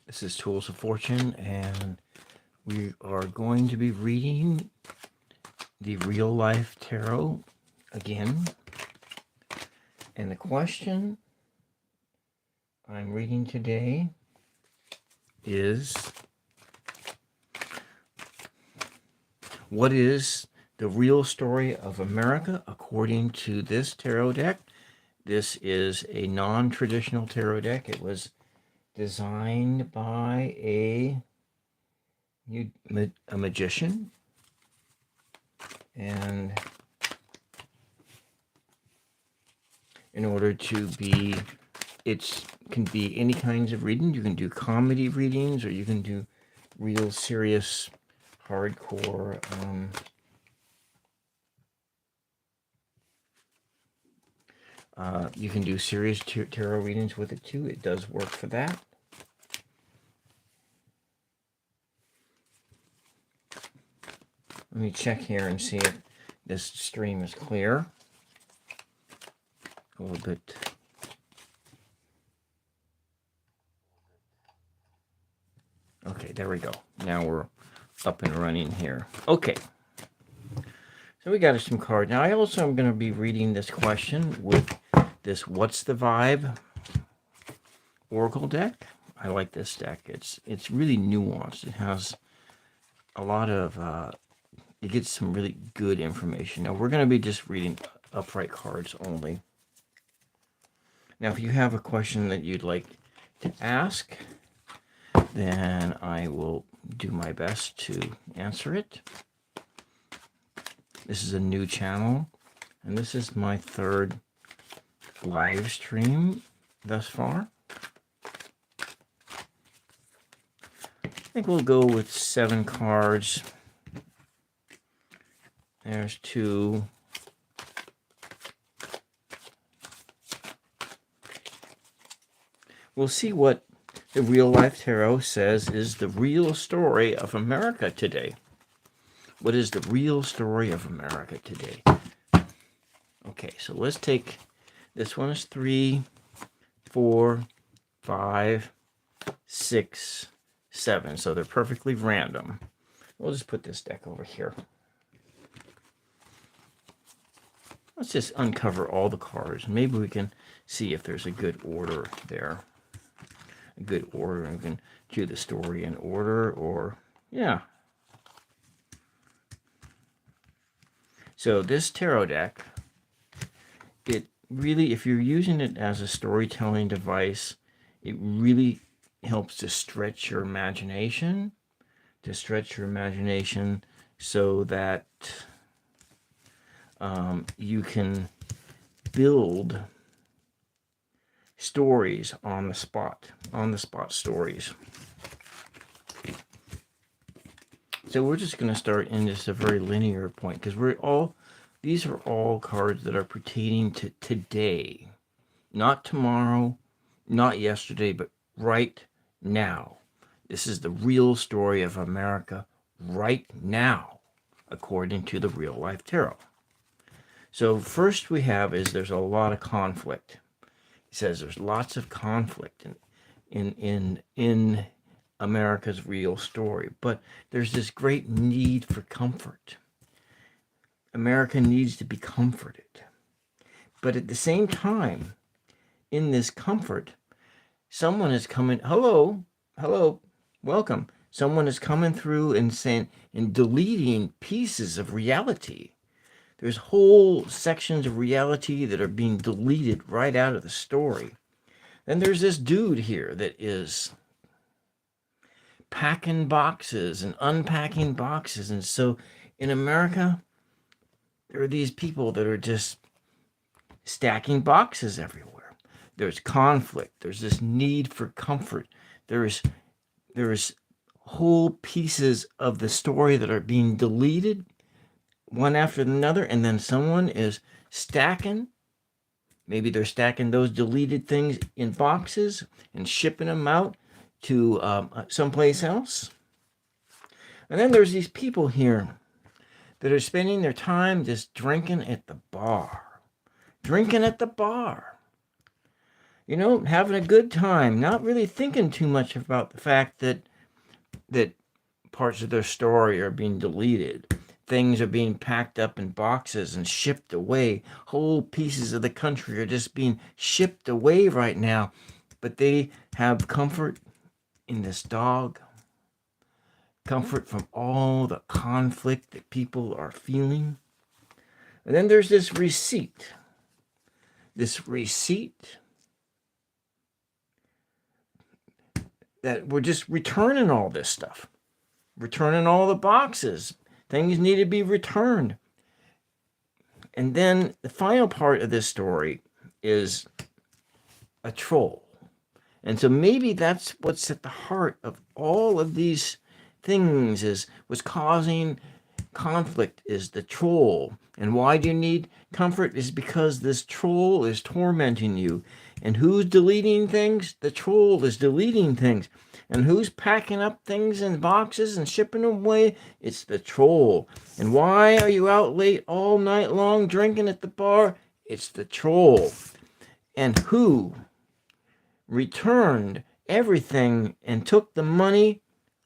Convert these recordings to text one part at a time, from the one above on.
This is Tools of Fortune, and we are going to be reading the Real Life Tarot again. And the question I'm reading today is, what is the real story of America according to this tarot deck? This is a non-traditional tarot deck. It was designed by a magician, and in order to be, it can be any kinds of reading. You can do comedy readings, or you can do real serious hardcore you can do serious tarot readings with it too. It does work for that. Let me check here and see if this stream is clear. A little bit. Okay, there we go. Now we're up and running here. Okay. So we got some cards. Now I also am going to be reading this question with this What's the Vibe Oracle deck. I like this deck. It's really nuanced. It has a lot of it gets some really good information. Now we're going to be just reading upright cards only. Now if you have a question that you'd like to ask, then I will do my best to answer it. This is a new channel, and this is my third live stream thus far. I think we'll go with 7 cards. There's 2. We'll see what the Real Life Tarot says is the real story of America today. What is the real story of America today? Okay, so let's take, this one is 3, 4, 5, 6, 7. So they're perfectly random. We'll just put this deck over here. Let's just uncover all the cards. Maybe we can see if there's a good order there. A good order, and we can do the story in order, or, yeah. So this tarot deck, it really, if you're using it as a storytelling device, it really helps to stretch your imagination, so that you can build stories on the spot stories. So we're just going to start in just a very linear point, because these are all cards that are pertaining to today, not tomorrow, not yesterday, but right now. This is the real story of America right now, according to the Real Life Tarot. So first we have is there's a lot of conflict. It says there's lots of conflict in America's real story, but there's this great need for comfort. America needs to be comforted. But at the same time, in this comfort, someone is coming, hello, welcome. Someone is coming through and saying, and deleting pieces of reality. There's whole sections of reality that are being deleted right out of the story. Then there's this dude here that is packing boxes and unpacking boxes. And so in America, there are these people that are just stacking boxes everywhere. There's conflict. There's this need for comfort. There's whole pieces of the story that are being deleted one after another, and then someone is stacking. Maybe they're stacking those deleted things in boxes and shipping them out to someplace else. And then there's these people here that are spending their time just drinking at the bar. having a good time, not really thinking too much about the fact that parts of their story are being deleted. Things are being packed up in boxes and shipped away. Whole pieces of the country are just being shipped away right now. But they have comfort in this dog, comfort from all the conflict that people are feeling. And then there's this receipt. This receipt that we're just returning all this stuff, returning all the boxes. Things need to be returned. And then the final part of this story is a troll. And so maybe that's what's at the heart of all of these things, is what's causing conflict is the troll. And why do you need comfort? Is because this troll is tormenting you. And who's deleting things? The troll is deleting things. And who's packing up things in boxes and shipping them away? It's the troll. And why are you out late all night long drinking at the bar? It's the troll. And who returned everything and took the money?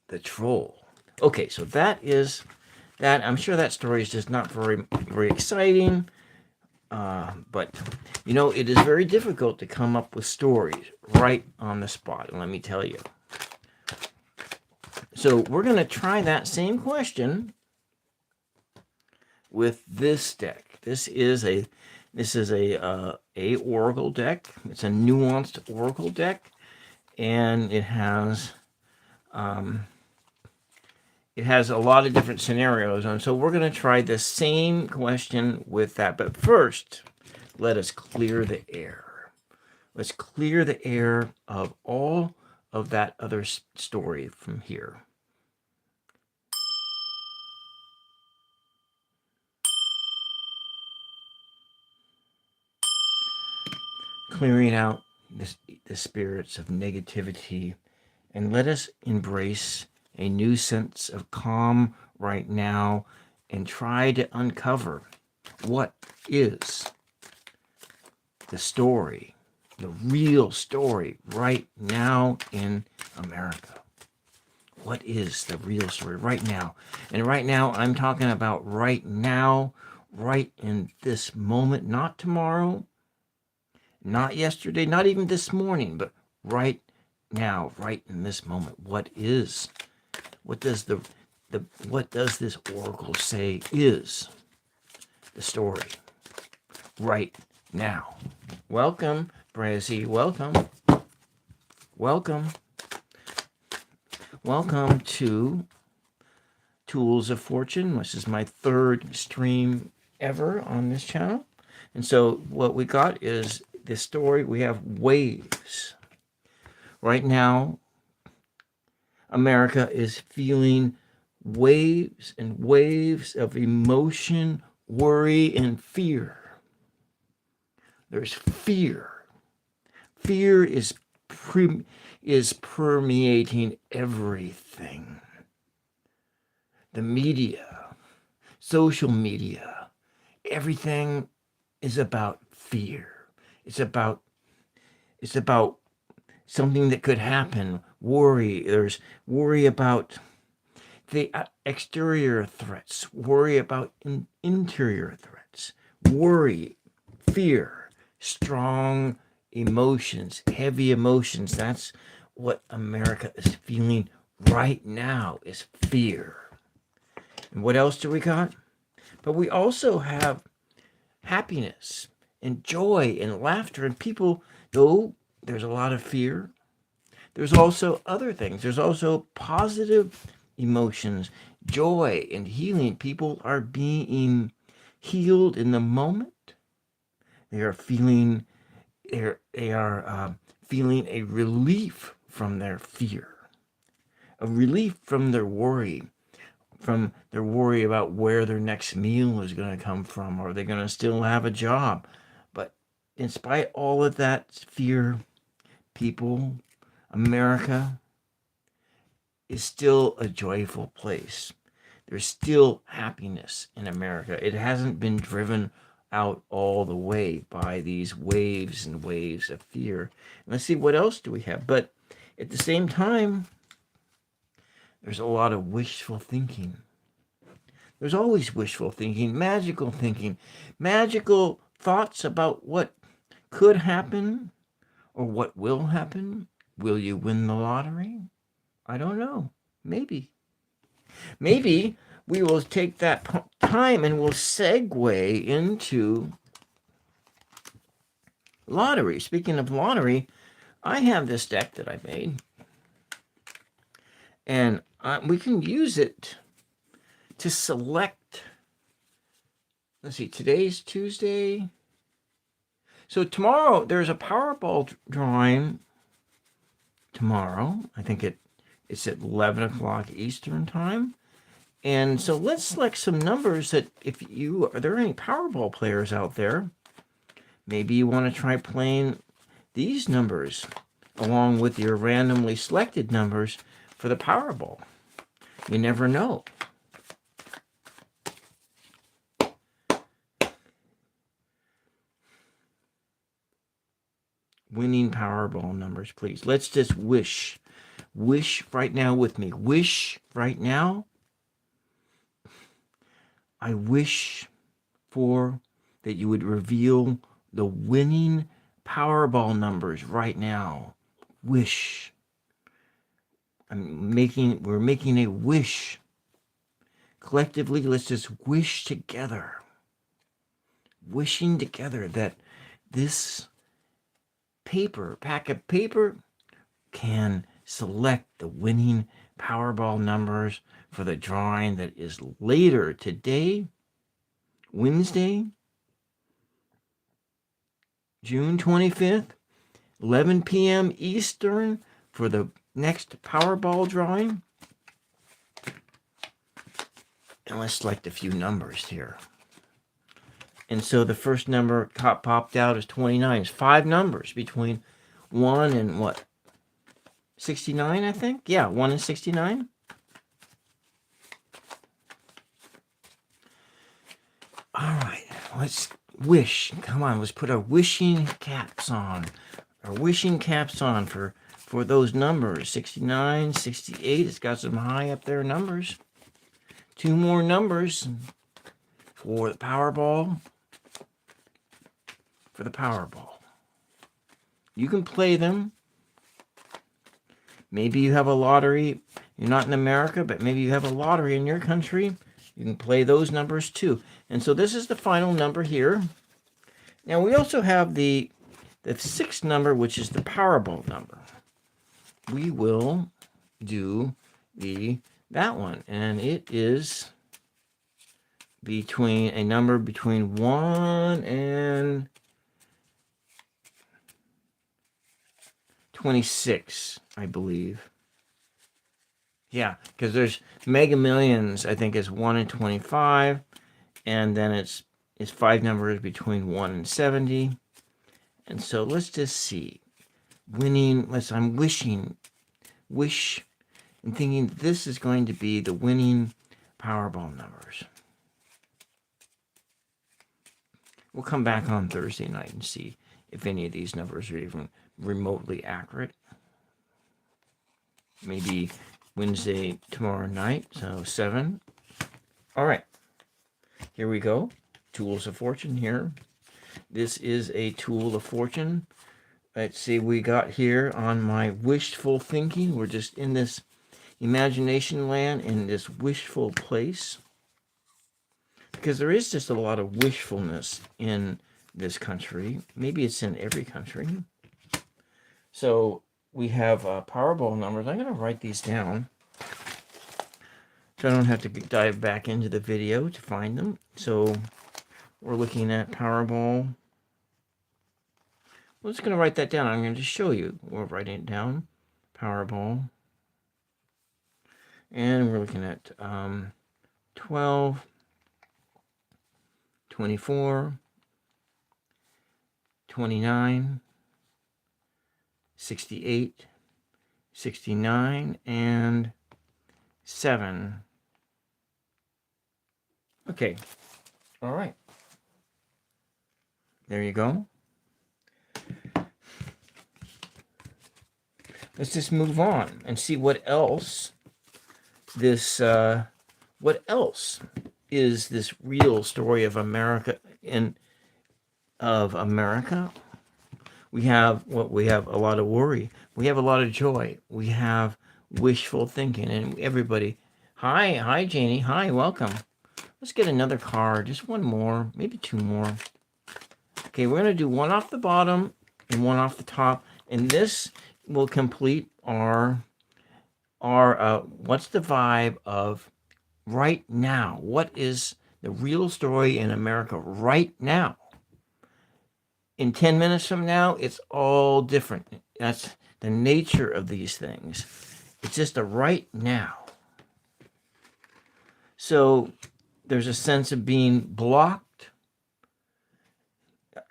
The troll. Okay, so that is that. I'm sure that story is just not very, very exciting. But, it is very difficult to come up with stories right on the spot. And let me tell you. So we're going to try that same question with this deck. This is a oracle deck. It's a nuanced oracle deck, and it has a lot of different scenarios. And so we're going to try the same question with that. But first, let us clear the air. Let's clear the air of all of that other story from here. Clearing out the spirits of negativity, and let us embrace a new sense of calm right now and try to uncover what is the story, the real story right now in America. What is the real story right now? And right now, I'm talking about right now, right in this moment, not tomorrow, not yesterday, not even this morning, but right now, right in this moment. What does this oracle say is the story right now? Welcome, Brazzy. Welcome to Tools of Fortune. This is my third stream ever on this channel. And so what we got is this story. We have waves. Right now, America is feeling waves and waves of emotion, worry, and fear. There's fear. Fear is permeating everything. The media, social media, everything is about fear. It's about something that could happen. Worry. There's worry about the exterior threats. Worry about interior threats. Worry, fear, strong emotions, heavy emotions. That's what America is feeling right now, is fear. And what else do we got? But we also have happiness and joy and laughter. And people, though there's a lot of fear, there's also other things. There's also positive emotions, joy and healing. People are being healed in the moment. They are feeling feeling a relief from their fear, a relief from their worry, about where their next meal is going to come from. Are they going to still have a job? But in spite of all of that fear, America is still a joyful place. There's still happiness in America. It hasn't been driven out all the way by these waves and waves of fear. And let's see, what else do we have? But at the same time, there's a lot of wishful thinking. There's always wishful thinking, magical thoughts about what could happen or what will happen. Will you win the lottery? I don't know. Maybe. Maybe we will take that time and we'll segue into lottery. Speaking of lottery, I have this deck that I made, and we can use it to select. Let's see, today's Tuesday. So tomorrow there's a Powerball drawing. Tomorrow, I think it's at 11 o'clock Eastern time. And so let's select some numbers that are there any Powerball players out there? Maybe you want to try playing these numbers along with your randomly selected numbers for the Powerball. You never know. Winning Powerball numbers, please. Let's just wish. Wish right now with me. Wish right now. I wish for that you would reveal the winning Powerball numbers right now. Wish. We're making a wish. Collectively, let's just wish together. Wishing together that this pack of paper can select the winning Powerball numbers for the drawing that is later today, Wednesday, June 25th, 11 p.m. Eastern for the next Powerball drawing. And let's select a few numbers here. And so the first number popped out is 29. It's 5 numbers between 1 and what? 69, I think? Yeah, 1 and 69. All right, let's wish. Come on, let's put our wishing caps on. Our wishing caps on for those numbers. 69, 68. It's got some high up there numbers. 2 more numbers for the Powerball. For the Powerball. You can play them. Maybe you have a lottery. You're not in America, but maybe you have a lottery in your country. You can play those numbers too. And so this is the final number here. Now we also have the 6th number, which is the Powerball number. We will do that one, and it is a number between 1 and 26, I believe. Yeah, because there's Mega Millions, I think, is 1 and 25, and then it's 5 numbers between 1 and 70. And so let's just see. I'm wish, and thinking this is going to be the winning Powerball numbers. We'll come back on Thursday night and see if any of these numbers are even remotely accurate. Maybe Wednesday tomorrow night, so 7. All right, here we go. Tools of Fortune here. This is a tool of fortune. Let's see, we got here on my wishful thinking. We're just in this imagination land, in this wishful place. Because there is just a lot of wishfulness in this country. Maybe it's in every country. So we have Powerball numbers. I'm going to write these down so I don't have to dive back into the video to find them. So we're looking at Powerball. I'm just going to write that down. I'm going to show you. We're writing it down. Powerball. And we're looking at 12, 24, 29, 68, 69, and 7. Okay. All right. There you go. Let's just move on and see what else what else is this real story of America We have we have a lot of worry. We have a lot of joy. We have wishful thinking, and everybody. Hi, Janie. Hi, welcome. Let's get another card. Just one more, maybe two more. Okay, we're gonna do one off the bottom and one off the top, and this will complete our what's the vibe of right now? What is the real story in America right now? In 10 minutes from now, it's all different. That's the nature of these things. It's just a right now. So there's a sense of being blocked,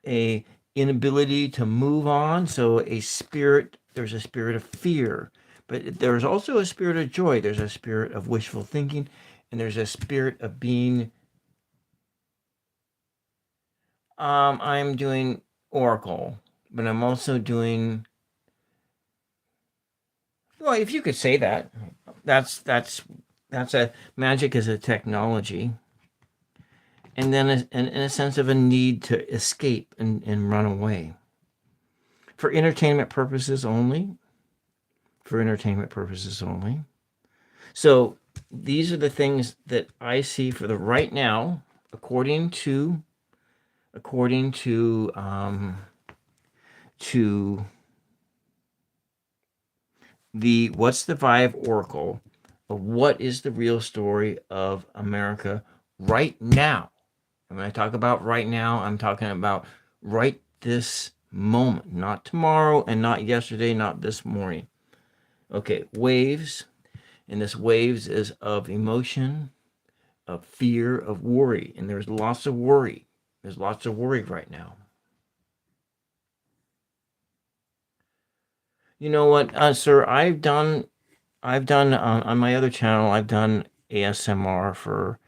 a inability to move on. So there's a spirit of fear, but there's also a spirit of joy. There's a spirit of wishful thinking, and there's a spirit of being. I'm doing Oracle, but I'm also doing. Well, if you could say that, that's a magic as a technology, and then in a sense of a need to escape and run away for entertainment purposes only. For entertainment purposes only. So these are the things that I see for the right now, according to the What's the Vibe Oracle of what is the real story of America right now. And when I talk about right now, I'm talking about right this moment, not tomorrow and not yesterday, not this morning. Okay, waves, and this waves is of emotion, of fear, of worry, and there's lots of worry. There's lots of worry right now. You know what, sir? I've done on my other channel. I've done ASMR for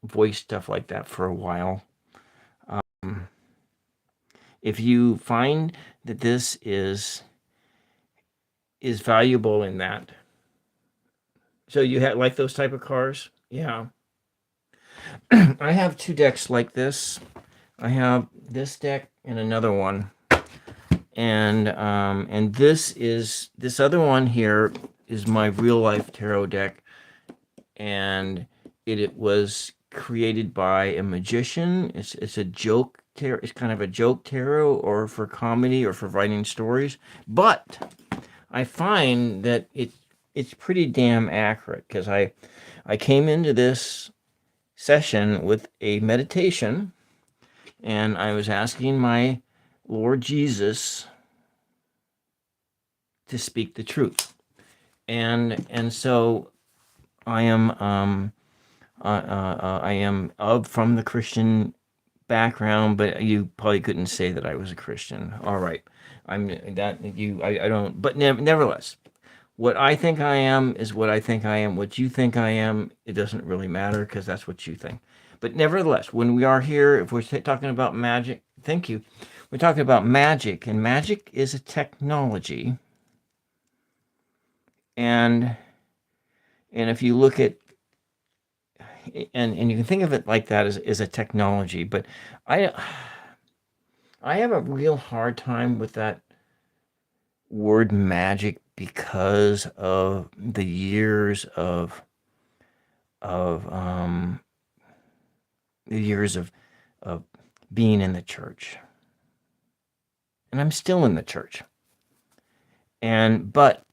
voice stuff like that for a while. If you find that this is valuable in that, so you have like those type of cars, yeah. I have two decks like this. I have this deck and another one, and this other one here is my real life tarot deck, and it was created by a magician. It's a joke tarot. It's kind of a joke tarot, or for comedy, or for writing stories. But I find that it's pretty damn accurate, because I came into this session with a meditation, and I was asking my Lord Jesus to speak the truth, and so I am from the Christian background, but you probably couldn't say that I was a Christian. All right, I don't, but nevertheless, what I think I am is what I think I am. What you think I am, it doesn't really matter, because that's what you think. But nevertheless, when we are here, if we're talking about magic, thank you. We're talking about magic, and magic is a technology. And if you look at, and you can think of it like that as a technology, but I have a real hard time with that word magic, because of the years of being in the church, and I'm still in the church, but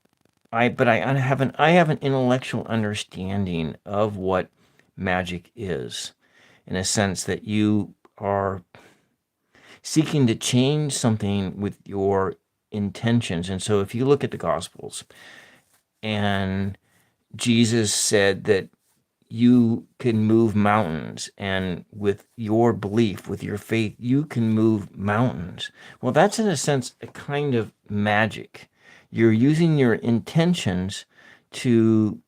I have an intellectual understanding of what magic is, in a sense that you are seeking to change something with your intentions. And so if you look at the Gospels, and Jesus said that you can move mountains, and with your belief, with your faith, you can move mountains. Well, that's in a sense a kind of magic. You're using your intentions to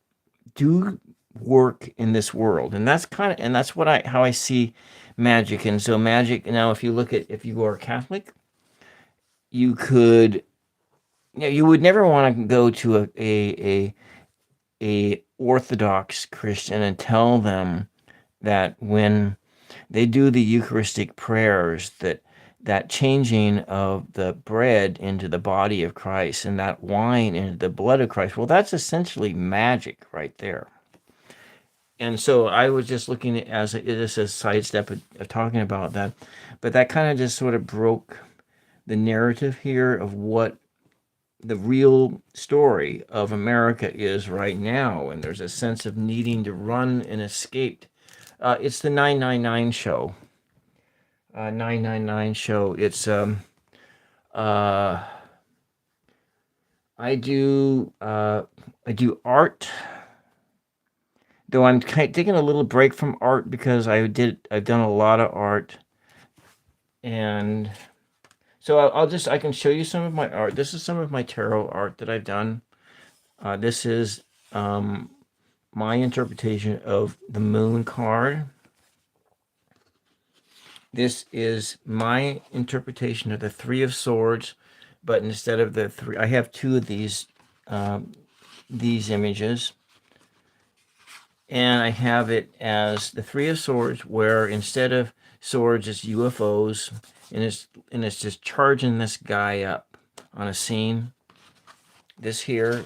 do work in this world. And that's how I see magic. And so magic, now if you are Catholic, you could, you would never want to go to a Orthodox Christian and tell them that when they do the Eucharistic prayers, that changing of the bread into the body of Christ and that wine into the blood of Christ, well, that's essentially magic right there. And so I was just looking at this as a sidestep of talking about that, but that kind of just sort of broke the narrative here of what the real story of America is right now, and there's a sense of needing to run and escape. It's the 999 show. 999 show. It's I do art, though I'm taking a little break from art because I've done a lot of art, and so I can show you some of my art. This is some of my tarot art that I've done. This is my interpretation of the Moon card. This is my interpretation of the Three of Swords, but instead of the three, I have two of these images, and I have it as the Three of Swords, where instead of swords, it's UFOs, and it's just charging this guy up on a scene. This here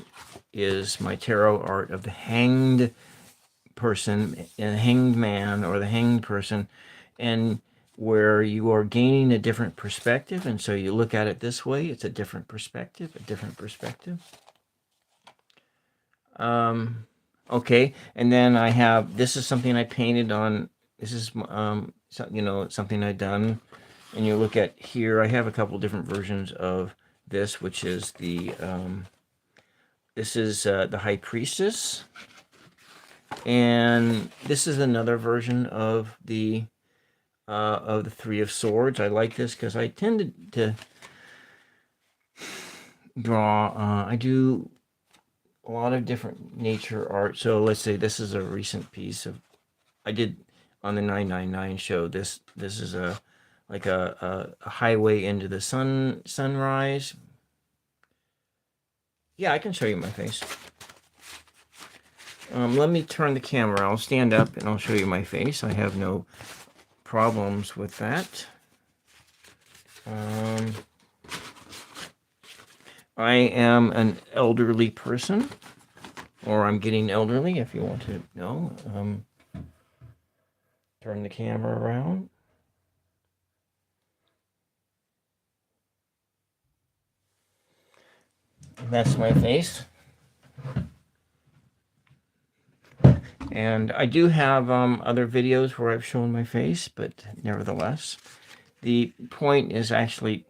is my tarot art of the hanged person, and hanged man, or the hanged person, and where you are gaining a different perspective, and so you look at it this way. It's a different perspective. Okay, and then I have, this is something I painted on. This is something I've done, and you look at here. I have a couple different versions of this, which is the the High Priestess, and this is another version of the Three of Swords. I like this because I tend to draw. I do a lot of different nature art. So let's say this is a recent piece I did on the 999 show. This is a highway into the sunrise. Yeah, I can show you my face. Let me turn the camera. I'll stand up and I'll show you my face. I have no problems with that. I am an elderly person, or I'm getting elderly, if you want to know. Turn the camera around. That's my face. And I do have other videos where I've shown my face, but nevertheless, the point is actually,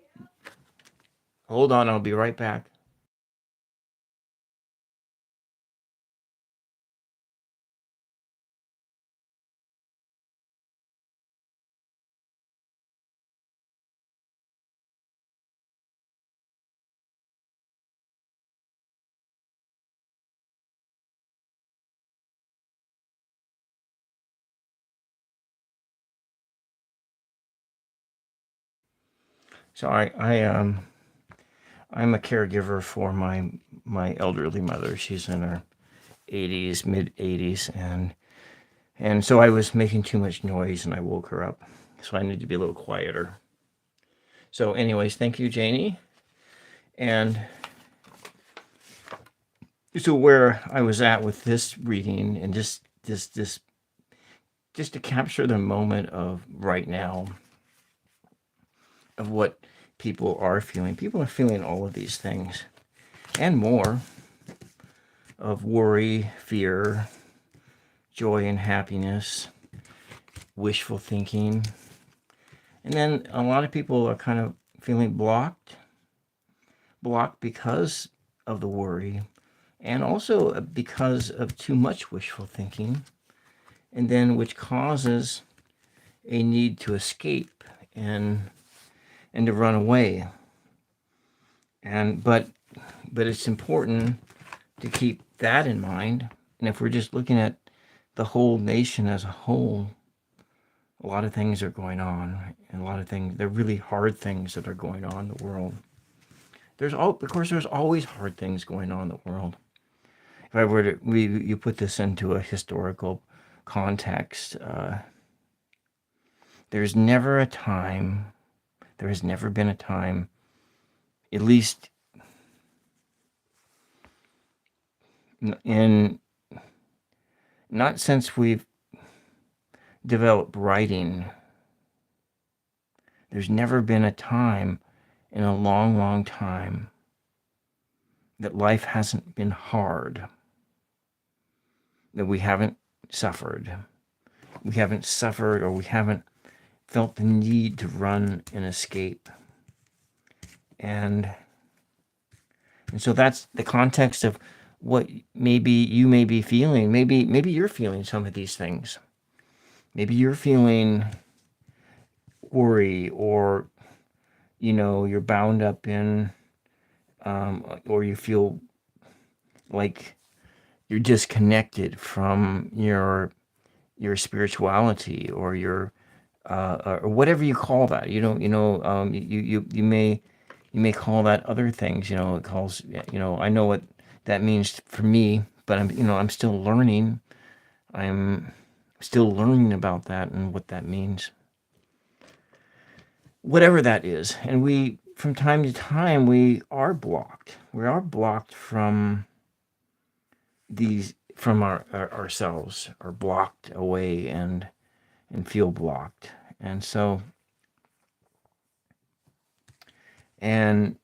hold on, I'll be right back. So I'm a caregiver for my elderly mother. She's in her 80s, mid 80s, and so I was making too much noise and I woke her up. So I need to be a little quieter. So anyways, thank you, Janie. And so where I was at with this reading, and just to capture the moment of right now of what people are feeling. People are feeling all of these things and more, of worry, fear, joy and happiness, wishful thinking. And then a lot of people are kind of feeling blocked because of the worry, and also because of too much wishful thinking, and then which causes a need to escape and to run away. And but it's important to keep that in mind. And if we're just looking at the whole nation as a whole, a lot of things are going on, and a lot of things, they're really hard things that are going on in the world. Of course, there's always hard things going on in the world. If I were to, you put this into a historical context, there's never a time, there has never been a time, at least in, not since we've developed writing, there's never been a time in a long, long time that life hasn't been hard, that we haven't suffered. We haven't suffered, or we haven't felt the need to run and escape. And so that's the context of what maybe you may be feeling. Maybe you're feeling some of these things. Maybe you're feeling worry, or you're bound up in, or you feel like you're disconnected from your spirituality, or your or whatever you call that. You may call that other things. It calls. I know what that means for me, but I'm still learning. I'm still learning about that and what that means. Whatever that is, and we, from time to time, we are blocked. We are blocked from ourselves, are blocked away, and feel blocked. And so, and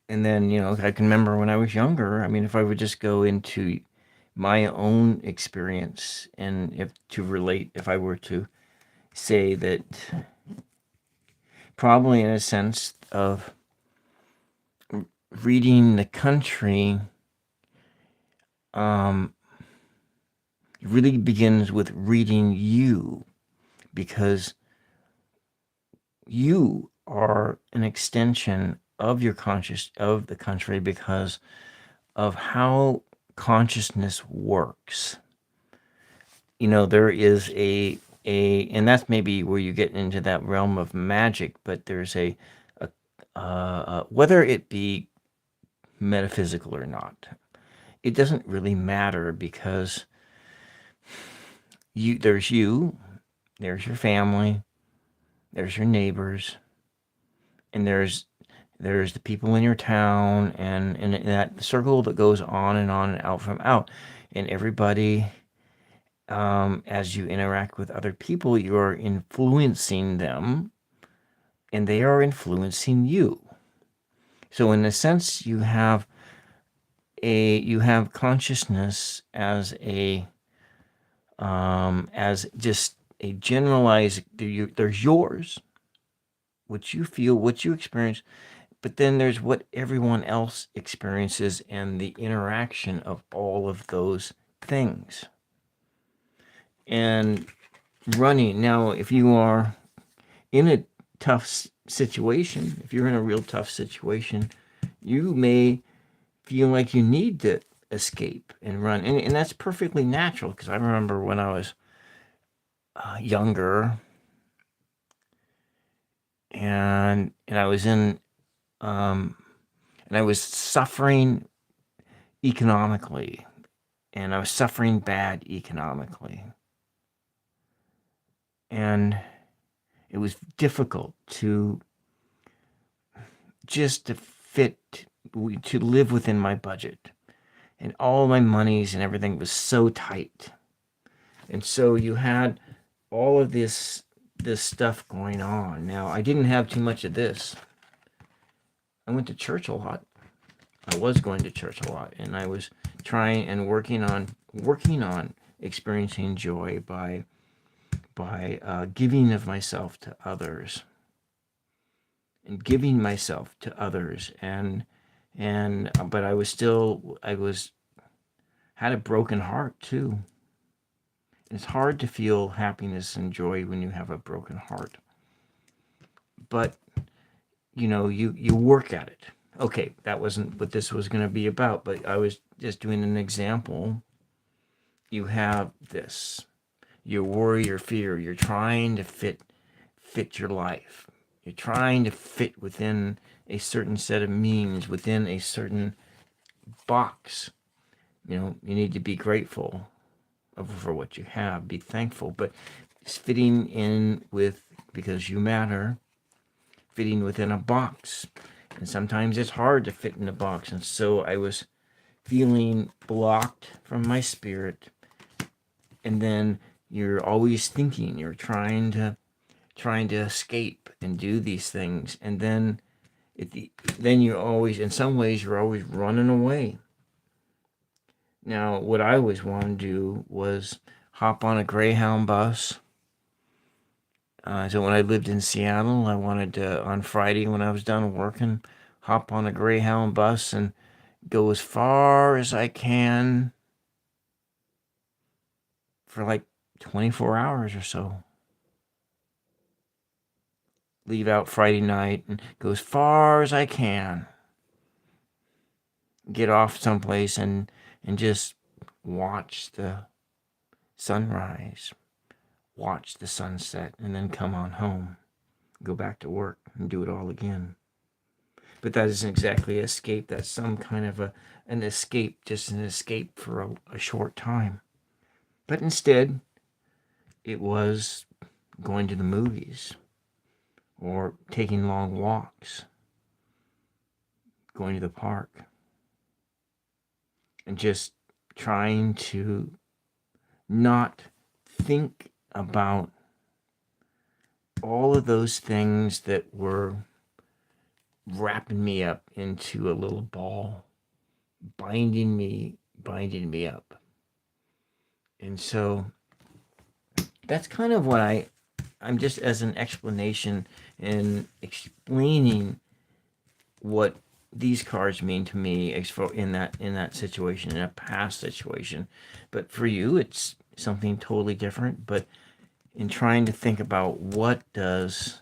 then, I can remember when I was younger, if I would just go into my own experience, and if I were to say that, probably in a sense of reading the country, it really begins with reading you, because you are an extension of the country, because of how consciousness works. There is and that's maybe where you get into that realm of magic, but there's whether it be metaphysical or not, it doesn't really matter, because there's your family, there's your neighbors, and there's the people in your town, and that circle that goes on and out from out, and everybody. As you interact with other people, you are influencing them, and they are influencing you. So in a sense, you have consciousness as just a generalized. There's yours, what you feel, what you experience, but then there's what everyone else experiences, and the interaction of all of those things. And running. Now, if you are in a tough situation, if you're in a real tough situation, you may feel like you need to escape and run. And that's perfectly natural, because I remember when I was younger, and I was in, and I was suffering economically, and I was suffering bad economically. And it was difficult to live within my budget, and all my monies and everything was so tight. And so you had all of this stuff going on. Now, I didn't have too much of this. I went to church a lot. I was going to church a lot, and I was trying and working on experiencing joy by giving of myself to others, and giving myself to others, but I had a broken heart too. It's hard to feel happiness and joy when you have a broken heart, but you work at it. Okay, that wasn't what this was going to be about, but I was just doing an example. you have this, your worry or fear, you're trying to fit your life. You're trying to fit within a certain set of means, within a certain box. You need to be grateful for what you have, be thankful, but it's fitting in with, because you matter, fitting within a box. And sometimes it's hard to fit in a box. And so I was feeling blocked from my spirit. And then you're always thinking, you're trying to escape and do these things. And then you're always, in some ways, you're always running away. Now, what I always wanted to do was hop on a Greyhound bus. So when I lived in Seattle, I wanted to, on Friday when I was done working, hop on a Greyhound bus and go as far as I can for like 24 hours or so. Leave out Friday night and go as far as I can. Get off someplace and just watch the sunrise, watch the sunset, and then come on home, go back to work and do it all again. But that isn't exactly an escape. That's some kind of an escape, just an escape for a short time. But instead, it was going to the movies or taking long walks, going to the park, and just trying to not think about all of those things that were wrapping me up into a little ball, binding me up. And so that's kind of what I'm just, as an explanation and explaining what these cards mean to me in that situation, in a past situation. But for you, it's something totally different. But in trying to think about what is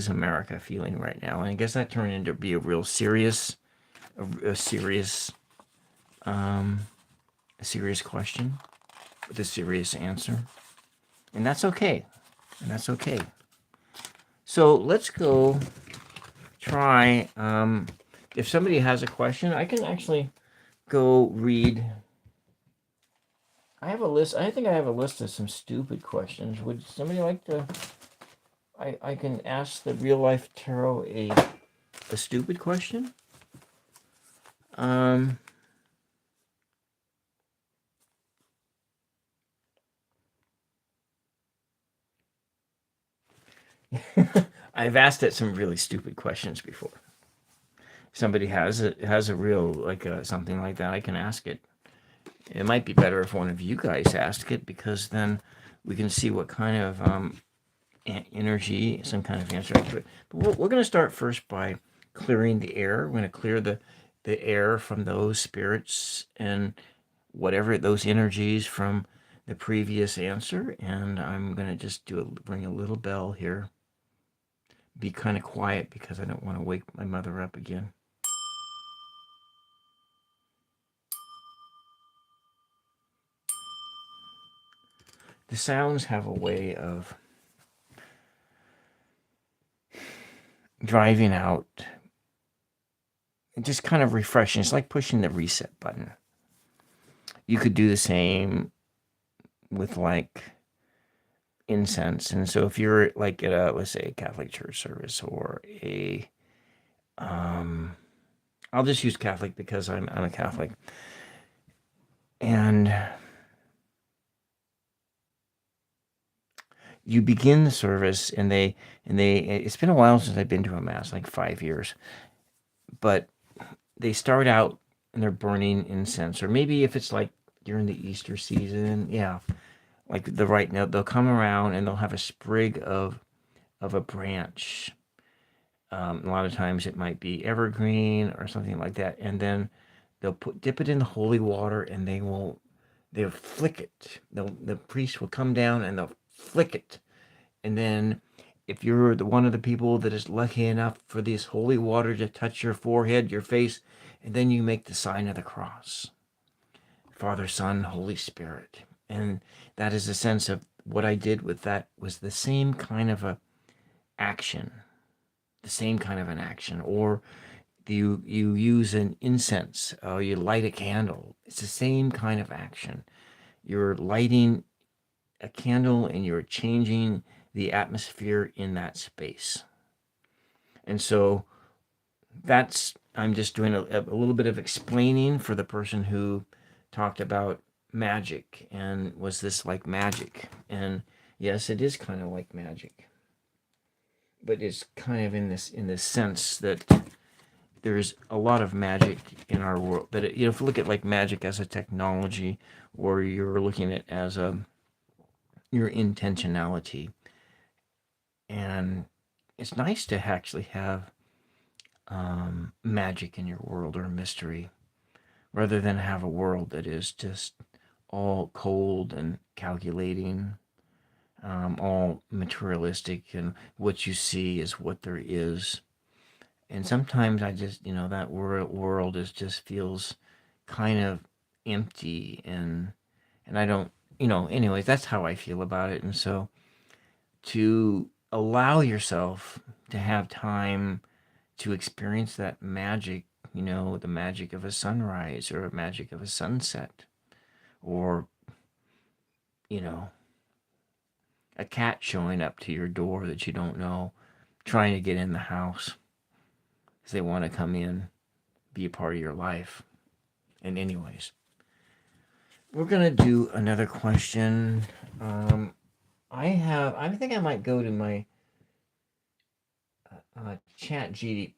America feeling right now, and I guess that turned into be a real serious, a serious question with a serious answer, and that's okay. So let's go try. If somebody has a question, I can actually go read. I have a list. I think I have a list of some stupid questions. Would somebody like to? I can ask the real life tarot a stupid question. I've asked it some really stupid questions before. Somebody has a real, like something like that, I can ask it. It might be better if one of you guys ask it, because then we can see what kind of energy, some kind of answer. But we're going to start first by clearing the air. We're going to clear the air from those spirits and whatever those energies from the previous answer. And I'm going to just ring a little bell here. Be kind of quiet because I don't want to wake my mother up again. The sounds have a way of driving out, just kind of refreshing. It's like pushing the reset button. You could do the same with like incense. And so if you're like at a, let's say, a Catholic church service, or I'll just use Catholic because I'm a Catholic. And you begin the service, and they it's been a while since I've been to a mass, like 5 years, but they start out and they're burning incense, or maybe if it's like during the Easter season, like they'll come around and they'll have a sprig of a branch. A lot of times it might be evergreen or something like that, and then they'll dip it in the holy water, and they'll flick it. The priest will come down and they'll flick it, and then if you're one of the people that is lucky enough for this holy water to touch your forehead, your face, and then you make the sign of the cross. Father, Son, Holy Spirit. And that is a sense of what I did with that was the same kind of a action, the same kind of an action. Or you use an incense, or you light a candle. It's the same kind of action. You're lighting a candle and you're changing the atmosphere in that space. And so I'm just doing a little bit of explaining for the person who talked about magic and was this like magic? And yes, it is kind of like magic, but it's kind of in this sense that there's a lot of magic in our world. But if you look at like magic as a technology, or you're looking at it as your intentionality, and it's nice to actually have magic in your world, or mystery, rather than have a world that is just all cold and calculating, all materialistic, and what you see is what there is. And sometimes I just, that world is just feels kind of empty, and I don't, anyways, that's how I feel about it. And so to allow yourself to have time to experience that magic, the magic of a sunrise, or a magic of a sunset, or, you know, a cat showing up to your door that you don't know, trying to get in the house because they want to come in, be a part of your life. And anyways, we're going to do another question. I think I might go to my chat GTP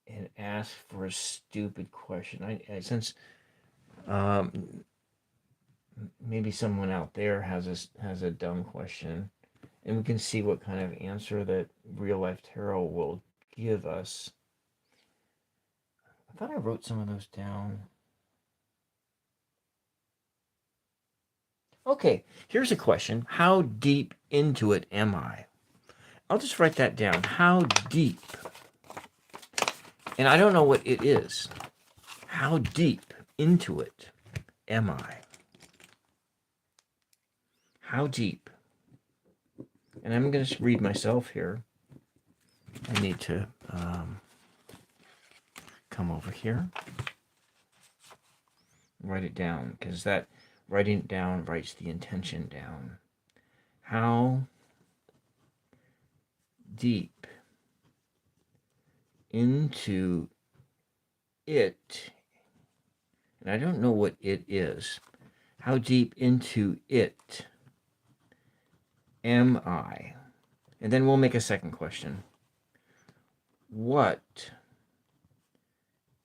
and ask for a stupid question. Since maybe someone out there has a dumb question, and we can see what kind of answer that real life tarot will give us. I thought I wrote some of those down. Okay, here's a question. How deep into it am I? I'll just write that down. How deep? And I don't know what it is. How deep into it am I? How deep? And I'm going to read myself here. I need to come over here. Write it down, because that writing it down writes the intention down. How deep into it, and I don't know what it is. How deep into it am I? And then we'll make a second question. What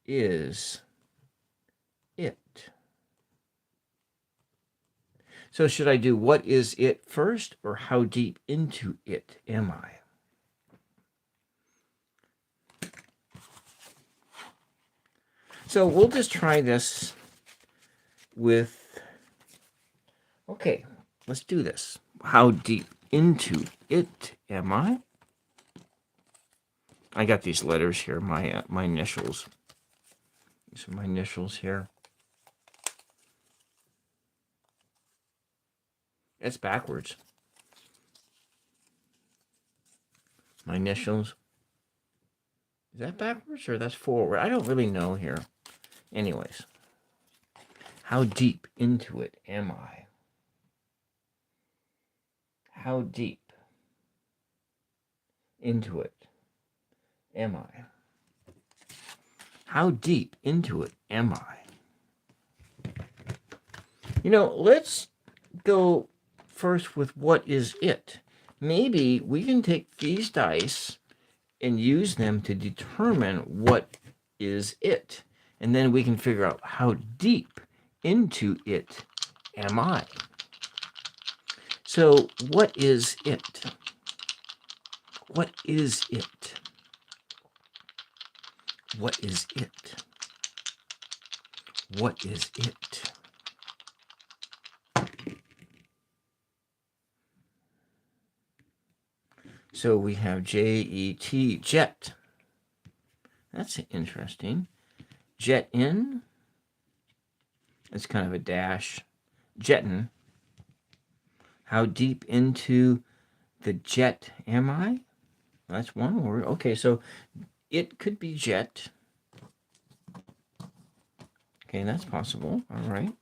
is it? So should I do what is it first, or how deep into it am I? So we'll just try this with, okay, let's do this. How deep into it am I? I got these letters here, my initials. These are my initials here. It's backwards. My initials. Is that backwards or that's forward? I don't really know here. Anyways, how deep into it am I? How deep into it am I? How deep into it am I? Let's go first with what is it. Maybe we can take these dice and use them to determine what is it. And then we can figure out how deep into it am I. So what is it? What is it? What is it? What is it? So we have Jet, jet. That's interesting. jet in. It's kind of a dash. Jettin'. How deep into the jet am I? That's one word. Okay, so it could be jet. Okay, that's possible. All right.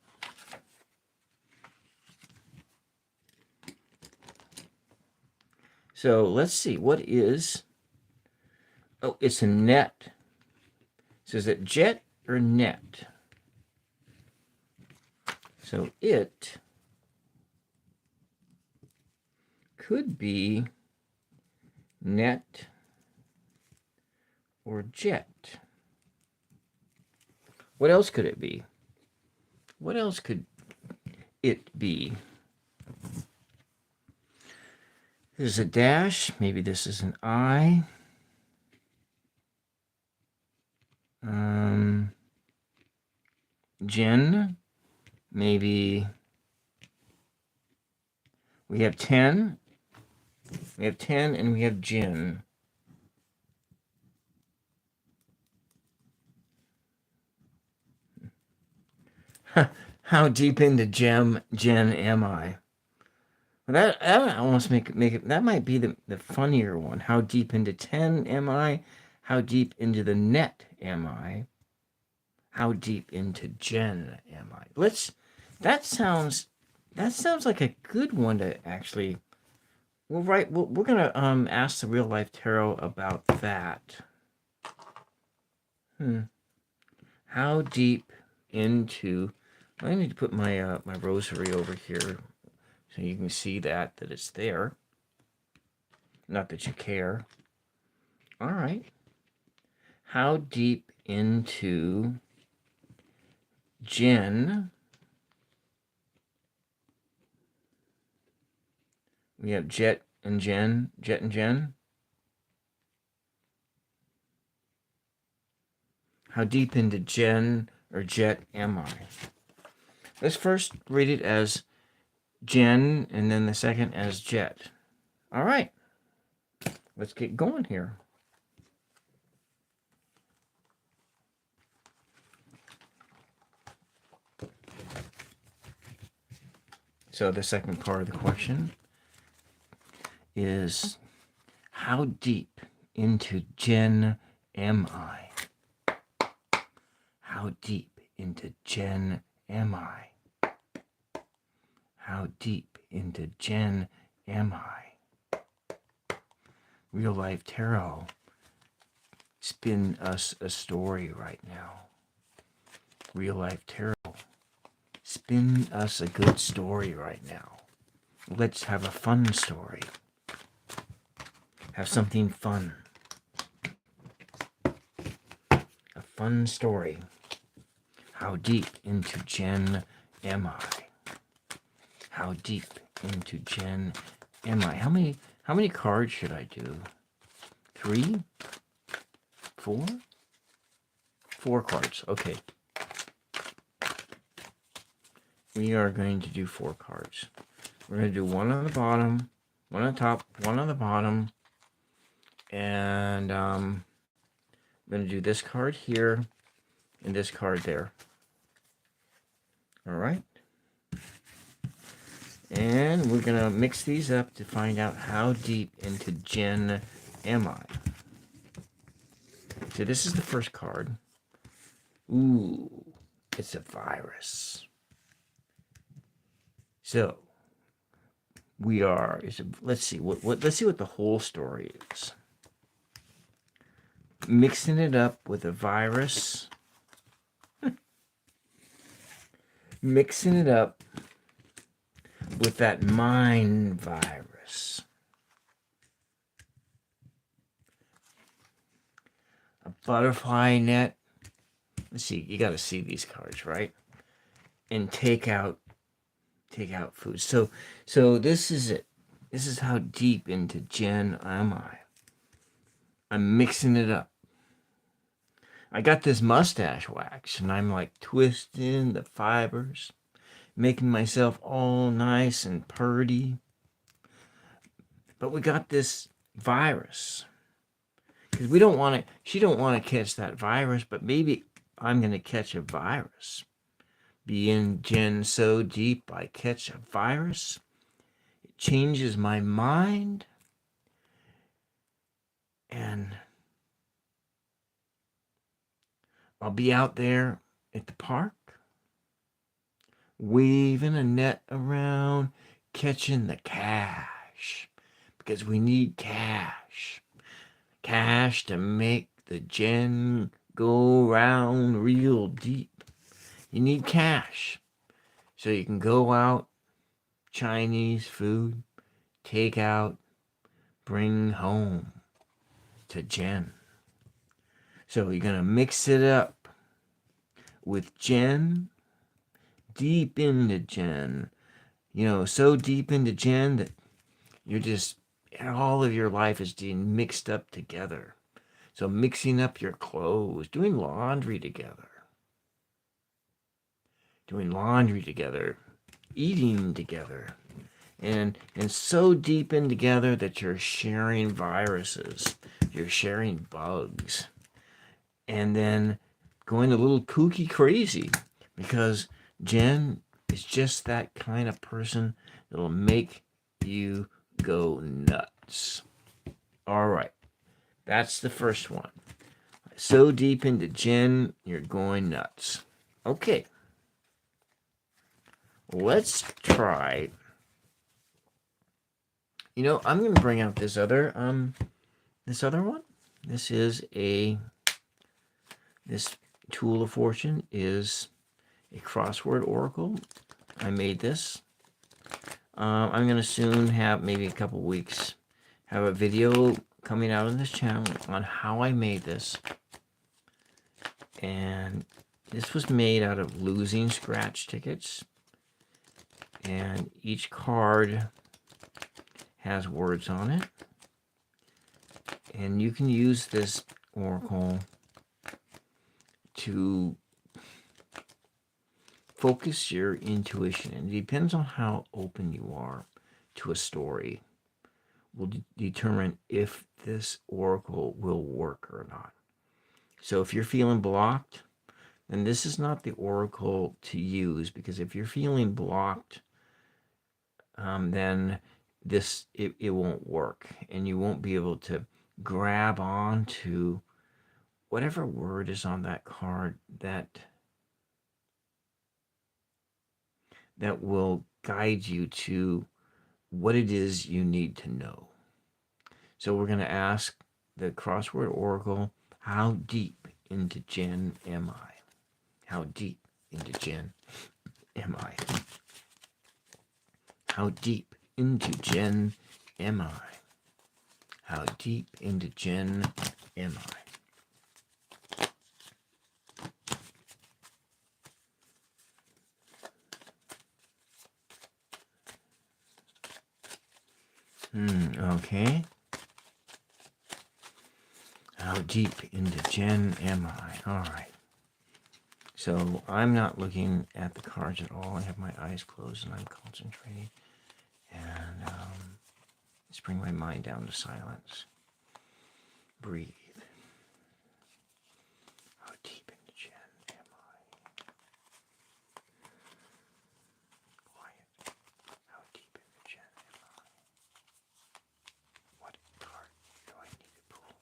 So let's see. What is... Oh, it's a net. So is it jet or net? So it could be net or jet. What else could it be? What else could it be? This is a dash. Maybe this is an I. Jen. Maybe we have 10. We have 10 and we have Jen. How deep into Jen am I? Well, that almost make it. That might be the funnier one. How deep into 10 am I? How deep into the net am I? How deep into Jen am I? That sounds like a good one to actually. Well, right. Well, we're gonna ask the real life tarot about that. How deep into? I need to put my my rosary over here so you can see that it's there. Not that you care. All right. How deep into Jen? We have Jet and Jen. Jet and Jen. How deep into Jen or Jet am I? Let's first read it as Jen and then the second as Jet. All right. Let's get going here. So the second part of the question is, how deep into Jen am I? How deep into Jen am I? How deep into Jen am I? Real Life Tarot, spin us a story right now. Real Life Tarot, spin us a good story right now. Let's have a fun story. Have something fun. A fun story. How deep into Jen am I? How deep into Jen am I? How many cards should I do? 3? 4? 4 cards. Okay. We are going to do 4 cards. We're going to do one on the bottom, one on the top, one on the bottom, and I'm going to do this card here and this card there. All right. And we're going to mix these up to find out how deep into Jen am I. So this is the first card. Ooh, it's a virus. So we are. Let's see what. Let's see what the whole story is. Mixing it up with a virus. Mixing it up with that mind virus. A butterfly net. Let's see. You got to see these cards, right? And take out food. So this is it. This is how deep into Jen am I. I'm mixing it up. I got this mustache wax and I'm like twisting the fibers, making myself all nice and purty. But we got this virus because we don't want to. She don't want to catch that virus, but maybe I'm going to catch a virus. Be in Gen so deep I catch a virus. It changes my mind. And I'll be out there at the park, waving a net around, catching the cash. Because we need cash. Cash to make the gen go round real deep. You need cash so you can go out, Chinese food, take out, bring home to gen. So you're going to mix it up with gen, deep into gen. You know, so deep into gen that you're just, all of your life is being mixed up together. So mixing up your clothes, doing laundry together, eating together, and so deep in together that you're sharing viruses, you're sharing bugs, and then going a little kooky crazy because Jen is just that kind of person that'll make you go nuts. All right, that's the first one. So deep into Jen, you're going nuts. Okay, let's try. You know, I'm gonna bring out this other one. This is this Tool of Fortune is a crossword oracle. I made this. I'm gonna soon have, maybe a couple weeks, have a video coming out on this channel on how I made this. And this was made out of losing scratch tickets. And each card has words on it. And you can use this oracle to focus your intuition. And it depends on how open you are to a story will determine if this oracle will work or not. So if you're feeling blocked, then this is not the oracle to use, because if you're feeling blocked, then it won't work, and you won't be able to grab on to whatever word is on that card that will guide you to what it is you need to know. So we're going to ask the crossword oracle, how deep into Jen am I? How deep into Jen am I? How deep into Jen am I? How deep into Jen am I? Okay. How deep into Jen am I? All right. So I'm not looking at the cards at all. I have my eyes closed and I'm concentrating. And let's bring my mind down to silence. Breathe. How deep into Jen am I? Quiet. How deep into Jen am I? What card do I need to pull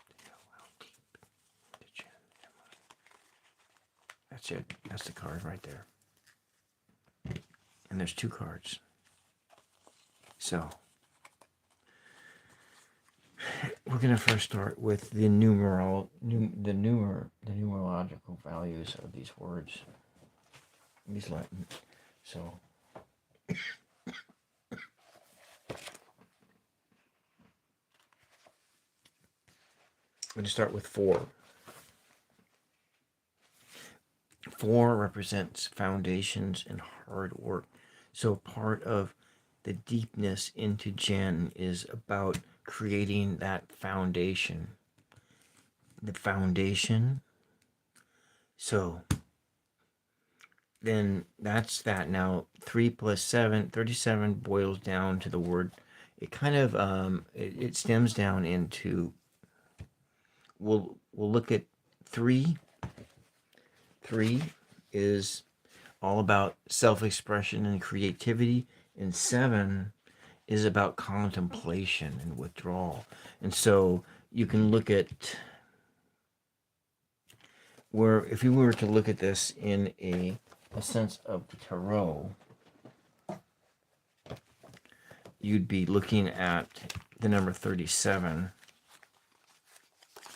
to know how deep into Jen am I? That's it. That's the card right there. And there's two cards. So we're going to first start with the numerological values of these words, these Latin. So I'm going to start with 4. 4 represents foundations and hard work. So part of the deepness into Jen is about creating that foundation. The foundation. So then that's that. Now 3 plus 7, 37 boils down to the word. It kind of it stems down into. We'll look at 3 3 is all about self-expression and creativity, and 7 is about contemplation and withdrawal. And so you can look at where, if you were to look at this in a sense of the tarot, you'd be looking at the number 37.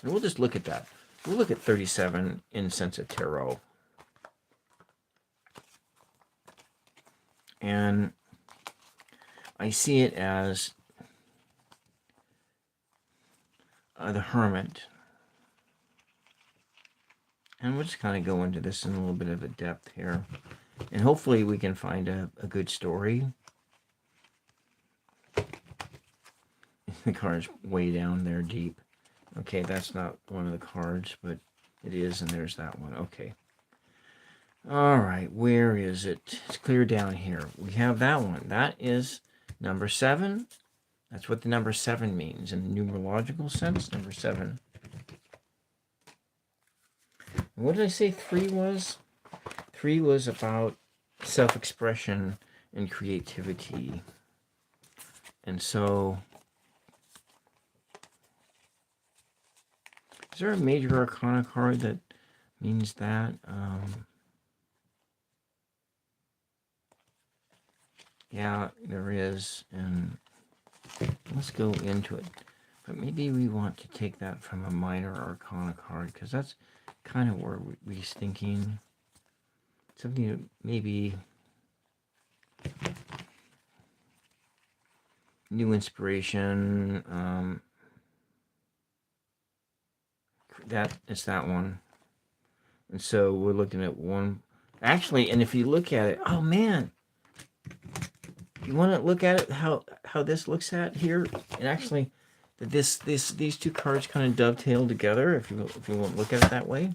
And we'll just look at that. We'll look at 37 in sense of tarot. And I see it as the Hermit. And we'll just kind of go into this in a little bit of a depth here. And hopefully we can find a good story. The card's way down there deep. Okay, that's not one of the cards, but it is, and there's that one. Okay. All right, where is it? It's clear down here. We have that one. That is number 7. That's what the number 7 means in the numerological sense, number 7. And what did I say 3 was? 3 was about self-expression and creativity. And so, is there a major arcana card that means that? Yeah, there is, and let's go into it. But maybe we want to take that from a minor arcana card, because that's kind of where we're thinking. Something that maybe new inspiration. It's that one. And so we're looking at one. Actually, and if you look at it, oh man, you want to look at it how this looks at here, and actually that these two cards kind of dovetail together, if you want to look at it that way.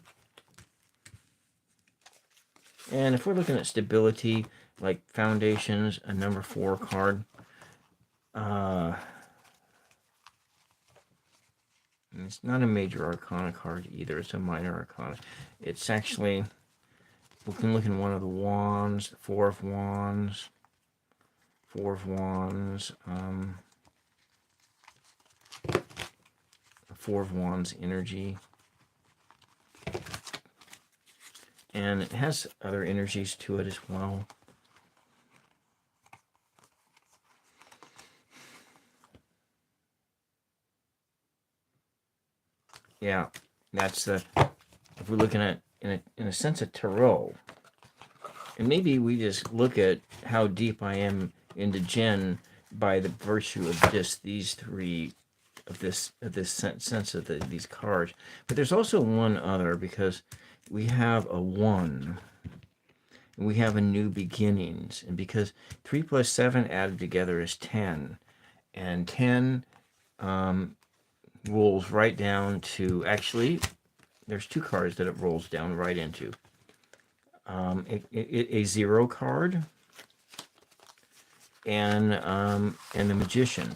And if we're looking at stability, like foundations, a number 4 card. It's not a major arcana card either. It's a minor arcana. It's actually, we can look in one of the wands, the 4 of wands, 4 of wands, 4 of wands energy. And it has other energies to it as well. Yeah, that's the, if we're looking at in a sense of tarot, and maybe we just look at how deep I am into Jen by the virtue of just these 3 of this sense of these cards. But there's also one other, because we have a 1 and we have a new beginnings, and because 3 plus 7 added together is 10, and 10 rolls right down to, actually there's 2 cards that it rolls down right into. A 0 card and the Magician.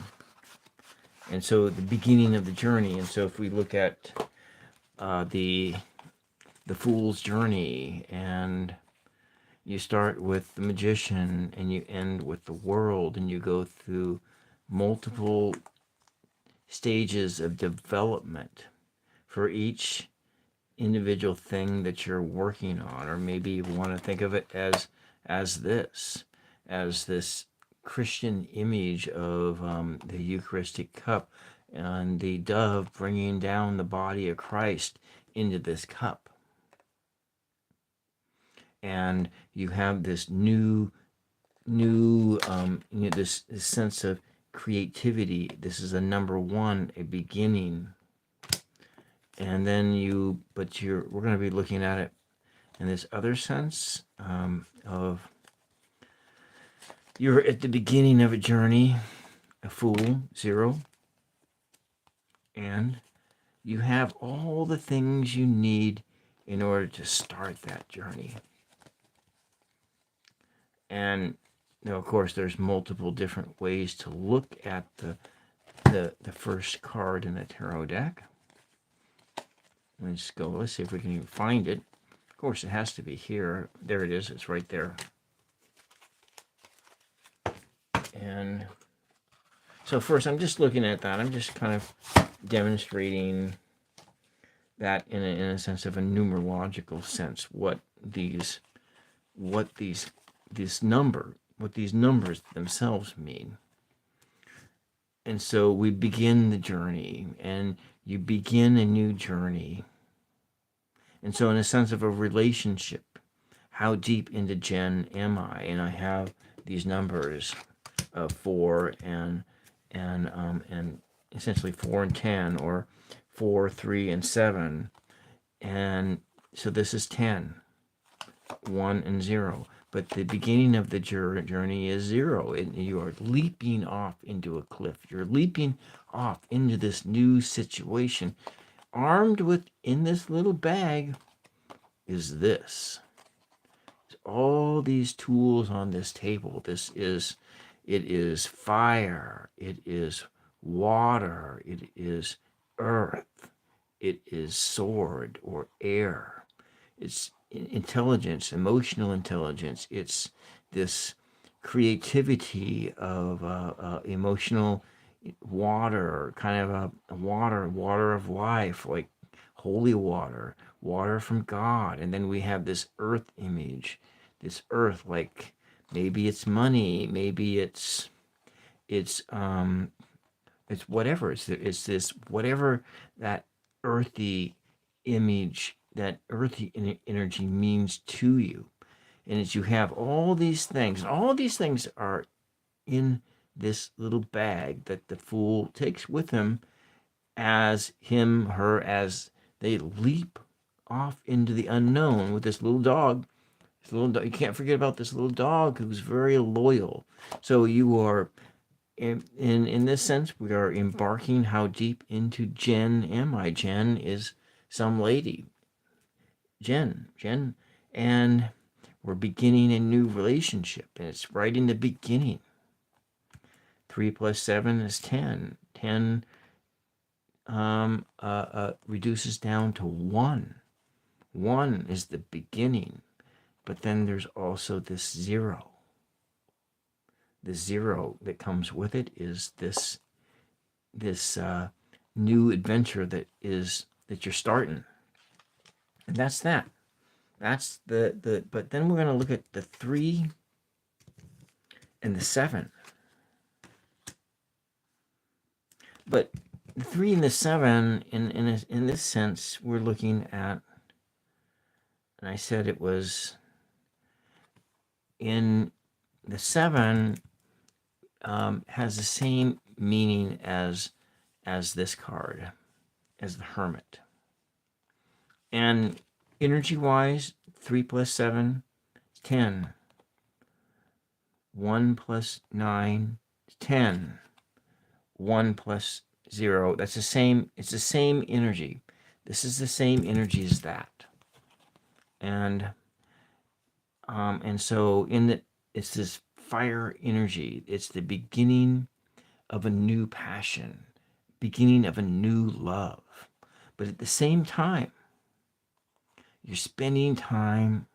And so the beginning of the journey. And so if we look at the Fool's Journey, and you start with the Magician and you end with the World, and you go through multiple stages of development for each individual thing that you're working on. Or maybe you want to think of it as this Christian image of the Eucharistic cup and the dove bringing down the body of Christ into this cup. And you have this new this sense of creativity. This is a number 1, a beginning. And then we're going to be looking at it in this other sense of you're at the beginning of a journey, a Fool, 0, and you have all the things you need in order to start that journey. And of course, there's multiple different ways to look at the first card in the tarot deck. Let's see if we can even find it. Of course, it has to be here. There it is. It's right there. And so first, I'm just looking at that. I'm just kind of demonstrating that in a sense of a numerological sense, what these numbers themselves mean. And so we begin the journey, and you begin a new journey. And so in a sense of a relationship, how deep into Jen am I? And I have these numbers of 4 and essentially 4 and 10, or 4, 3, and 7. And so this is 10, 1 and 0. But the beginning of the journey is 0. You are leaping off into a cliff. You're leaping off into this new situation. Armed with, in this little bag, is this. All these tools on this table. It is fire. It is water. It is earth. It is sword or air. It's intelligence, emotional intelligence. It's this creativity of emotional water, kind of a water of life, like holy water, water from God. And then we have this earth image, this earth, like maybe it's money, maybe it's whatever. It's this whatever that earthy image, that earthy energy means to you. And as you have all these things, and all these things are in this little bag that the fool takes with him, as they leap off into the unknown with this little dog. You can't forget about this little dog who's very loyal. So you are, in this sense, we are embarking. How deep into Jen am I? Jen is some lady. Jen, and we're beginning a new relationship, and it's right in the beginning. 3 plus 7 is 10. 10 reduces down to 1. 1 is the beginning, but then there's also this 0. The 0 that comes with it is this new adventure that you're starting. And that's that. That's the but then we're going to look at the 3 and the 7. But the 3 and the 7, in this sense, we're looking at, and I said it was in the 7 has the same meaning as this card, as the Hermit. And energy-wise, 3 plus 7 is 10. 1 plus 9 is 10. 1 plus 0, that's the same. It's the same energy. This is the same energy as that. And so it's this fire energy. It's the beginning of a new passion, beginning of a new love. But at the same time, you're spending time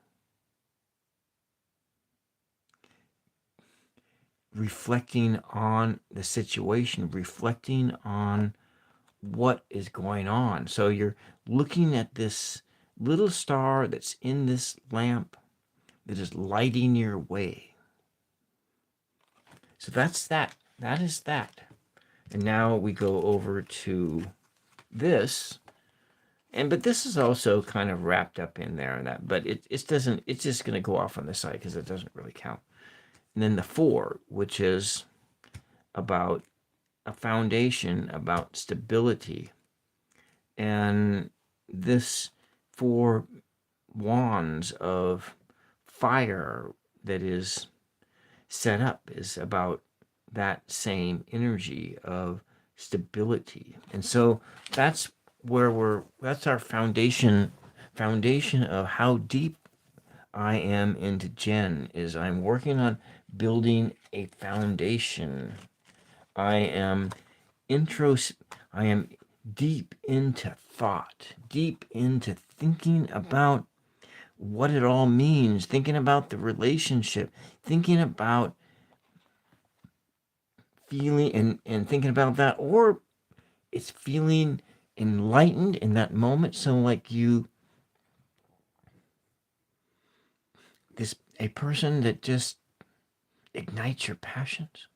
reflecting on the situation, reflecting on what is going on. So you're looking at this little star that's in this lamp that is lighting your way. So that's that. That is that. And now we go over to this. But this is also kind of wrapped up in there and that, but it's just going to go off on the side because it doesn't really count. And then the 4, which is about a foundation, about stability. And this 4 wands of fire that is set up is about that same energy of stability. And so that's our foundation of how deep I am into Jen. Is I'm working on building a foundation. I am deep into thought, deep into thinking about what it all means, thinking about the relationship, thinking about feeling and thinking about that, or it's feeling enlightened in that moment. So like this a person that just ignites your passions,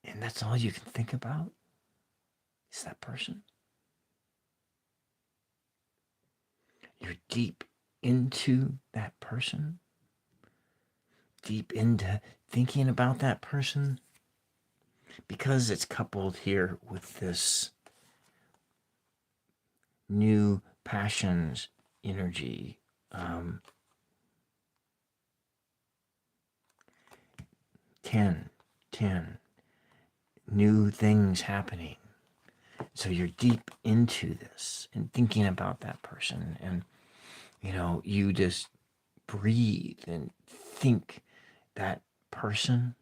and that's all you can think about is that person. You're deep into that person, deep into thinking about that person, because it's coupled here with this new passions energy. um, 10 10 new things happening. So you're deep into this and thinking about that person, and you just breathe and think that person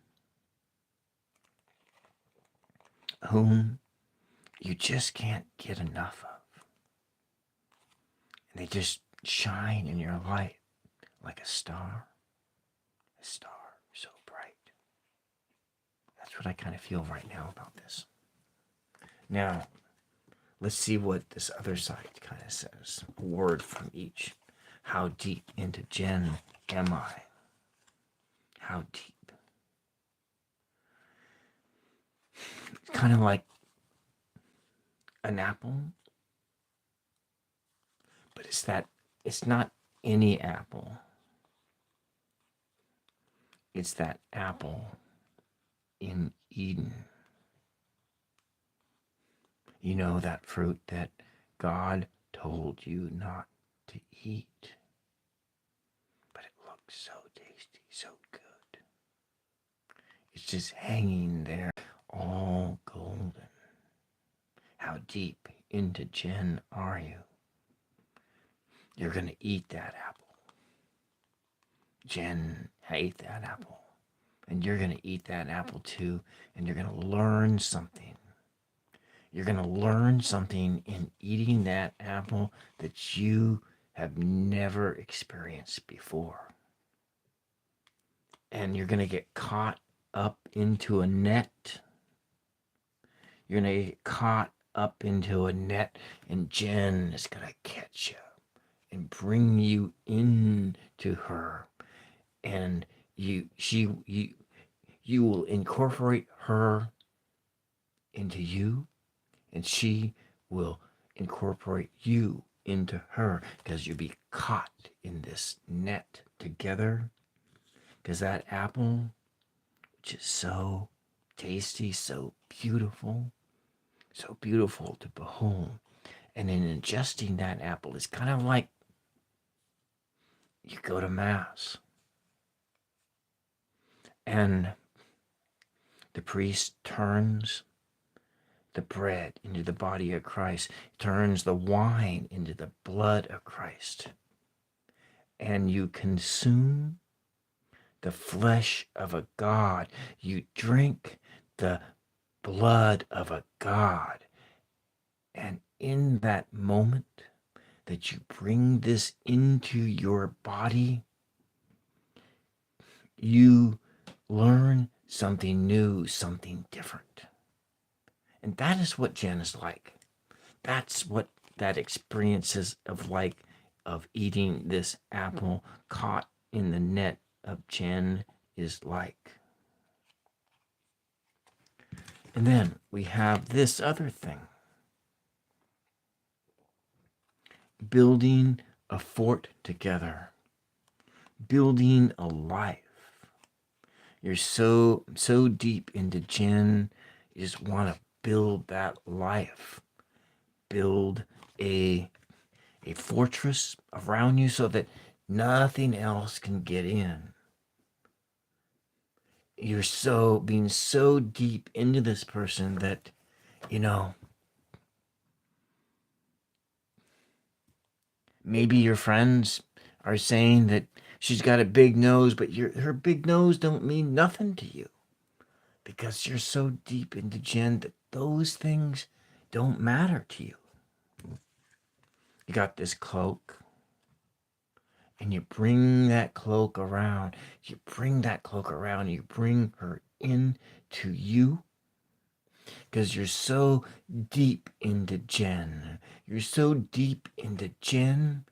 whom you just can't get enough of. And they just shine in your light like a star so bright. That's what I kind of feel right now about this. Now, let's see what this other side kind of says. A word from each. How deep into Jen am I? How deep? It's kind of like an apple, but it's not any apple. It's that apple in Eden. You know, that fruit that God told you not to eat. But it looks so tasty, so good. It's just hanging there, all golden. How deep into Jen are you? You're going to eat that apple. Jen ate that apple. And you're going to eat that apple too. And you're going to learn something. You're going to learn something in eating that apple that you have never experienced before. And you're going to get caught up into a net. You're going to get caught up into a net, and Jen is going to catch you and bring you into her. And you will incorporate her into you, and she will incorporate you into her, because you'll be caught in this net together. Because that apple, which is so tasty, so beautiful to behold, and in ingesting that apple, it's kind of like you go to Mass, and the priest turns the bread into the body of Christ, turns the wine into the blood of Christ, and you consume the flesh of a God. You drink the blood of a God. And in that moment that you bring this into your body, you learn something new, something different. And that is what Jen is like. That's what that experience is of eating this apple caught in the net of Jen is like. And then we have this other thing. Building a fort together. Building a life. You're so deep into Jen, you just want to build that life. Build a fortress around you so that nothing else can get in. You're being so deep into this person that, maybe your friends are saying that she's got a big nose, but her big nose don't mean nothing to you, because you're so deep into Jen that those things don't matter to you. You got this cloak, And you bring that cloak around. You bring that cloak around. You bring her in to you because you're so deep into Jen. You're so deep into Jen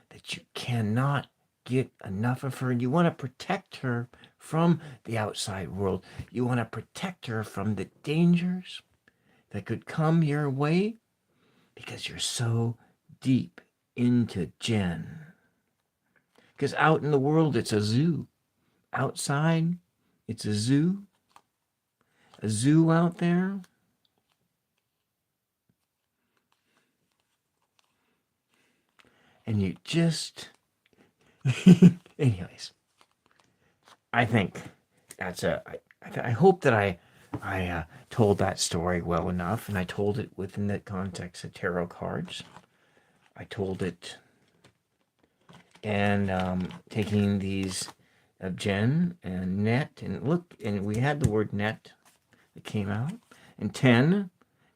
that you cannot get enough of her. You want to protect her from the outside world. You want to protect her from the dangers that could come your way because you're so deep into Jen. Because out in the world, it's a zoo. Outside, it's a zoo. A zoo out there. And you just. Anyways, I think that's a. I hope that I told that story well enough, and I told it within the context of tarot cards. I told it, and taking these of Jen and net, and look, and we had the word net that came out, and 10.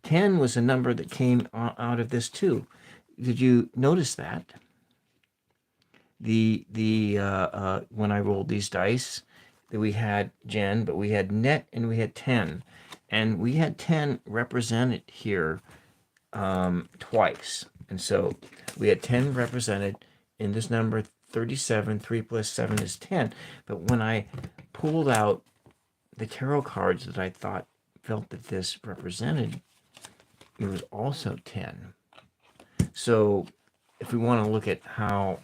10 was a number that came out of this too. Did you notice that? The when I rolled these dice, that we had Jen, but we had net and we had 10, and we had 10 represented here twice, and so we had 10 represented in this number 37. 3 plus 7 is 10. But when I pulled out the tarot cards that I thought felt that this represented, it was also 10. So if we want to look at how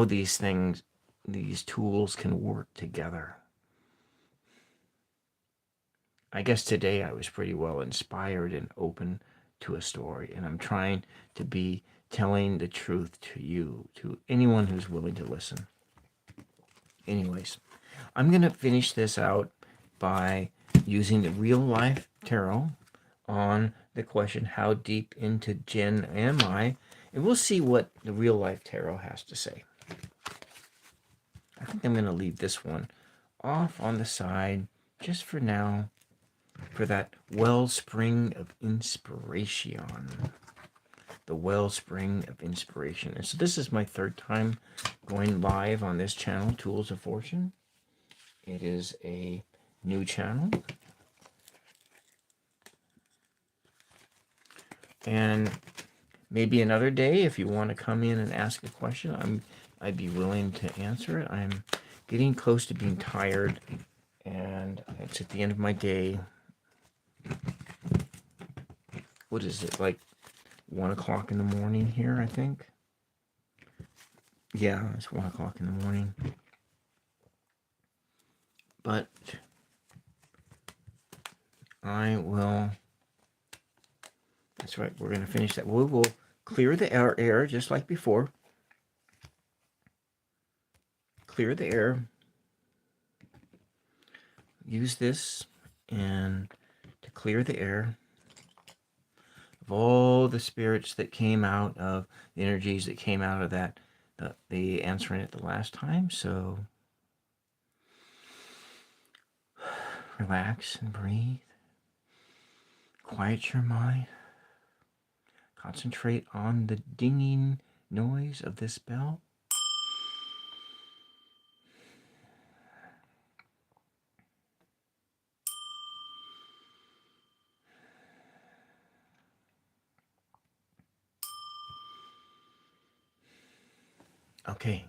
these things, these tools can work together, I guess today I was pretty well inspired and open to a story, and I'm trying to be telling the truth to you, to anyone who's willing to listen. Anyways, I'm going to finish this out by using the real life tarot on the question, how deep into Jen am I? And we'll see what the real life tarot has to say. I think I'm going to leave this one off on the side just for now, for that wellspring of inspiration. The wellspring of inspiration. And so this is my third time going live on this channel, Tools of Fortune. It is a new channel. And maybe another day, if you want to come in and ask a question, I'd be willing to answer it. I'm getting close to being tired, and it's at the end of my day. What is it, like 1 o'clock in the morning here, I think? Yeah, it's 1 o'clock in the morning. But I will... That's right, we're going to finish that. We will clear the air just like before. Clear the air. Use this and to clear the air of all the spirits that came out of the energies that came out of that, the answering it the last time. So relax and breathe. Quiet your mind. Concentrate on the dinging noise of this bell. Okay.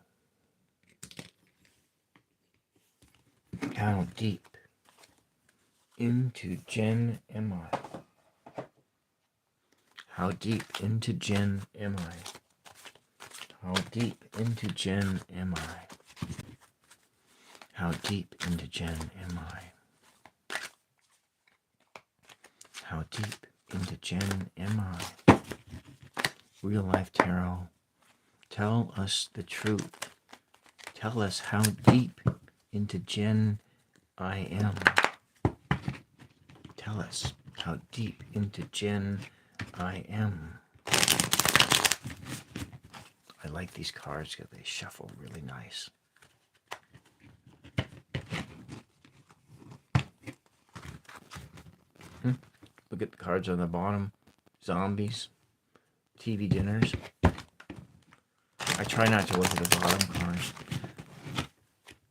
How deep into Jen am I? How deep into Jen am I? How deep into Jen am I? How deep into Jen am I? How deep into Jen am I? Real life tarot, tell us the truth. Tell us how deep into Jen I am. Tell us how deep into Jen I am. I like these cards because they shuffle really nice. Look at the cards on the bottom. Zombies. TV dinners. I try not to look at the bottom cards.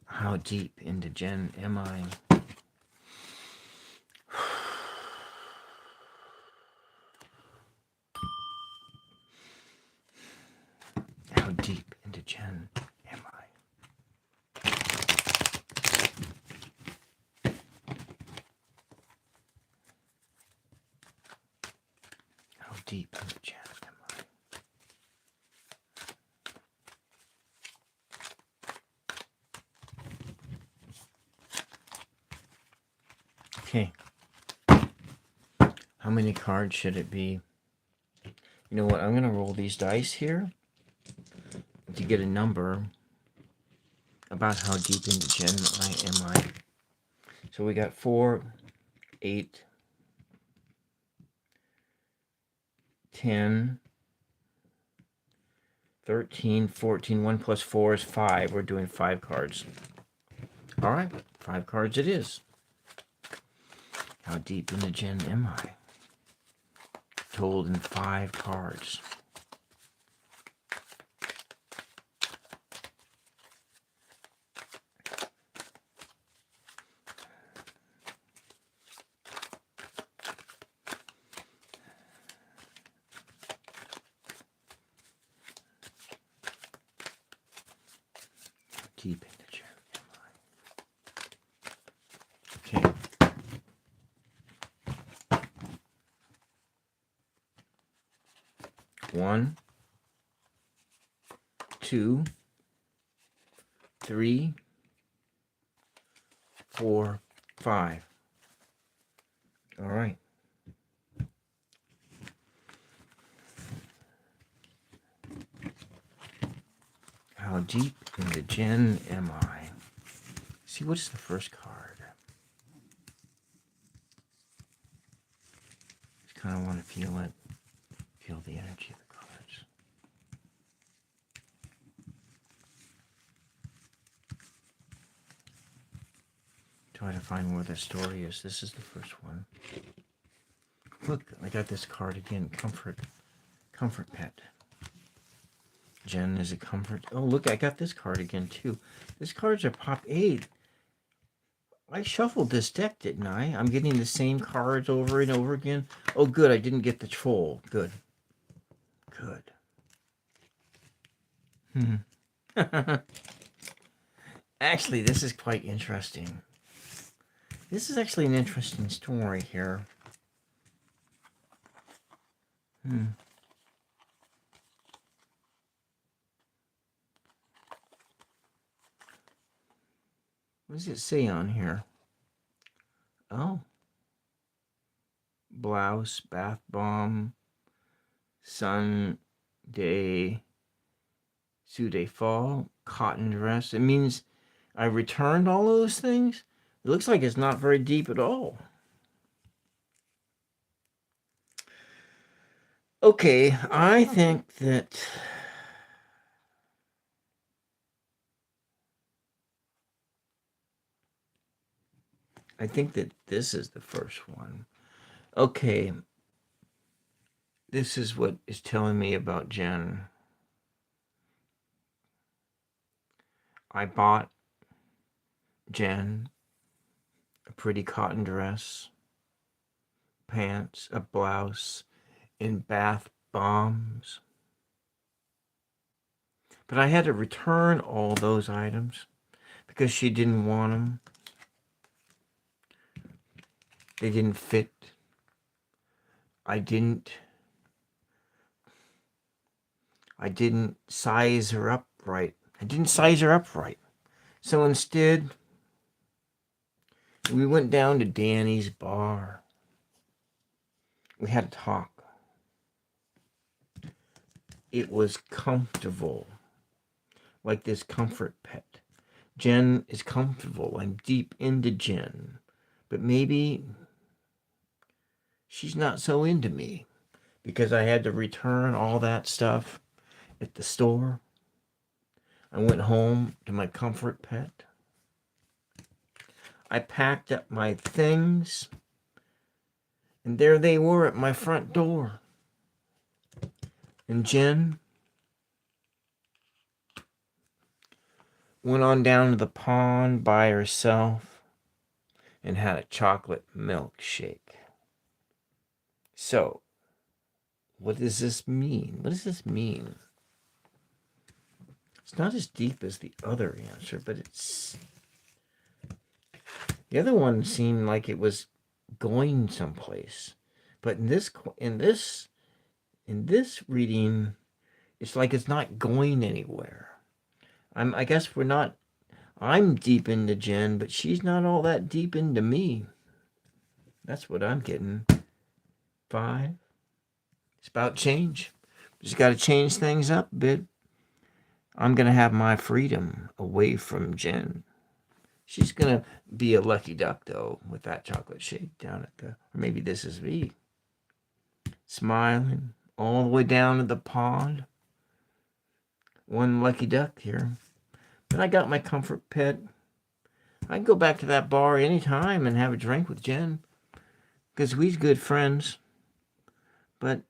How deep into Jen am I? How deep into Jen am I? How deep into Jen am I? Okay. How many cards should it be? You know what? I'm going to roll these dice here to get a number about how deep into Jen am I. So we got 4, 8, 10, 13, 14. 1 plus 4 is 5. We're doing 5 cards. All right, 5 cards it is. How deep into Jen am I? Told in 5 cards. Deep into Jen am I? Okay. One, 2, 3, 4, 5. All right. How deep into Jen am I? See, what's the first card? Just kind of want to feel it. Feel the energy of the cards. Try to find where the story is. This is the first one. Look, I got this card again. Comfort pet. Jen is a comfort. Oh, look, I got this card again, too. This card's a pop 8. I shuffled this deck, didn't I? I'm getting the same cards over and over again. Oh, good. I didn't get the troll. Good. Good. Actually, this is quite interesting. This is actually an interesting story here. What does it say on here? Oh. Blouse, bath bomb, sun, day, Sude fall, cotton dress. It means I returned all those things? It looks like it's not very deep at all. Okay, I think that this is the first one. Okay. This is what is telling me about Jen. I bought Jen a pretty cotton dress, pants, a blouse, and bath bombs. But I had to return all those items because she didn't want them. They didn't fit. I didn't size her up right. So instead, we went down to Danny's bar. We had a talk. It was comfortable, like this comfort pet. Jen is comfortable. I'm deep into Jen. But maybe she's not so into me because I had to return all that stuff at the store. I went home to my comfort pet. I packed up my things, and there they were at my front door. And Jen went on down to the pond by herself and had a chocolate milkshake. So, what does this mean? What does this mean? It's not as deep as the other answer, but it's... The other one seemed like it was going someplace. But in this reading, it's like it's not going anywhere. I guess we're not... I'm deep into Jen, but she's not all that deep into me. That's what I'm getting. 5. It's about change. Just got to change things up a bit. I'm going to have my freedom away from Jen. She's going to be a lucky duck, though, with that chocolate shake down at the... Or maybe this is me. Smiling all the way down to the pond. One lucky duck here. But I got my comfort pet. I can go back to that bar anytime and have a drink with Jen. Because we's good friends. But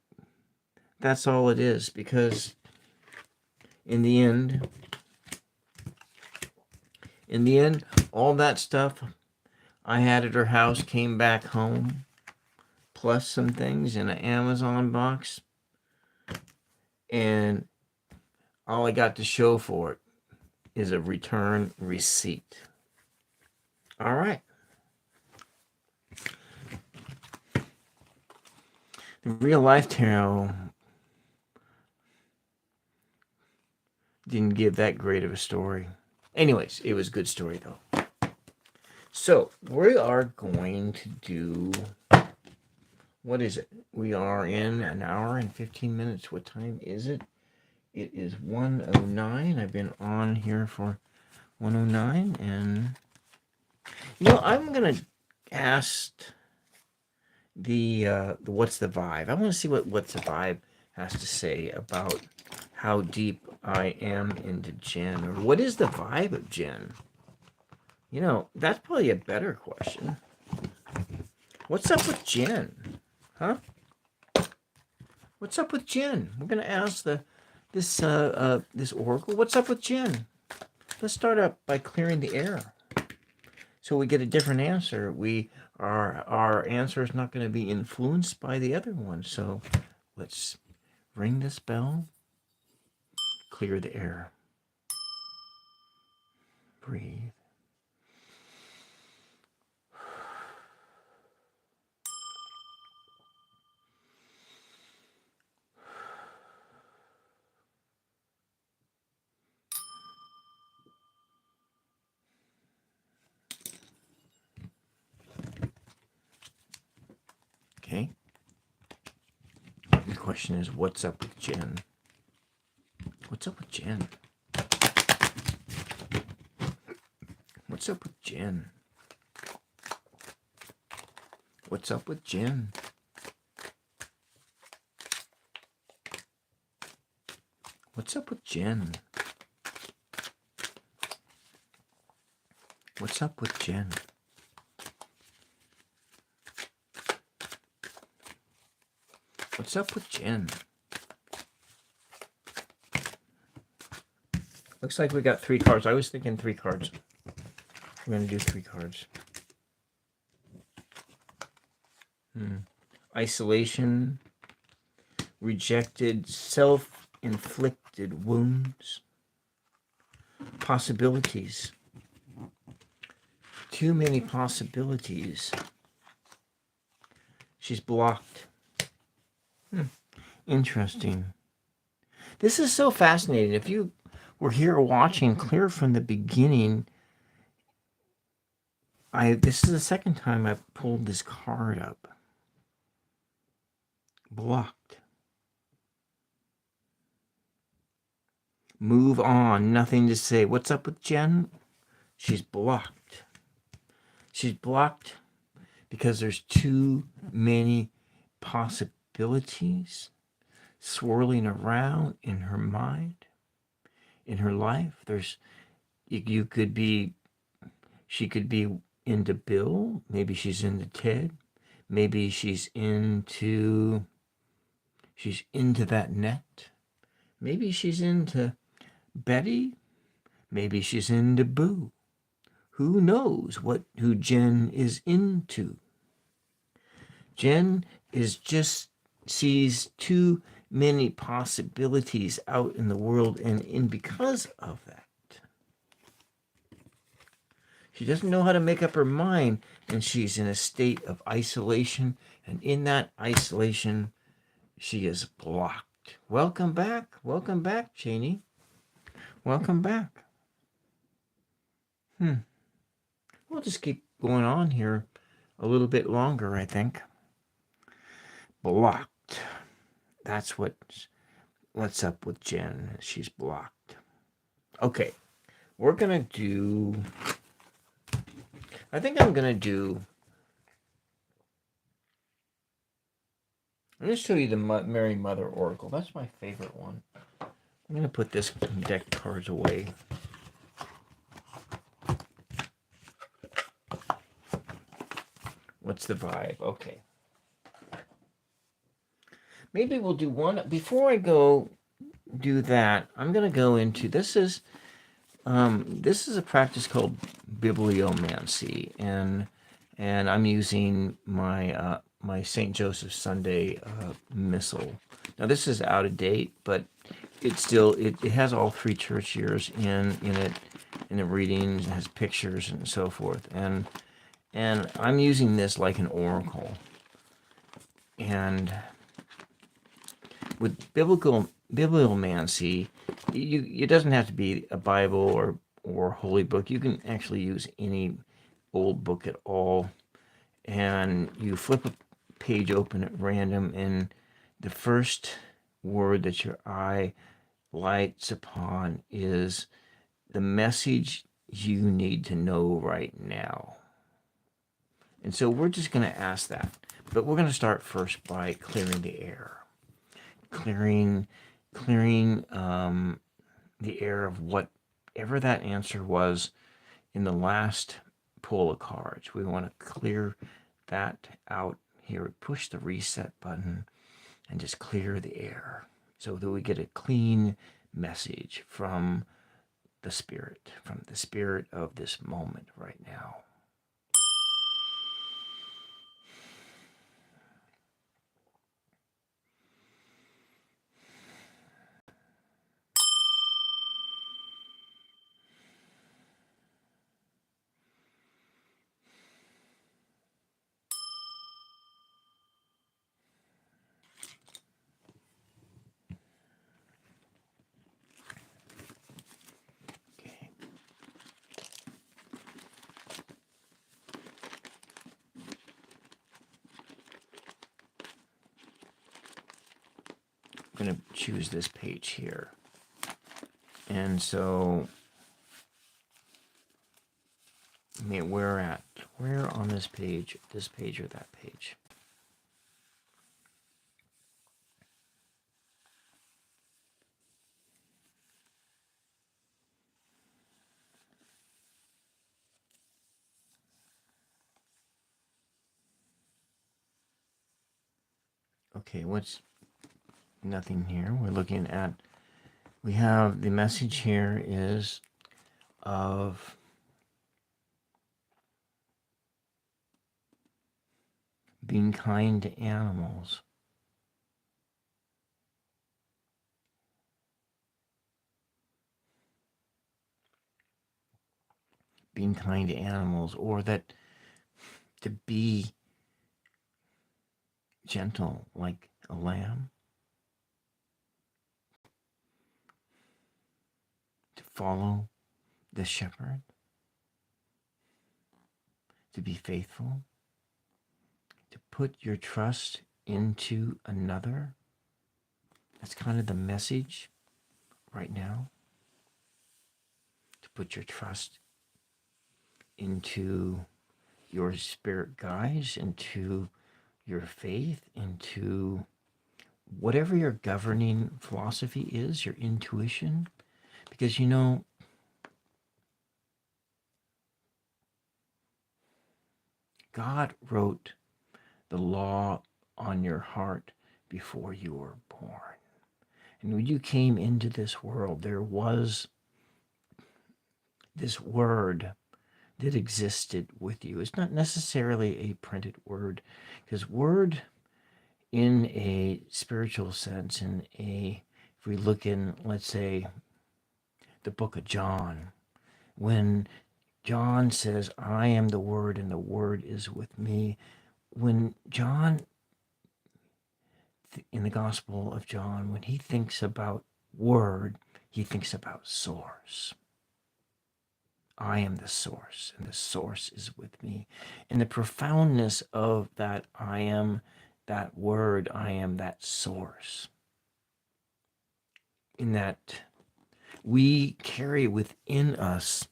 that's all it is. Because in the end, all that stuff I had at her house came back home. Plus some things in an Amazon box. And all I got to show for it is a return receipt. All right. The real life tarot didn't give that great of a story. Anyways, it was a good story though. So we are going to do... What is it? We are in an hour and 15 minutes. What time is it? It is 1:09. I've been on here for 1:09. And, I'm going to ask the what's the vibe? I want to see what's the vibe has to say about how deep I am into Jen. Or what is the vibe of Jen? That's probably a better question. What's up with Jen? Huh? What's up with Jen? We're gonna ask this oracle. What's up with Jen? Let's start up by clearing the air, so we get a different answer. Our answer is not going to be influenced by the other one. So let's ring this bell. Clear the air. Breathe. Okay. The question is, what's up with Jen? What's up with Jen? What's up with Jen? What's up with Jen? What's up with Jen? What's up with Jen? What's up with Jen? Looks like we got 3 cards. I was thinking 3 cards. We're going to do 3 cards. Isolation, rejected, self-inflicted wounds, possibilities. Too many possibilities. She's blocked. Interesting. This is so fascinating. If you were here watching clear from the beginning, this is the second time I've pulled this card up. Blocked. Move on. Nothing to say. What's up with Jen? She's blocked. She's blocked because there's too many possibilities swirling around in her mind, in her life. She could be into Bill. Maybe she's into Ted. Maybe she's into that net. Maybe she's into Betty. Maybe she's into Boo. Who knows who Jen is into? Jen is just sees too many possibilities out in the world, and because of that, she doesn't know how to make up her mind, and she's in a state of isolation, and in that isolation, she is blocked. Welcome back, Janie. Welcome back. We'll just keep going on here a little bit longer, I think. Blocked. That's what's up with Jen. She's blocked. Okay, we're gonna do. I think I'm gonna do. I'm gonna show you the Mary Mother Oracle. That's my favorite one. I'm gonna put this deck of cards away. What's the vibe? Okay. Maybe we'll do one before I go do that. I'm gonna go into this is a practice called bibliomancy, and I'm using my my St. Joseph Sunday missal. Now this is out of date, but it still it has all 3 church years in it, in the readings. It has pictures and so forth, and I'm using this like an oracle. And with bibliomancy, it doesn't have to be a Bible or holy book. You can actually use any old book at all, and you flip a page open at random, and the first word that your eye lights upon is the message you need to know right now. And so we're just going to ask that, but we're going to start first by clearing the air. Clearing the air of whatever that answer was in the last pull of cards. We want to clear that out here. Push the reset button and just clear the air so that we get a clean message from the spirit of this moment right now. I'm going to choose this page here. And so, I mean, where on this page or that page? Okay, nothing here. We're looking at, we have the message here is of being kind to animals. Being kind to animals, or that to be gentle like a lamb. To follow the shepherd. To be faithful. To put your trust into another. That's kind of the message right now. To put your trust into your spirit guides, into your faith, into whatever your governing philosophy is, your intuition. Because you know, God wrote the law on your heart before you were born. And when you came into this world, there was this word that existed with you. It's not necessarily a printed word, because word in a spiritual sense, if we look in, let's say, the book of John, when John says, I am the Word and the Word is with me, when John, in the Gospel of John, when he thinks about Word, he thinks about source. I am the source, and the source is with me. And the profoundness of that I am that word, I am that source, in that we carry within us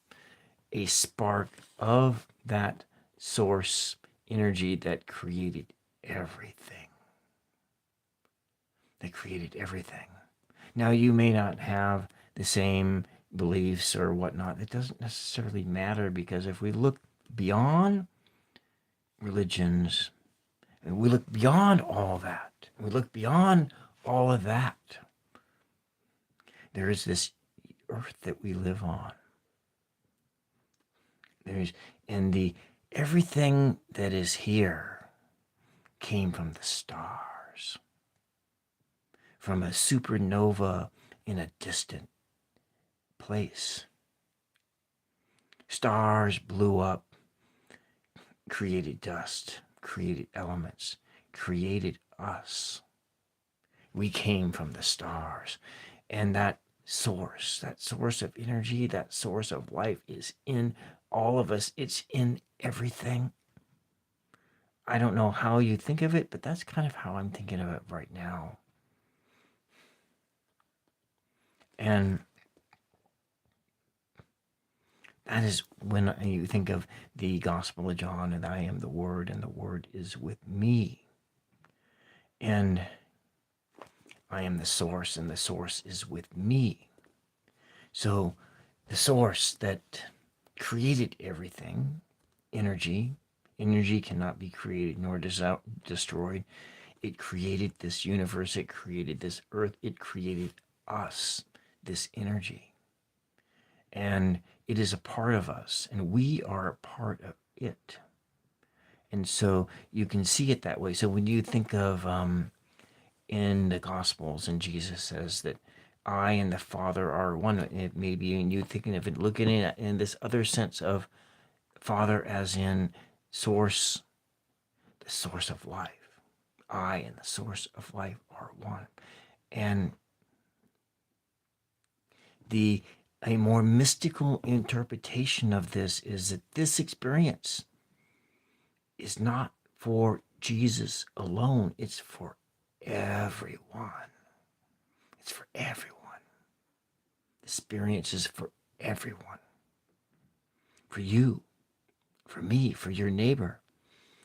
a spark of that source energy that created everything. That created everything. Now, you may not have the same beliefs or whatnot. It doesn't necessarily matter, because if we look beyond religions, and we look beyond all that, and we look beyond all of that, there is this earth that we live on. There's and the everything that is here came from the stars, from a supernova in a distant place. Stars blew up, created dust, created elements, created us. We came from the stars. And that source of energy, that source of life is in all of us. It's in everything. I don't know how you think of it, but that's kind of how I'm thinking of it right now. And that is when you think of the Gospel of John, and I am the Word, and the Word is with me. And I am the source, and the source is with me. So the source that created everything, energy cannot be created nor destroyed. It created this universe. It created this earth. It created us, this energy. And it is a part of us, and we are a part of it. And so you can see it that way. So when you think of in the Gospels, and Jesus says that I and the Father are one, it may be, and you thinking of it, looking at it in this other sense of Father as in source, the source of life. I and the source of life are one. And a more mystical interpretation of this is that this experience is not for Jesus alone. It's for everyone. It's for everyone. The experience is for everyone. For you, for me, for your neighbor,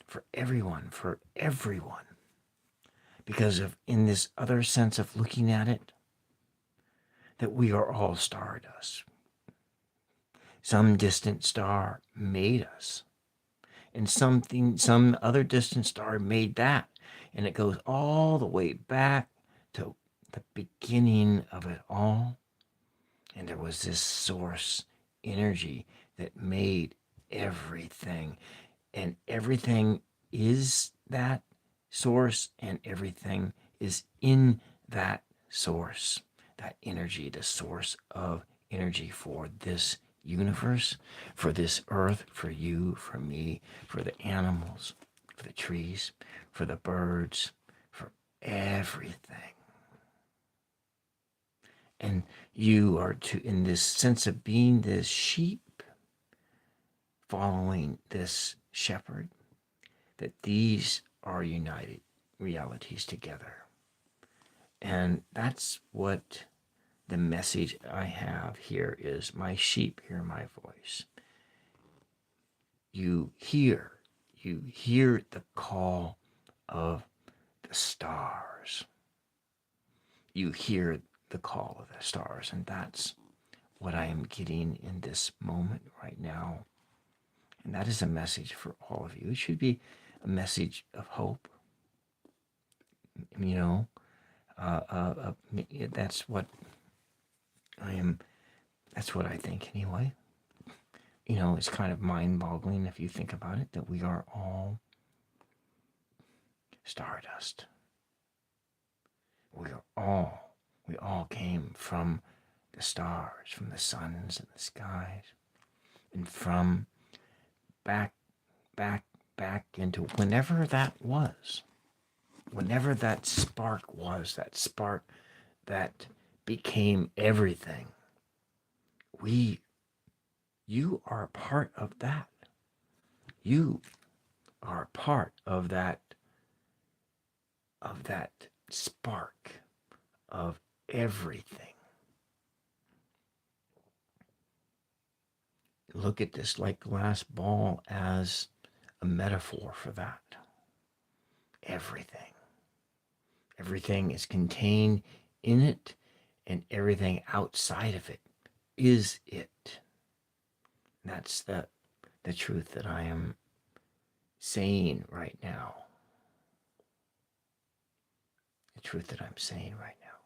for everyone, for everyone. Because of in this other sense of looking at it, that we are all stardust. Some distant star made us, and some other distant star made that, and it goes all the way back to the beginning of it all. And there was this source energy that made everything, and everything is that source, and everything is in that source, that energy, the source of energy for this universe, for this earth, for you, for me, for the animals, for the trees, for the birds, for everything. And you are in this sense of being this sheep, following this shepherd, that these are united realities together. And that's what the message I have here is: my sheep hear my voice. You hear the call of the stars. You hear the call of the stars, and that's what I am getting in this moment right now. And that is a message for all of you. It should be a message of hope. You know, that's what I am. That's what I think anyway. It's kind of mind-boggling if you think about it, that we are all stardust. We all came from the stars, from the suns and the skies, and from back, back, back into whenever that was, whenever that spark was, that spark that became everything. You are a part of that. You are a part of that spark of everything. Look at this like glass ball as a metaphor for that. Everything. Everything is contained in it, and everything outside of it is it. That's the truth that I am saying right now. The truth that I'm saying right now.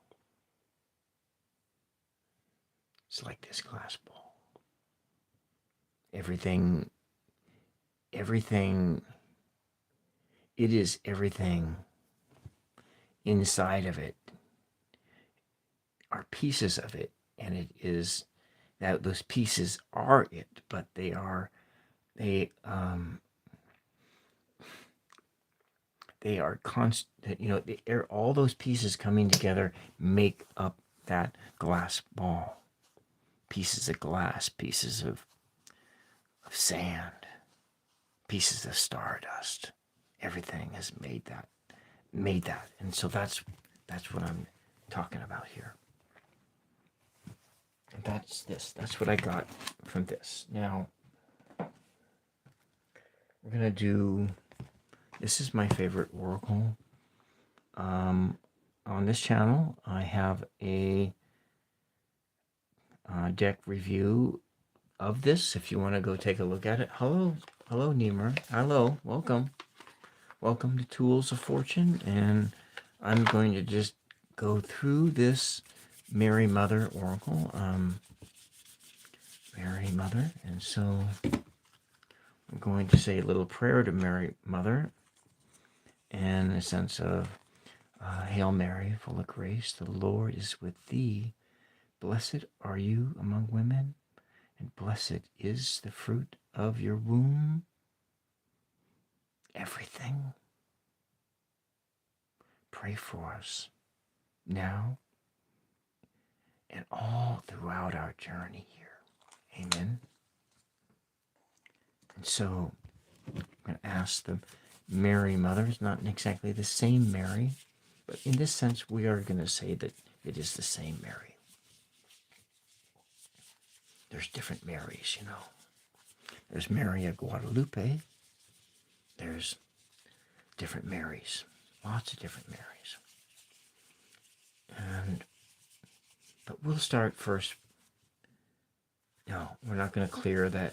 It's like this glass ball. Everything, it is everything inside of it are pieces of it, and it is that those pieces are it, but they are constant. All those pieces coming together make up that glass ball. Pieces of glass, pieces of sand, pieces of stardust. Everything has made that. And so that's what I'm talking about here. And that's what I got from this. Now we're gonna do, this is my favorite oracle. On this channel I have a deck review of this if you want to go take a look at it. Hello Neemer. Hello, welcome to Tools of Fortune. And I'm going to just go through this Mary Mother oracle. Mary Mother. And so I'm going to say a little prayer to Mary Mother in the sense of Hail Mary, full of grace, the Lord is with thee. Blessed are you among women, and blessed is the fruit of your womb. Everything. Pray for us now and all throughout our journey here. Amen. And so I'm going to ask the Mary Mother. It's not exactly the same Mary, but in this sense, we are going to say that it is the same Mary. There's different Marys, There's Mary of Guadalupe. There's different Marys. Lots of different Marys. But we'll start first. No, we're not going to clear the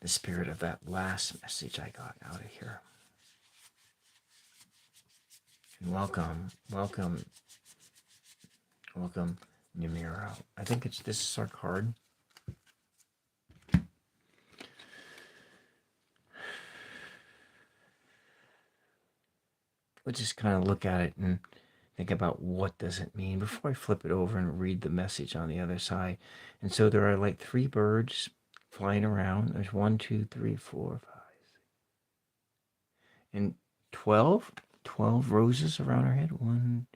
spirit of that last message I got out of here. And welcome, Namiro. I think this is our card. We'll just kind of look at it and think about what does it mean before I flip it over and read the message on the other side. And so there are like 3 birds flying around. There's 1, 2, 3, 4, 5, 6, and 12 roses around her head. 1,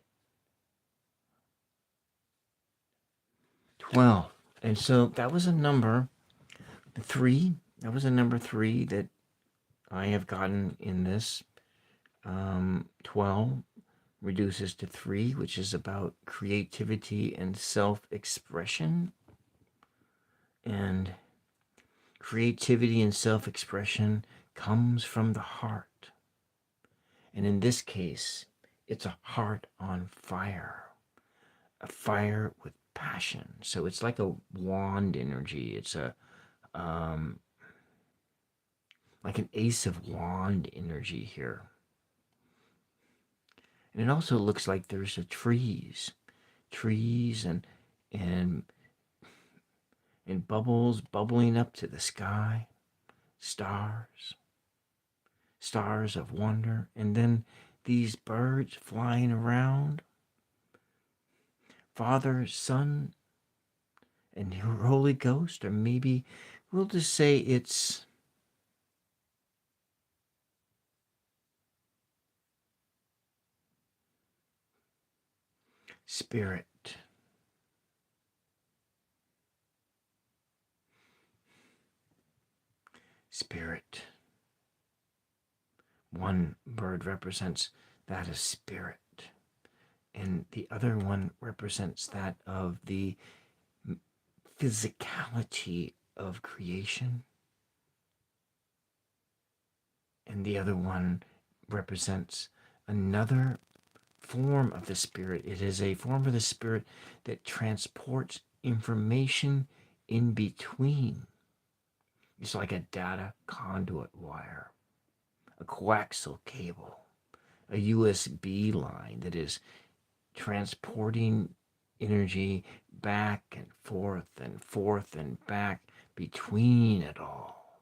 12. And so that was a number 3. That was a number 3 that I have gotten in this. 12 reduces to 3, which is about creativity and self-expression. And creativity and self-expression comes from the heart. And in this case, it's a heart on fire. A fire with passion. So it's like a wand energy. It's a like an ace of wand energy here. And it also looks like there's trees and bubbles bubbling up to the sky. stars, stars of wonder, and then these birds flying around, Father, Son, and Holy Ghost, or maybe we'll just say it's Spirit. Spirit. One bird represents that of spirit, and the other one represents that of the physicality of creation, and the other one represents another form of the spirit. It is a form of the spirit that transports information in between. It's like a data conduit wire, a coaxial cable, a USB line that is transporting energy back and forth and back between it all.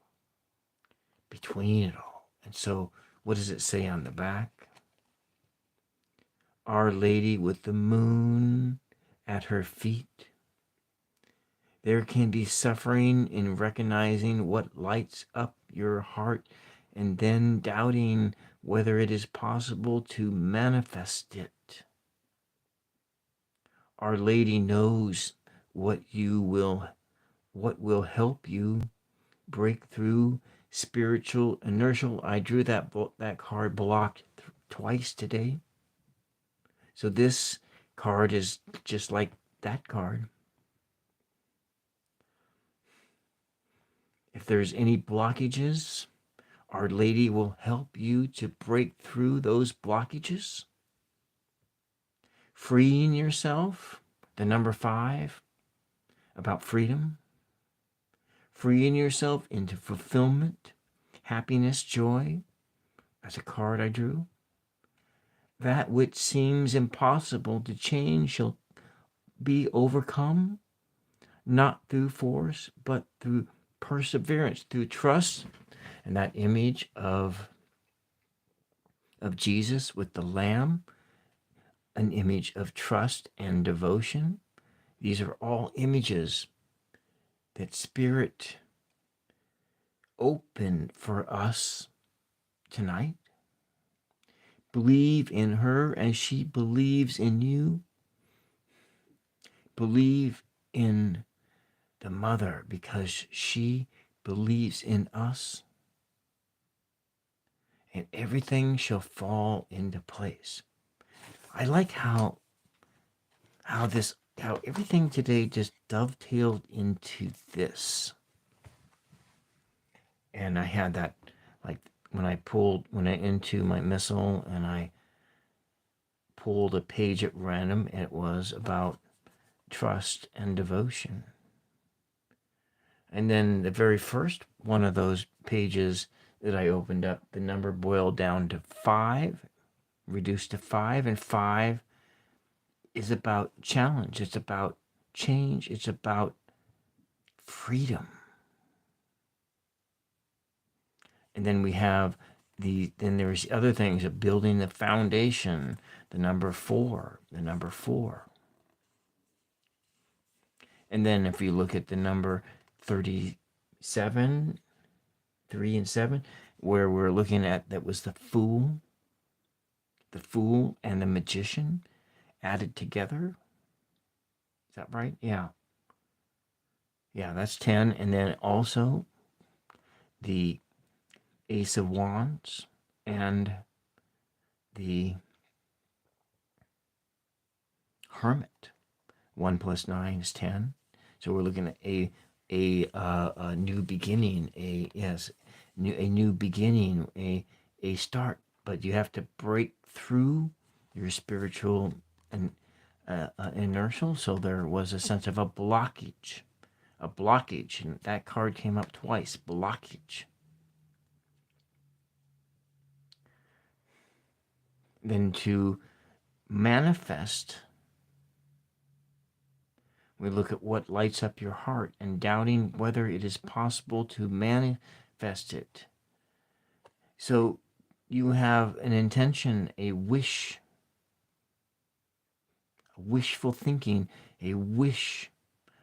Between it all. And so, what does it say on the back? Our Lady with the moon at her feet. There can be suffering in recognizing what lights up your heart and then doubting whether it is possible to manifest it. Our Lady knows what will help you break through spiritual inertia. I drew that card blocked twice today. So this card is just like that card. If there's any blockages, Our Lady will help you to break through those blockages. Freeing yourself, the number 5, about freedom. Freeing yourself into fulfillment, happiness, joy. That's a card I drew. That which seems impossible to change shall be overcome, not through force, but through perseverance, through trust. And that image of Jesus with the lamb, an image of trust and devotion. These are all images that Spirit opened for us tonight. Believe in her as she believes in you. Believe in the Mother because she believes in us. And everything shall fall into place. I like how everything today just dovetailed into this. And I had that, like when I went into my missal and I pulled a page at random, it was about trust and devotion. And then the very first one of those pages that I opened up, the number boiled down to 5, reduced to 5, and 5 is about challenge. It's about change. It's about freedom. And then we have then there's other things of building the foundation, the number 4. And then if you look at the number 37, 3 and 7, where we're looking at, that was the fool and the magician added together. Is that right? Yeah. Yeah, that's 10. And then also the Ace of Wands and the Hermit. 1 plus 9 is 10. So we're looking at a new beginning, a new beginning, a start. But you have to break through your spiritual and inertial. So there was a sense of a blockage, and that card came up twice. Blockage. Then to manifest, we look at what lights up your heart and doubting whether it is possible to it. So you have an intention, a wish, a wishful thinking, a wish,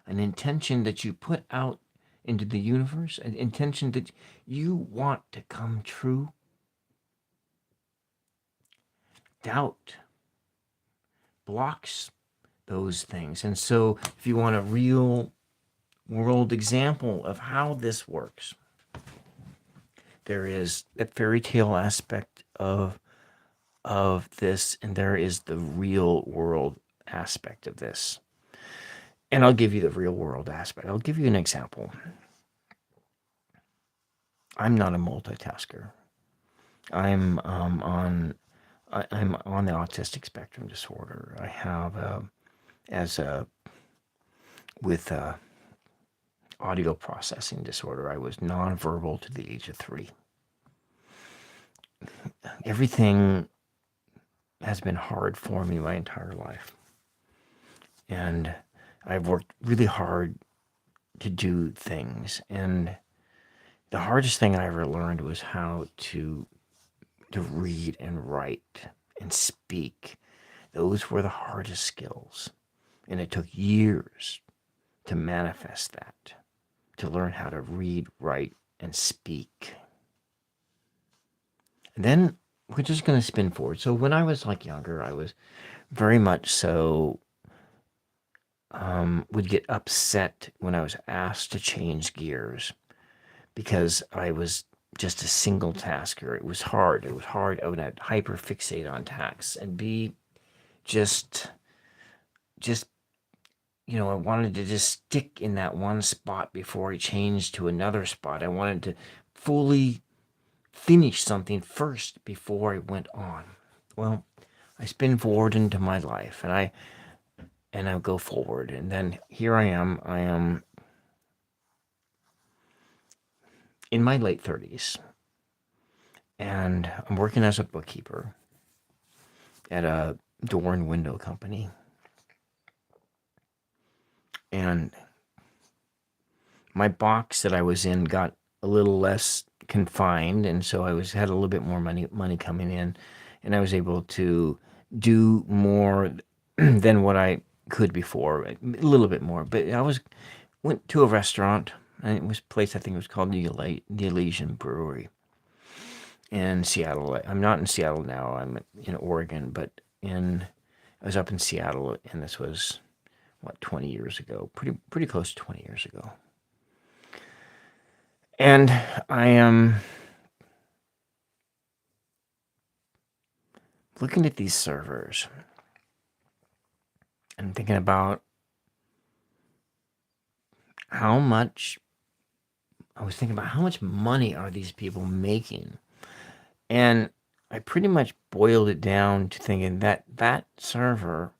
an intention that you put out into the universe, an intention that you want to come true. Doubt blocks those things. And so if you want a real world example of how this works, there is a fairy tale aspect of this, and there is the real world aspect of this. And I'll give you the real world aspect. I'll give you an example. I'm not a multitasker. I'm on the autistic spectrum disorder. I have with audio processing disorder. I was nonverbal to the age of 3. Everything has been hard for me my entire life. And I've worked really hard to do things. And the hardest thing I ever learned was how to read and write and speak. Those were the hardest skills. And it took years to manifest that, to learn how to read, write, and speak. And then we're just going to spin forward. So when I was younger, I was very much so would get upset when I was asked to change gears because I was just a single tasker. It was hard. I would hyper fixate on tasks and be just I wanted to just stick in that one spot before I changed to another spot. I wanted to fully finish something first before I went on. Well, I spin forward into my life and I go forward, and then here I am in my late 30s, and I'm working as a bookkeeper at a door and window company. And my box that I was in got a little less confined, and so I had a little bit more money coming in, and I was able to do more than what I could before, a little bit more. But went to a restaurant, and it was a place, I think it was called the Elysian Brewery in Seattle. I'm not in Seattle now. I'm in Oregon, but I was up in Seattle, and this was 20 years ago, pretty close to 20 years ago. And I am looking at these servers and thinking about how much money are these people making? And I pretty much boiled it down to thinking that server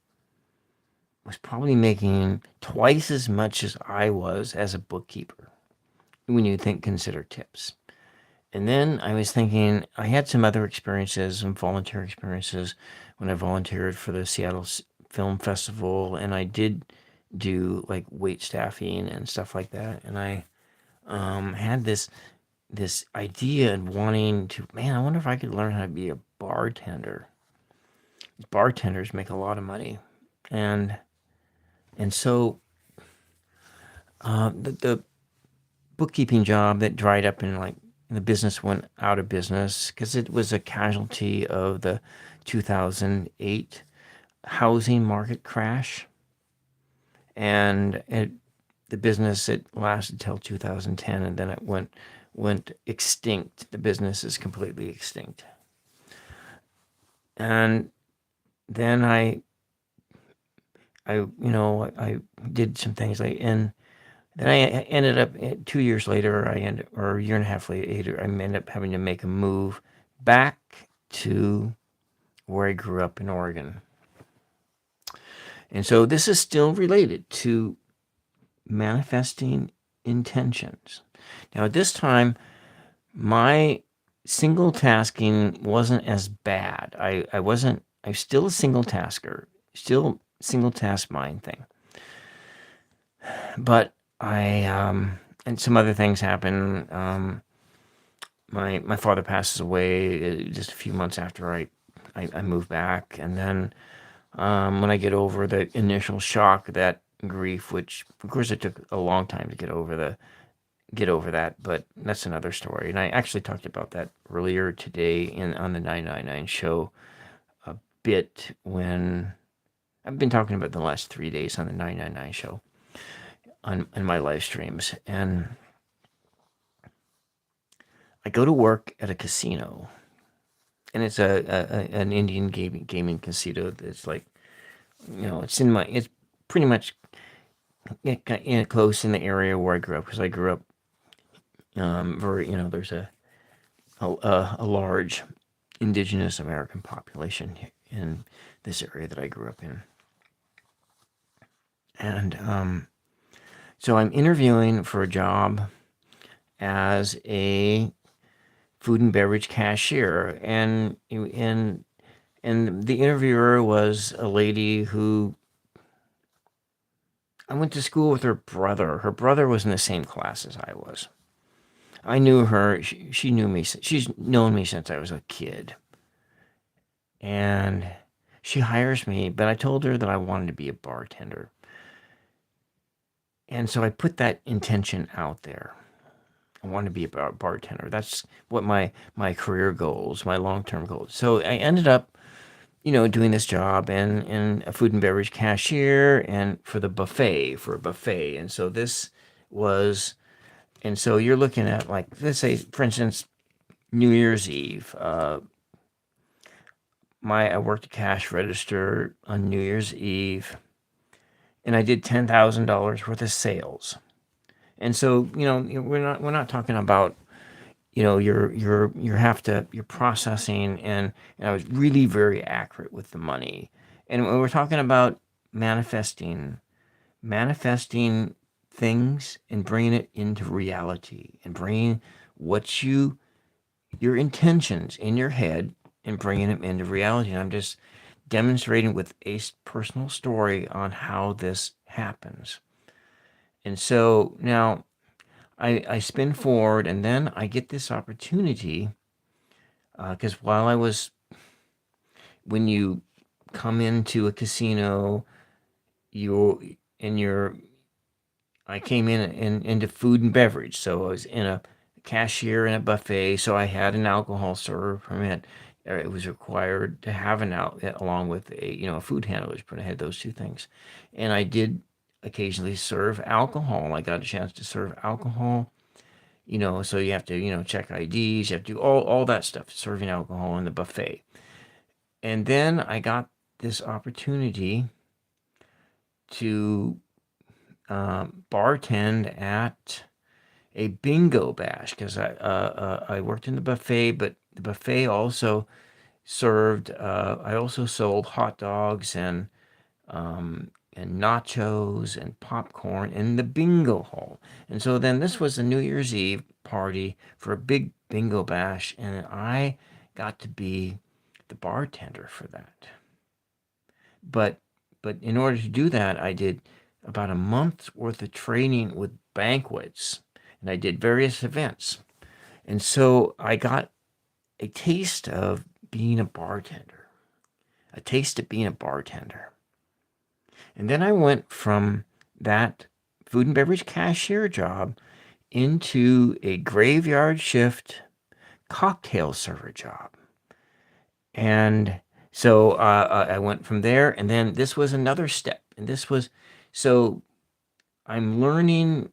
was probably making twice as much as I was as a bookkeeper when you consider tips. And then I was thinking, I had some other experiences, some volunteer experiences when I volunteered for the Seattle Film Festival, and I did do wait staffing and stuff like that. And I had this idea and wanting to, I wonder if I could learn how to be a bartender. Bartenders make a lot of money, and so the bookkeeping job that dried up and the business went out of business because it was a casualty of the 2008 housing market crash, and the business, it lasted till 2010, and then it went extinct. The business is completely extinct. And then I did some things and then I ended up 2 years later, or a year and a half later, I ended up having to make a move back to where I grew up in Oregon. And so this is still related to manifesting intentions. Now, at this time, my single tasking wasn't as bad. I was still a single tasker, still single task mind thing. But and some other things happened. my father passes away just a few months after I moved back, and then when I get over the initial shock, that grief, which of course it took a long time to get over that, but that's another story. And I actually talked about that earlier today in on the 999 show a bit when I've been talking about the last 3 days on the 999 show on my live streams. And I go to work at a casino, and it's an Indian gaming casino. That's like, it's pretty much close in the area where I grew up, because I grew up very, there's a large indigenous American population in this area that I grew up in. And so I'm interviewing for a job as a food and beverage cashier, and the interviewer was a lady who I went to school with her brother. Her brother was in the same class as I was. I knew her. She knew me. She's known me since I was a kid. And she hires me, but I told her that I wanted to be a bartender. And so I put that intention out there. I want to be a bartender. That's what my career goals, my long-term goals. So I ended up, doing this job and a food and beverage cashier and for a buffet. And so and so you're looking at, like, let's say, for instance, New Year's Eve. I worked a cash register on New Year's Eve, and I did $10,000 worth of sales. And so, we're not talking about, you're processing, and I was really very accurate with the money. And when we're talking about manifesting things and bringing it into reality, and bringing your intentions in your head and bringing them into reality. And I'm just demonstrating with a personal story on how this happens. And so now I spin forward, and then I get this opportunity, because when you come into a casino, I came into food and beverage. So I was in a cashier in a buffet, so I had an alcohol server permit. It was required to have along with a food handler's permit. I had those two things, and I did occasionally serve alcohol. I got a chance to serve alcohol. So you have to check IDs. You have to do all that stuff, serving alcohol in the buffet. And then I got this opportunity to bartend at a bingo bash, because I worked in the buffet, but the buffet also served. I also sold hot dogs and nachos and popcorn in the bingo hall. And so then this was a New Year's Eve party for a big bingo bash, and I got to be the bartender for that. But in order to do that, I did about a month's worth of training with banquets, and I did various events. And so I got a taste of being a bartender. And then I went from that food and beverage cashier job into a graveyard shift cocktail server job. And so I went from there, and then this was another step. So I'm learning.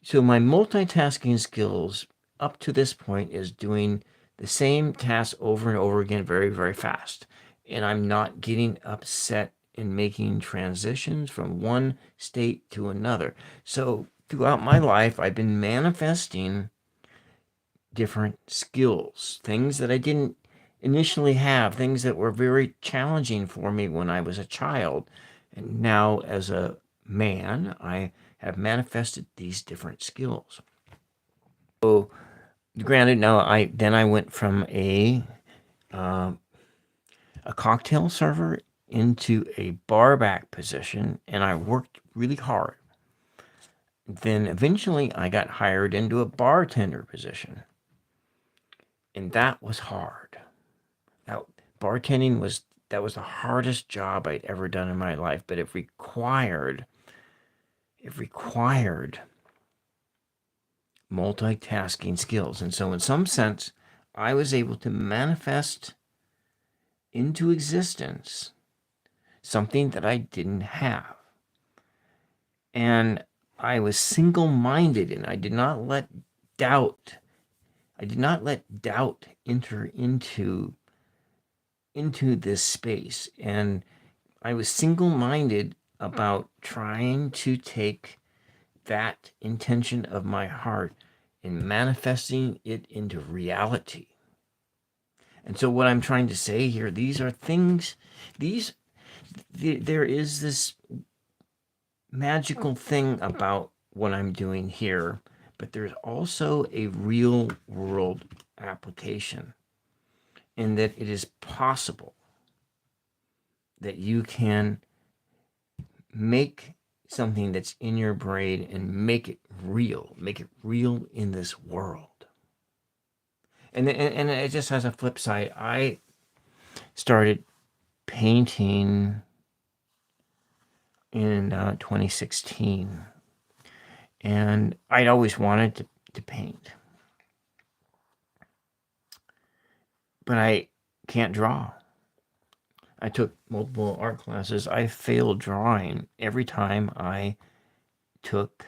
So my multitasking skills up to this point is doing the same task over and over again very, very fast. And I'm not getting upset in making transitions from one state to another. So throughout my life, I've been manifesting different skills, things that I didn't initially have, things that were very challenging for me when I was a child. And now, as a man, I have manifested these different skills. So, granted, now I went from a cocktail server into a barback position, and I worked really hard. Then eventually I got hired into a bartender position. And that was hard. Now, bartending was the hardest job I'd ever done in my life, but it required multitasking skills. And so in some sense, I was able to manifest into existence something that I didn't have. And I was single-minded, and I did not let doubt enter into this space. And I was single-minded about trying to take that intention of my heart and manifesting it into reality. And so what I'm trying to say here, these are things, there is this magical thing about what I'm doing here, but there's also a real world application in that it is possible that you can make something that's in your brain and make it real in this world. And it just has a flip side. I started painting in 2016, and I'd always wanted to paint, but I can't draw. I took multiple art classes. I failed drawing every time I took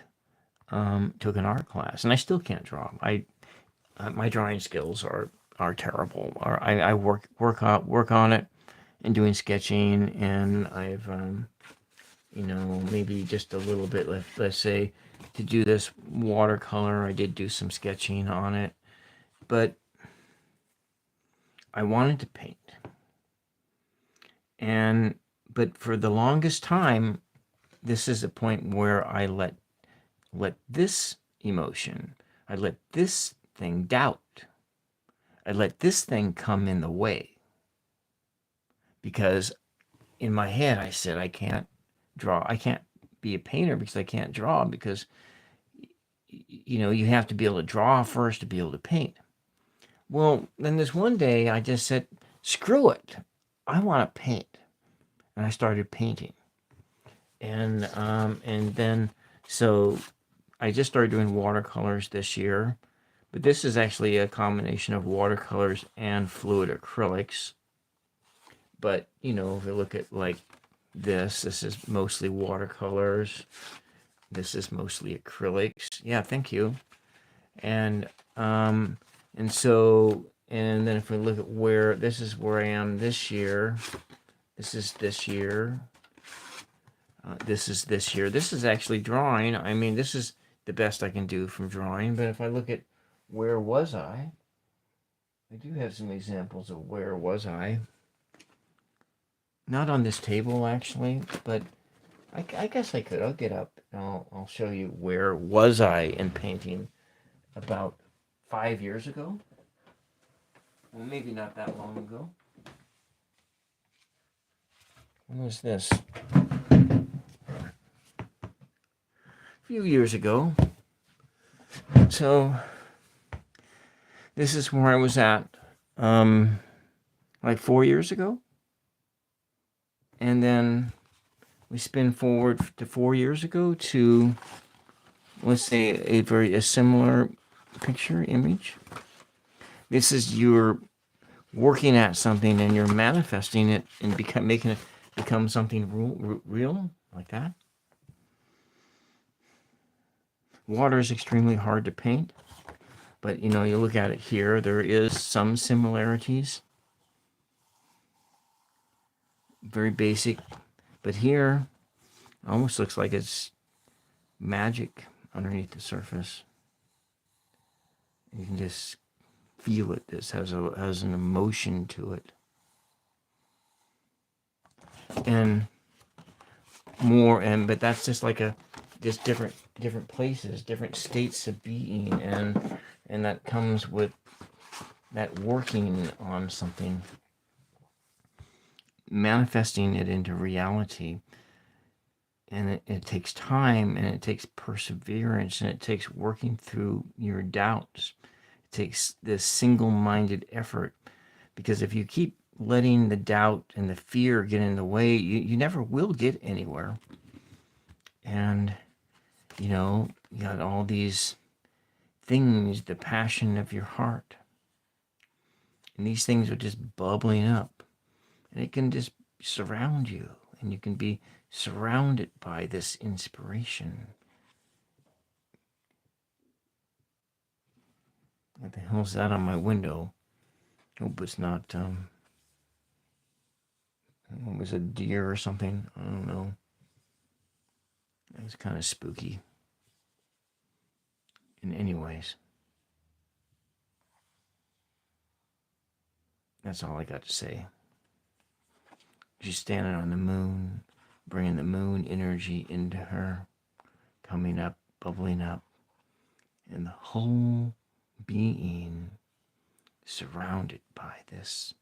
an art class, and I still can't draw. My drawing skills are terrible. Or I work on it and doing sketching, and I've maybe just a little bit. Let's say to do this watercolor, I did do some sketching on it, but I wanted to paint. But for the longest time, this is a point where I let this emotion, I let this thing doubt, I let this thing come in the way. Because in my head, I said, I can't draw. I can't be a painter because I can't draw, because, you have to be able to draw first to be able to paint. Well, then this one day I just said, screw it. I want to paint. And I started painting. And then, so I just started doing watercolors this year. But this is actually a combination of watercolors and fluid acrylics. But, if you look at like this is mostly watercolors. This is mostly acrylics. Yeah, thank you. And so, and then if we look at this is where I am this year. This is this year. This is this year. This is actually drawing. I mean, this is the best I can do from drawing. But if I look at where was I do have some examples of where was I. Not on this table, actually, but I guess I could. I'll get up and I'll show you where was I in painting about 5 years ago. Well, maybe not that long ago. When was this? A few years ago. So this is where I was at like 4 years ago. And then we spin forward to 4 years ago to, let's say, a similar image. This is you're working at something and you're manifesting it and making it become something real, like that. Water is extremely hard to paint, but you look at it here, there is some similarities. Very basic, but here almost looks like it's magic underneath the surface. You can just feel it. This has an emotion to it, and but that's just like just different places, different states of being, and that comes with that working on something, manifesting it into reality. And it takes time, and it takes perseverance, and it takes working through your doubts. It takes this single-minded effort, because if you keep letting the doubt and the fear get in the way, you never will get anywhere. And, you got all these things, the passion of your heart. And these things are just bubbling up. And it can just surround you. And you can be surrounded by this inspiration. What the hell's that on my window? Hope it's not, it was a deer or something. I don't know. It was kind of spooky. And anyways, that's all I got to say. She's standing on the moon, bringing the moon energy into her, coming up, bubbling up, and the whole being surrounded by this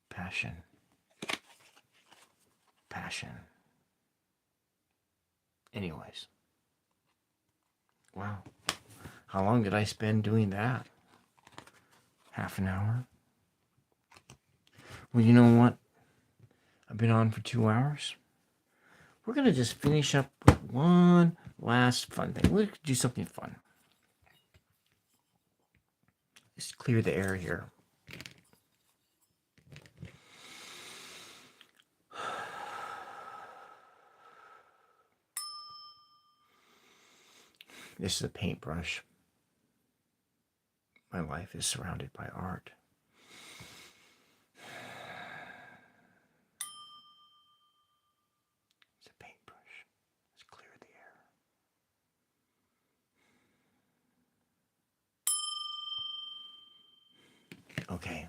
passion. Anyways, wow. How long did I spend doing that? Half an hour? Well, you know what? I've been on for 2 hours. We're going to just finish up with one last fun thing. We'll do something fun. Just clear the air here. This is a paintbrush. My life is surrounded by art. It's a paintbrush. Let's clear the air. Okay.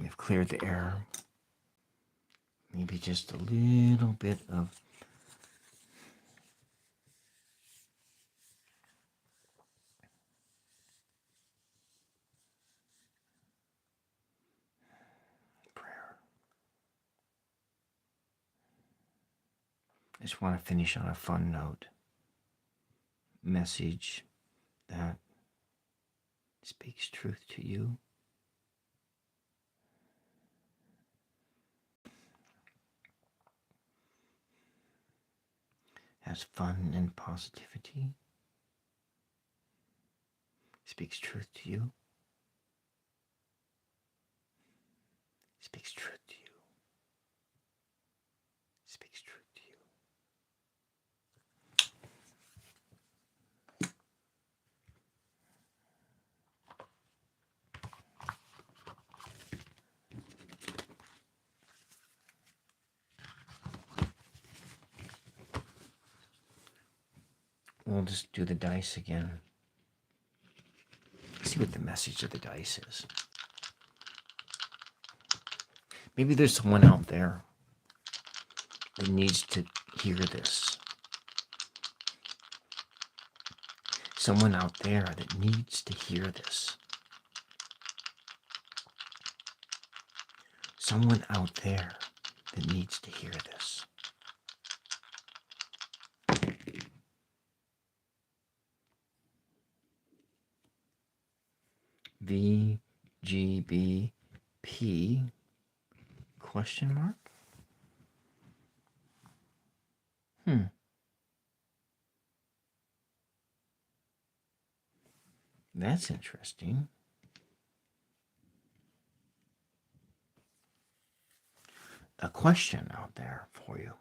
We've cleared the air. Maybe just a little bit of prayer. I just want to finish on a fun note. Message that speaks truth to you. Has fun and positivity. Speaks truth to you. Speaks truth to you. Speaks truth to you. We'll just do the dice again. See what the message of the dice is. Maybe there's someone out there that needs to hear this. Someone out there that needs to hear this. Someone out there that needs to hear this. VGBP question mark? That's interesting. A question out there for you.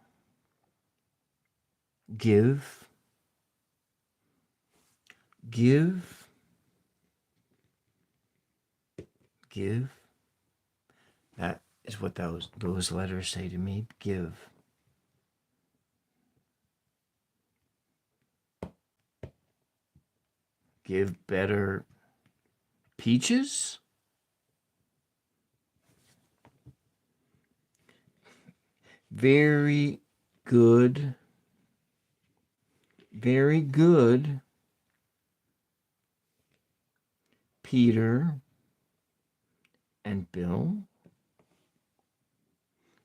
Give. That is what those letters say to me. Give. Give better peaches. Very good. Very good. Peter and Bill.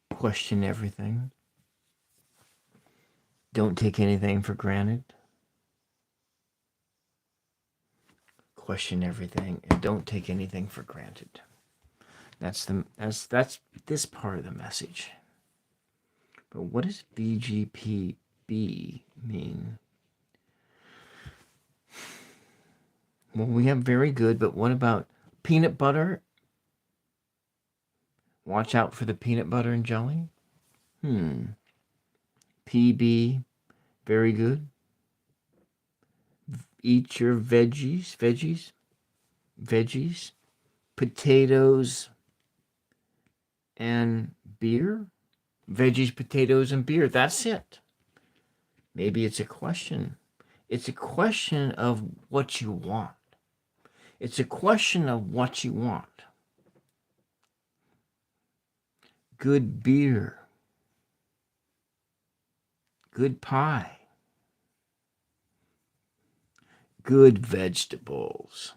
Question everything. Don't take anything for granted. question everything and don't take anything for granted. That's this part of the message. But what does VGPB mean? Well, we have very good, but what about peanut butter? Watch out for the peanut butter and jelly. PB, very good. Eat your veggies. Potatoes and beer. Veggies, potatoes, and beer. That's it. Maybe it's a question. It's a question of what you want. It's a question of what you want. Good beer. Good pie. Good vegetables.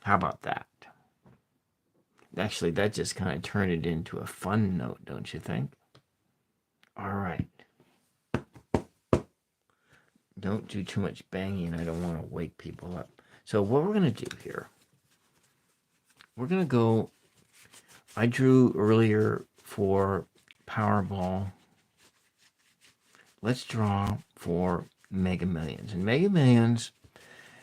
How about that? Actually, that just kind of turned it into a fun note, don't you think? All right. Don't do too much banging. I don't want to wake people up. So what we're going to do here, we're going to go, I drew earlier for Powerball. Let's draw for Mega Millions. And Mega Millions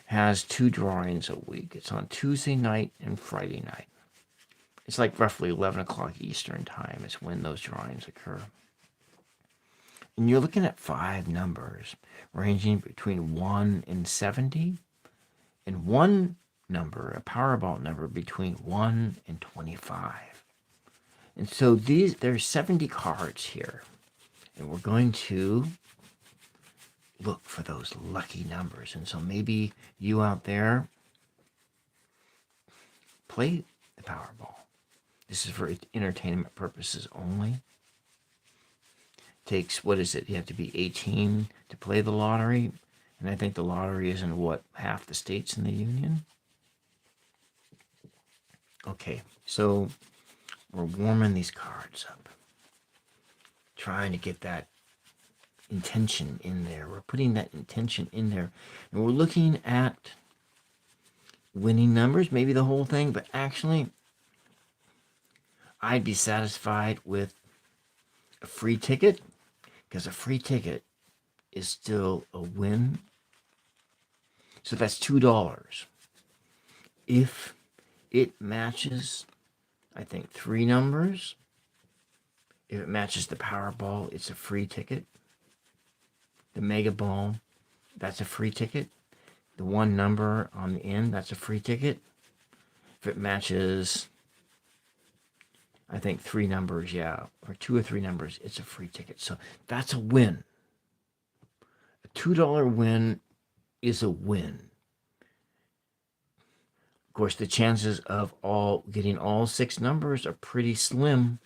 has 2 drawings a week. It's on Tuesday night and Friday night. It's like roughly 11 o'clock Eastern time is when those drawings occur. And you're looking at 5 numbers ranging between 1 and 70, and one number, a Powerball number, between 1 and 25. And so there's 70 cards here. And we're going to look for those lucky numbers. And so maybe you out there play the Powerball. This is for entertainment purposes only. Takes, what is it? You have to be 18 to play the lottery. And I think the lottery is in half the states in the union? Okay, so we're warming these cards up. Trying to get that intention in there. We're putting that intention in there. And we're looking at winning numbers, maybe the whole thing, but actually, I'd be satisfied with a free ticket, because a free ticket is still a win. So that's $2. If it matches, I think, 3 numbers, if it matches the Powerball, it's a free ticket. The Mega Ball, that's a free ticket. The 1 number on the end, that's a free ticket. If it matches, I think, 3 numbers, or 2 or 3 numbers, it's a free ticket. So that's a win. A $2 win is a win. Of course, the chances of getting all 6 numbers are pretty slim.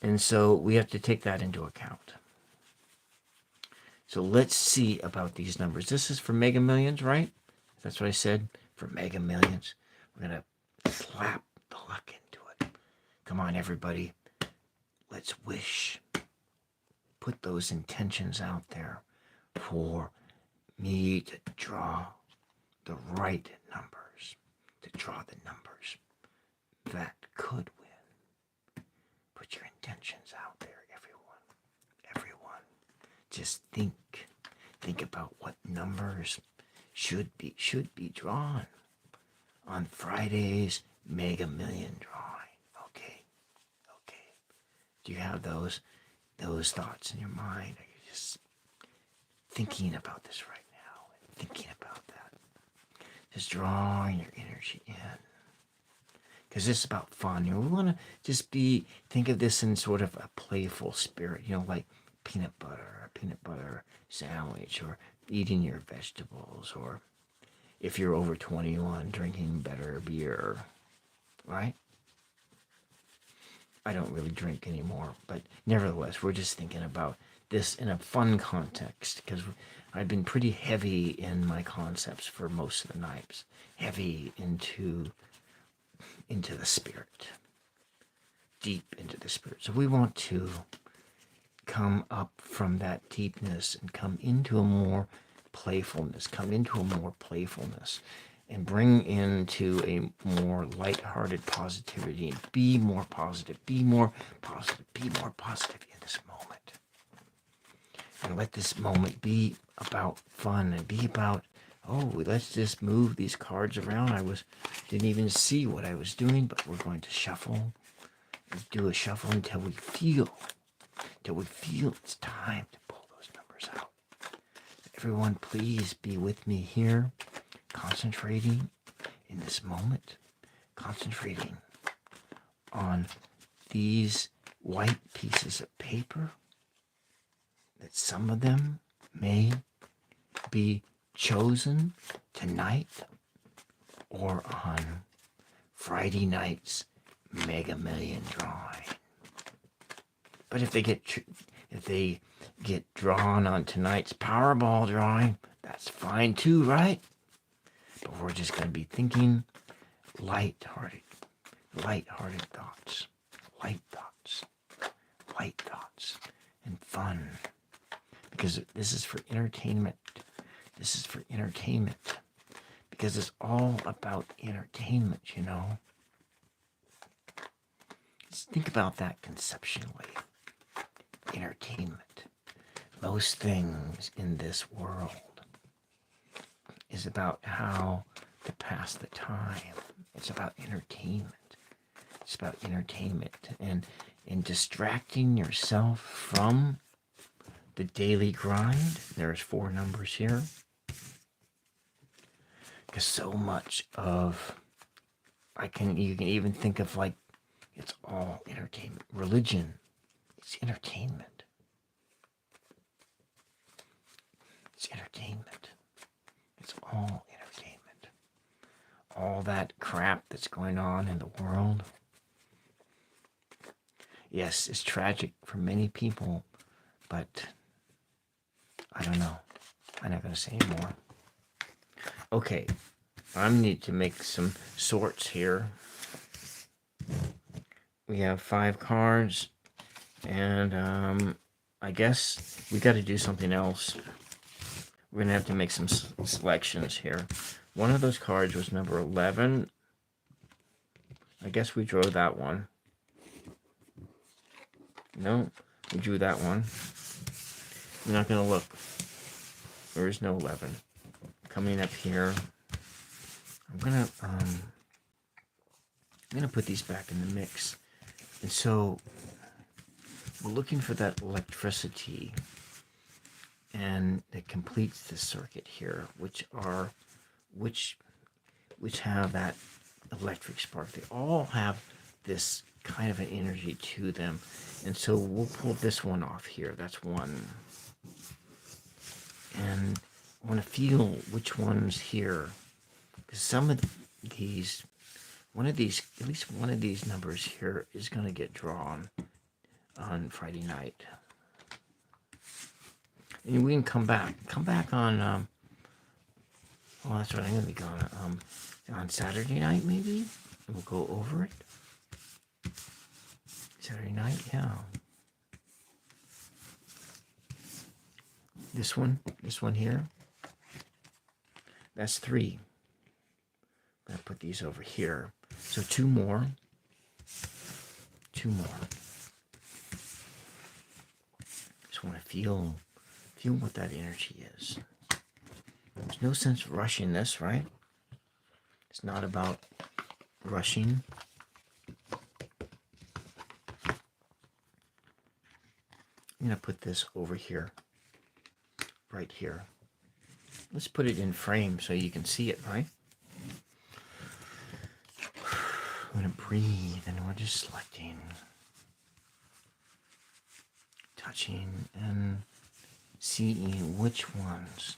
And so we have to take that into account. So let's see about these numbers. This is for Mega Millions, right? That's what I said, for Mega Millions. We're going to slap the luck into it. Come on, everybody. Let's wish. Put those intentions out there for me to draw the right numbers, to draw the numbers that could win. Put your intentions out there, everyone. Just think about what numbers should be drawn on Friday's Mega Million drawing. Okay. Do you have those thoughts in your mind? Are you just thinking about this right now and thinking about that? Just drawing your energy in. Because it's about fun. We want to just think of this in sort of a playful spirit, like peanut butter sandwich, or eating your vegetables, or if you're over 21, drinking better beer, right? I don't really drink anymore, but nevertheless, we're just thinking about this in a fun context, because I've been pretty heavy in my concepts for most of the nights, heavy into the spirit, deep into the spirit. So we want to come up from that deepness and come into a more playfulness, come into a more playfulness, and bring into a more lighthearted positivity, and be more positive, be more positive, be more positive in this moment. And let this moment be about fun and be about, oh, let's just move these cards around. Didn't even see what I was doing, but we're going to shuffle. Do a shuffle until we feel it's time to pull those numbers out. Everyone, please be with me here, concentrating in this moment, concentrating on these white pieces of paper, that some of them may be chosen tonight or on Friday night's Mega Million drawing. But if they get drawn on tonight's Powerball drawing, that's fine too, right? But we're just going to be thinking light-hearted thoughts, light thoughts, and fun. Because this is for entertainment. Because it's all about entertainment, you know. Just think about that conceptually. Entertainment. Most things in this world is about how to pass the time. It's about entertainment. And distracting yourself from the daily grind. There's 4 numbers here. Because so much of, you can even think of like, it's all entertainment. Religion, it's entertainment. It's entertainment. It's all entertainment. All that crap that's going on in the world. Yes, it's tragic for many people, but I don't know. I'm not going to say anymore. Okay, I need to make some sorts here. We have 5 cards, and I guess we got to do something else. We're going to have to make some selections here. One of those cards was number 11. I guess we drew that one. No, we drew that one. I'm not going to look. There is no 11. Coming up here, I'm gonna put these back in the mix. And so we're looking for that electricity, and that completes the circuit here, which have that electric spark. They all have this kind of an energy to them. And so we'll pull this one off here. That's one. And I want to feel which one's here. Because some of these, at least one of these numbers here is going to get drawn on Friday night. And we can come back on, well, that's right, I'm going to be gone on Saturday night, maybe? And we'll go over it. Saturday night, yeah. This one here. That's 3. I'm going to put these over here. So 2 more. 2 more. Just want to feel what that energy is. There's no sense rushing this, right? It's not about rushing. I'm going to put this over here. Right here. Let's put it in frame so you can see it, right? I'm going to breathe, and we're just selecting, touching, and seeing which ones.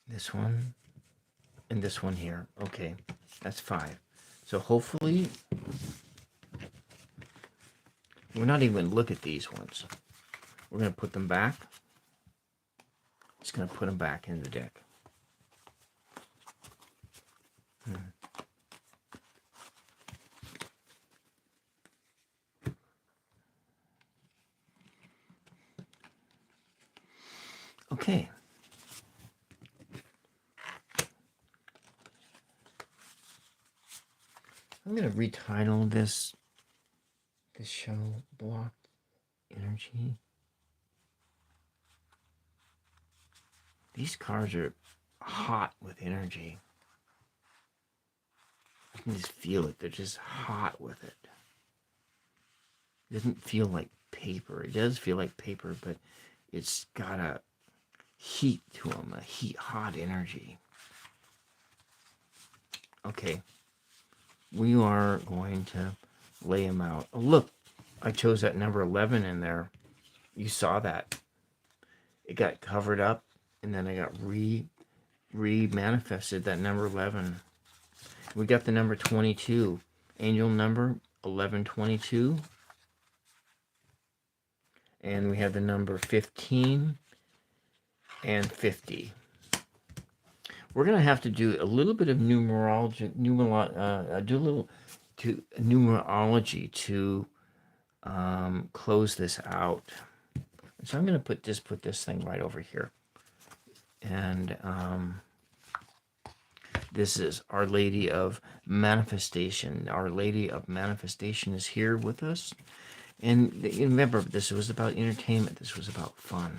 This one, and this one here. Okay, that's 5. So hopefully, we're not even going to look at these ones. We're going to put them back. Just going to put them back in the deck. Okay. I'm going to retitle this show Blocked Energy. These cards are hot with energy. I can just feel it. They're just hot with it. It doesn't feel like paper. It does feel like paper, but it's got a heat to them, a hot energy. Okay. We are going to lay them out. Oh, look, I chose that number 11 in there. You saw that. It got covered up, and then I got re-manifested that number 11. We got the number 22, angel number 1122. And we have the number 15 and 50. We're going to have to do a little bit of numerology to close this out. So I'm going to put this thing right over here. And this is Our Lady of Manifestation. Our Lady of Manifestation is here with us. And remember, this was about entertainment. This was about fun.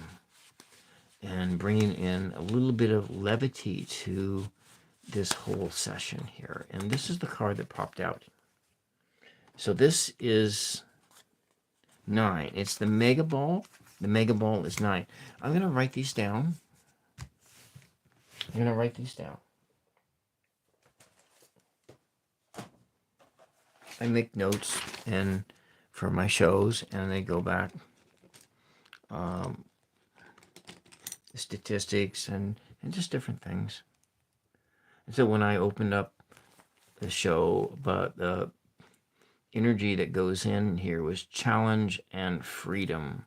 And bringing in a little bit of levity to this whole session here. And this is the card that popped out. So this is 9. It's the Mega Ball. The Mega Ball is 9. I'm going to write these down. I make notes and for my shows, and they go back statistics and just different things. And so when I opened up the show, but the energy that goes in here was challenge and freedom.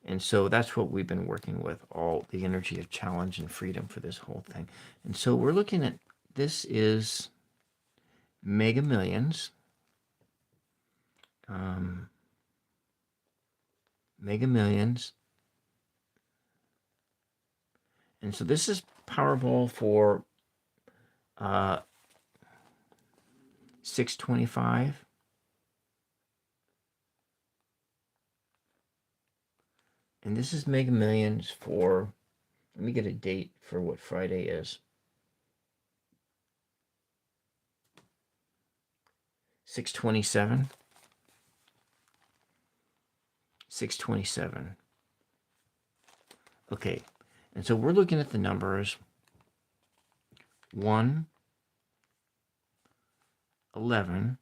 And so that's what we've been working with, all the energy of challenge and freedom for this whole thing. And so we're looking at, this is Mega Millions. Mega Millions. And so this is Powerball for 625. And this is Mega Millions for, let me get a date for what Friday is. 627. 627. Okay. And so we're looking at the numbers 1, 11,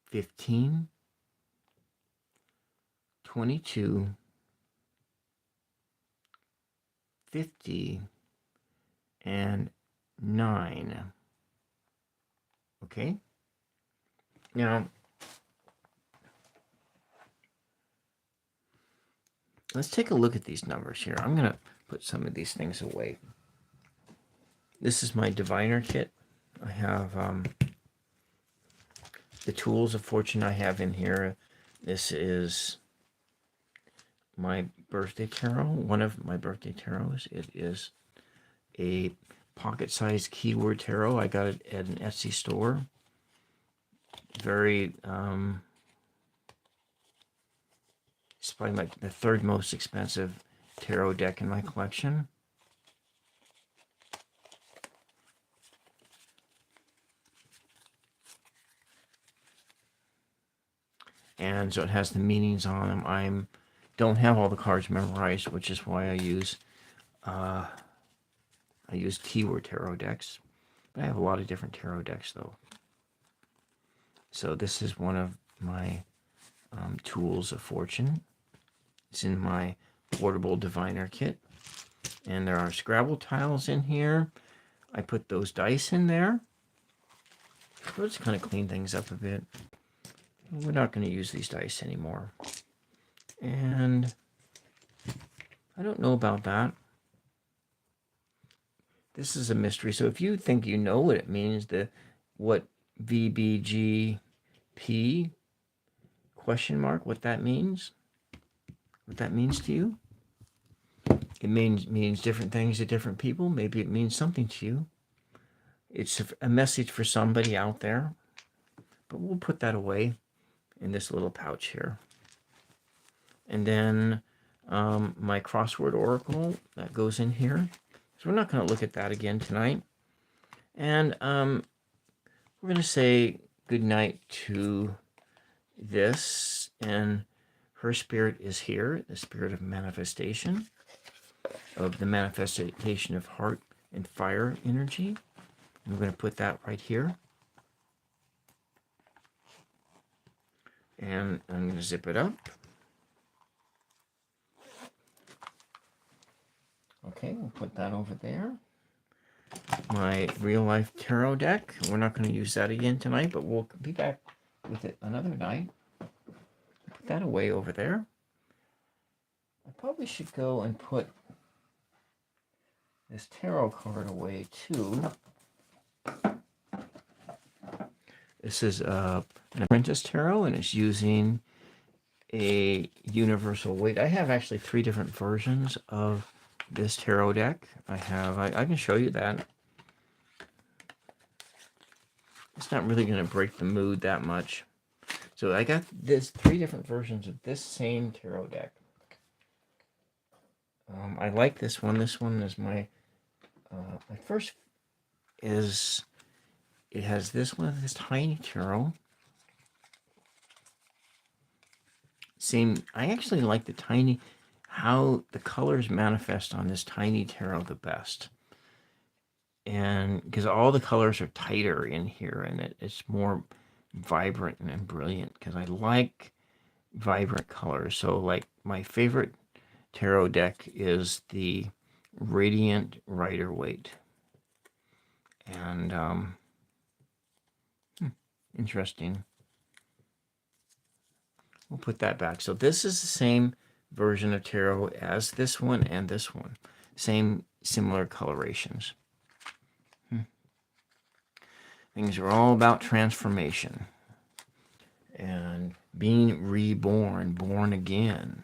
15, 22, 50, and 9. Okay? Now, let's take a look at these numbers here. I'm going to put some of these things away. This is my diviner kit. I have the tools of fortune I have in here. This is my birthday tarot, one of my birthday tarots. It is a pocket-sized keyword tarot. I got it at an Etsy store. Very, it's probably the third most expensive tarot deck in my collection. And so it has the meanings on them. I don't have all the cards memorized, which is why I use keyword tarot decks. But I have a lot of different tarot decks, though. So this is one of my tools of fortune. It's in my portable diviner kit. And there are Scrabble tiles in here. I put those dice in there. Let's kind of clean things up a bit. We're not going to use these dice anymore. And I don't know about that. This is a mystery. So if you think you know what it means, what VBGP question mark, what that means, what that means to you. It means different things to different people. Maybe it means something to you. It's a message for somebody out there. But we'll put that away in this little pouch here. And then my crossword oracle, that goes in here. So we're not going to look at that again tonight. And we're going to say good night to this. And her spirit is here, the spirit of manifestation, of the manifestation of heart and fire energy. And we're going to put that right here. And I'm going to zip it up. Okay, we'll put that over there. My real life tarot deck. We're not going to use that again tonight, but we'll be back with it another night. Put that away over there. I probably should go and put this tarot card away too. This is an apprentice tarot, and it's using a universal weight. I have actually 3 different versions of this tarot deck. I can show you that. It's not really going to break the mood that much. So I got 3 different versions of this same tarot deck. I like this one. This one is my first is, it has this one, this tiny tarot. I actually like the tiny, how the colors manifest on this tiny tarot the best. And because all the colors are tighter in here, and it's more vibrant and brilliant, because I like vibrant colors. So like my favorite tarot deck is the Radiant Rider-Waite. And interesting. We'll put that back. So this is the same version of tarot as this one and this one. Same similar colorations. Things are all about transformation and being reborn, born again.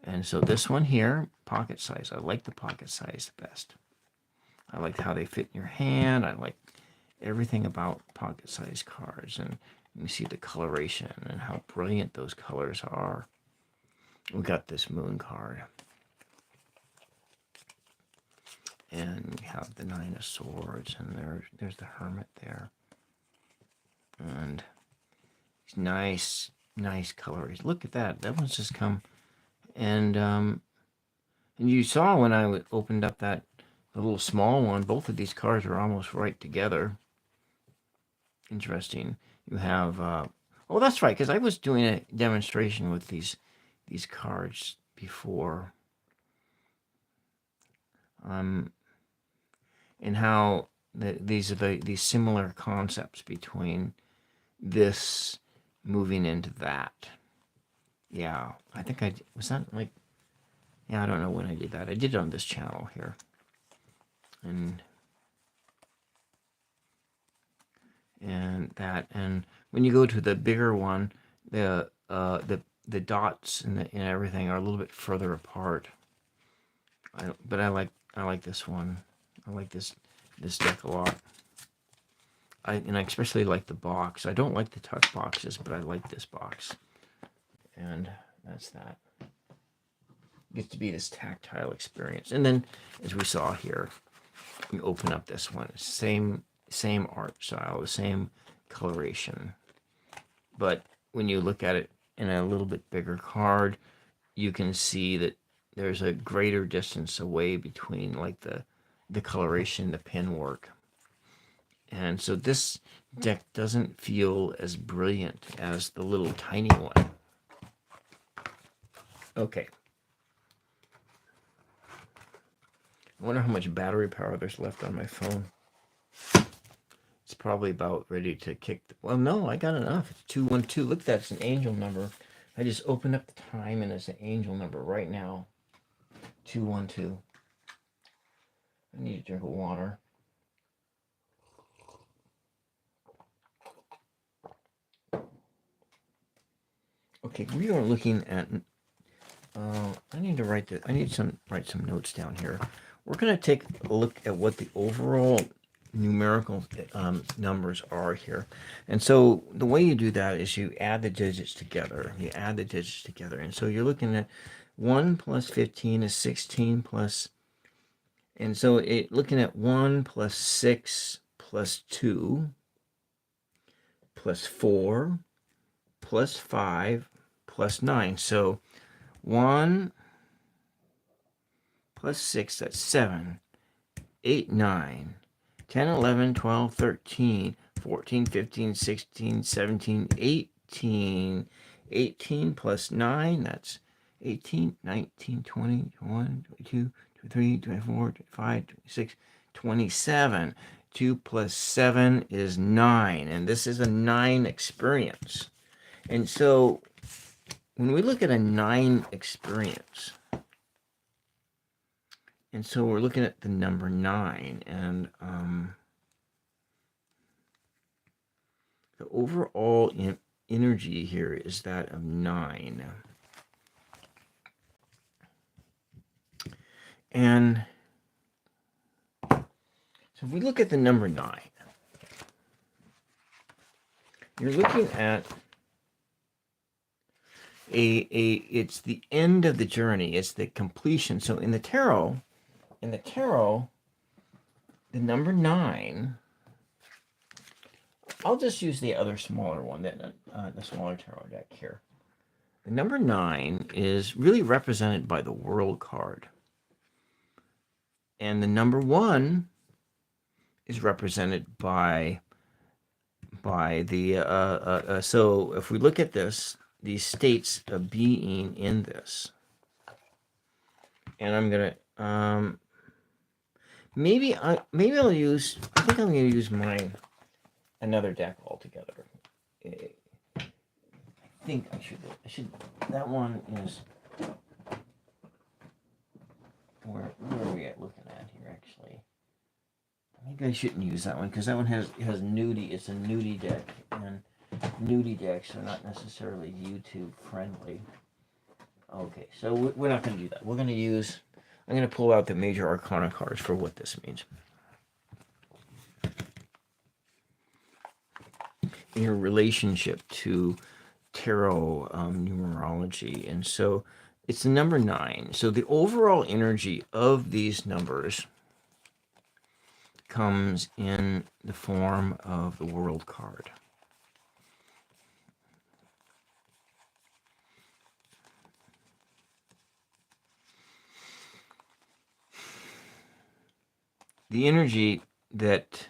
And so this one here, pocket size. I like the pocket size the best. I like how they fit in your hand. I like everything about pocket size cards. And you see the coloration and how brilliant those colors are. We got this moon card. And we have the 9 of Swords, and there's the Hermit there. And nice colors. Look at that. That one's just come. And you saw when I opened up the little small one, both of these cards are almost right together. Interesting. You have, oh, that's right, because I was doing a demonstration with these cards before. And how these are these similar concepts between this moving into that. Yeah, I think was that like, yeah, I don't know when I did that. I did it on this channel here. And that, and when you go to the bigger one, the dots and everything are a little bit further apart. But I like this one. I like this deck a lot. I especially like the box. I don't like the tuck boxes, but I like this box. And that's that. It gets to be this tactile experience. And then, as we saw here, you open up this one. Same art style, the same coloration. But when you look at it in a little bit bigger card, you can see that there's a greater distance away between like the coloration, the pen work. And so this deck doesn't feel as brilliant as the little tiny one. Okay. I wonder how much battery power there's left on my phone. It's probably about ready to kick. Well, no, I got enough. It's 212. Look, that's an angel number. I just opened up the time and it's an angel number right now. 212. I need a drink of water. Okay, we are looking at I need to write that. I need write some notes down here. We're going to take a look at what the overall numerical numbers are here. And so the way you do that is you add the digits together. You add the digits together. And so you're looking at 1 plus 15 is 16 plus, and so looking at 1 plus 6 plus 2 plus 4 plus 5 plus 9. So 1 plus 6, that's 7, 8, 9, 10, 11, 12, 13, 14, 15, 16, 17, 18. 18 plus 9, that's 18, 19, 20, 21, 22, 23, 24, 25, 26, 27. 2 plus 7 is 9, and this is a 9 experience. And so when we look at a 9 experience, and so we're looking at the number 9, and the overall energy here is that of 9. And so if we look at the number 9, you're looking at it's the end of the journey. It's the completion. So in the tarot, the number 9, I'll just use the other smaller one, the smaller tarot deck here. The number 9 is really represented by the World card. And the number 1 is represented by the, so if we look at this, these states of being in this, and I'm going to, maybe I'll use, I think I'm going to use another deck altogether. I think I should, that one is, where are we looking at here, actually? Maybe I shouldn't use that one, because that one has nudie, it's a nudie deck, and nudie decks are not necessarily YouTube friendly. Okay, so we're not going to do that. We're going to use, I'm going to pull out the major arcana cards for what this means. In your relationship to tarot numerology. And so it's the number 9. So the overall energy of these numbers comes in the form of the World card. The energy that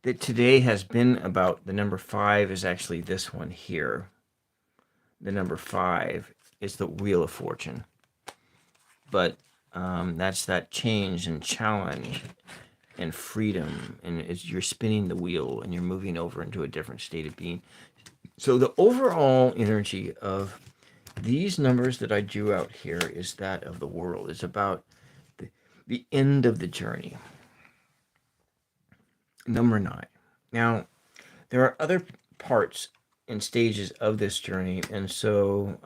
today has been about the number 5 is actually this one here. The number 5 is the Wheel of Fortune. But that's that change and challenge and freedom. And you're spinning the wheel and you're moving over into a different state of being. So the overall energy of these numbers that I drew out here is that of the world. It's about the end of the journey. Number 9. Now, there are other parts and stages of this journey, and so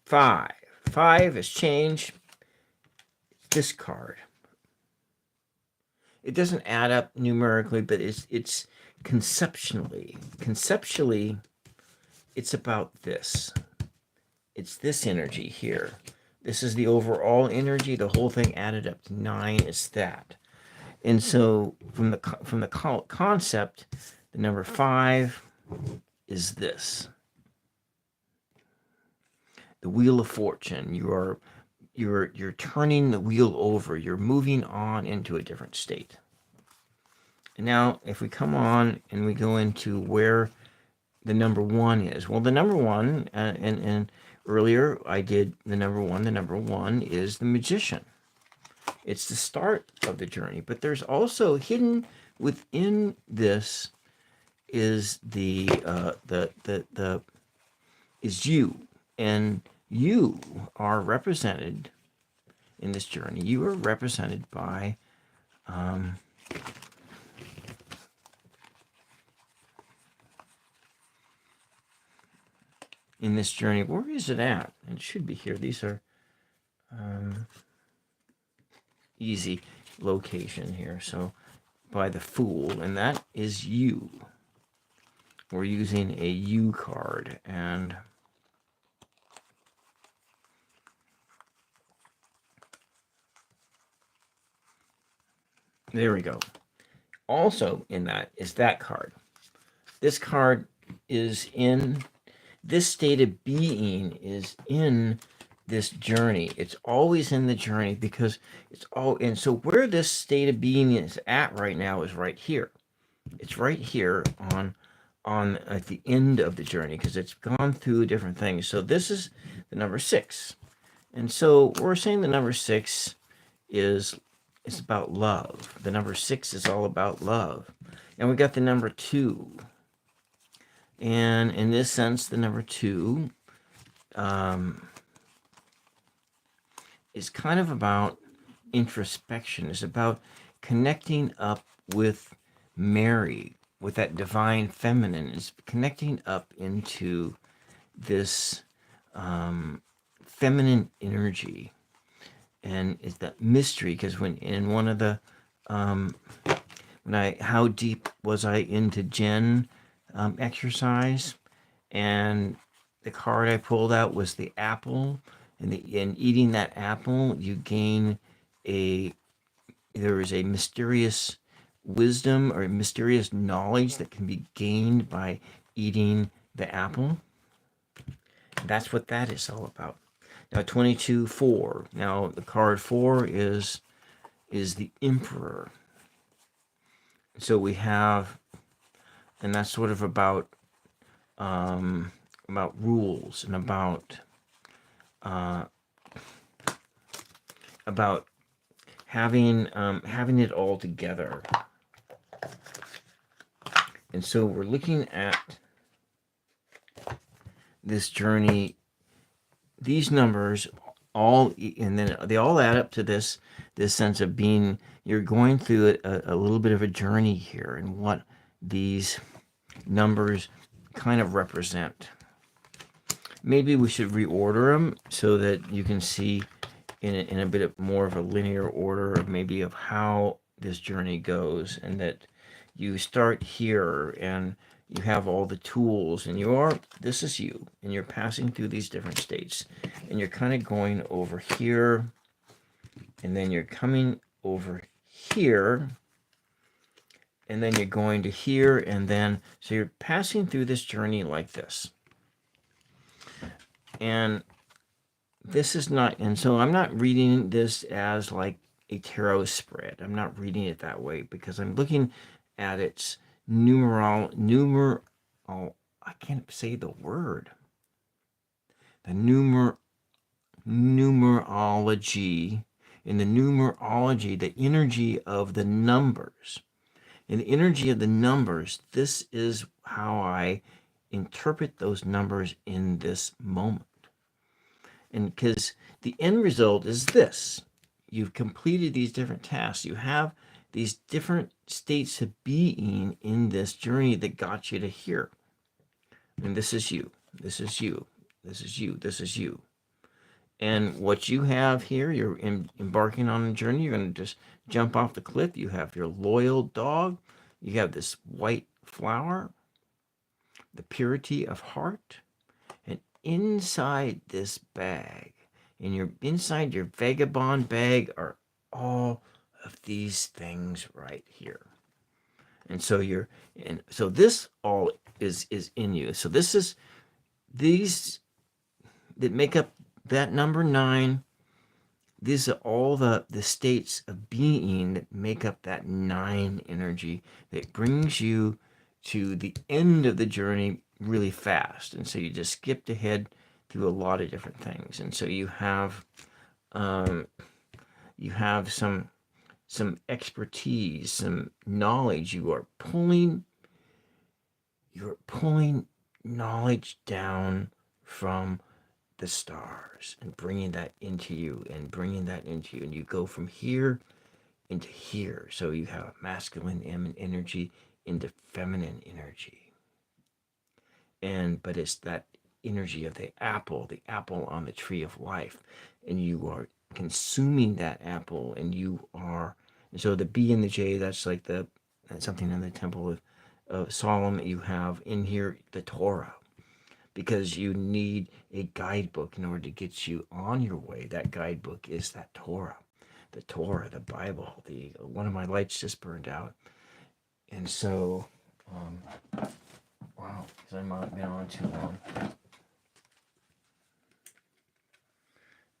5 is change. This card. It doesn't add up numerically, but it's conceptually, it's about this. It's this energy here. This is the overall energy. The whole thing added up to 9 is that. And so from the concept, the number 5 is this. The Wheel of Fortune. You're turning the wheel over. You're moving on into a different state. And now if we come on and we go into where the number 1 is. Well, the number 1, and earlier I did the number 1. The number 1 is the Magician. It's the start of the journey, but there's also hidden within this is is you, and you are represented in this journey. You are represented by in this journey. Where is it at? It should be here. These are easy location here. So by the Fool, and that is you. We're using a U card, and there we go. Also in that is that card. This card is in this state of being, is in this journey. It's always in the journey because it's all. And so where this state of being is at right now is right here. It's right here on at the end of the journey because it's gone through different things. So this is the number 6. And so we're saying the number 6 is about love. The number 6 is all about love. And we got the number 2. And in this sense, the number 2 is kind of about introspection. It's about connecting up with Mary, with that divine feminine. It's connecting up into this feminine energy. And it's that mystery, because when in one of the how deep was I into Jen exercise, and the card I pulled out was the apple, and eating that apple you gain there is a mysterious wisdom or mysterious knowledge that can be gained by eating the apple. That's what that is all about. Now 22-4. Now the card 4 is the Emperor. So we have, and that's sort of about rules and about having it all together. And so we're looking at this journey, these numbers all, and then they all add up to this sense of being, you're going through a little bit of a journey here, and what these numbers kind of represent. Maybe we should reorder them so that you can see in a bit more of a linear order of maybe of how this journey goes, and that you start here and you have all the tools, and this is you, and you're passing through these different states, and you're kind of going over here, and then you're coming over here, and then you're going to here, and then so you're passing through this journey like this. And this is not, and so I'm not reading this as like a tarot spread. I'm not reading it that way because I'm looking at its I can't say the word. The numerology. In the numerology, the energy of the numbers. In the energy of the numbers, this is how I interpret those numbers in this moment. And because the end result is this. You've completed these different tasks. You have these different states of being in this journey that got you to here. And this is you. This is you. This is you. This is you. And what you have here, you're embarking on a journey. You're going to just jump off the cliff. You have your loyal dog. You have this white flower, the purity of heart. And inside this bag, inside your vagabond bag, are all of these things right here. And so so this all is in you. So this is these that make up that number 9. These are all the states of being that make up that 9 energy that brings you to the end of the journey really fast. And so you just skipped ahead through a lot of different things. And so you have some expertise, some knowledge. You're pulling knowledge down from the stars and bringing that into you, and you go from here into here. So you have masculine energy into feminine energy, but it's that energy of the apple on the tree of life, and you are consuming that apple, and so the B and the J, that's like that's something in the temple of Solomon that you have in here, the Torah, because you need a guidebook in order to get you on your way. That guidebook is that Torah, the Bible. The one of my lights just burned out, and so, wow, because I might have been on too long.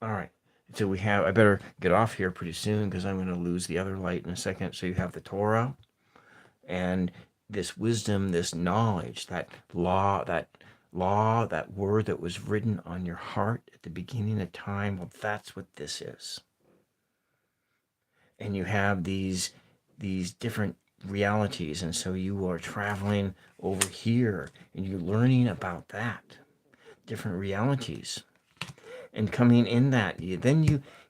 All right, so I better get off here pretty soon because I'm going to lose the other light in a second. So you have the Torah and this wisdom, this knowledge, that that word that was written on your heart at the beginning of time. Well, that's what this is. And you have these different realities, and so you are traveling over here and you're learning about that, different realities, and coming in that, then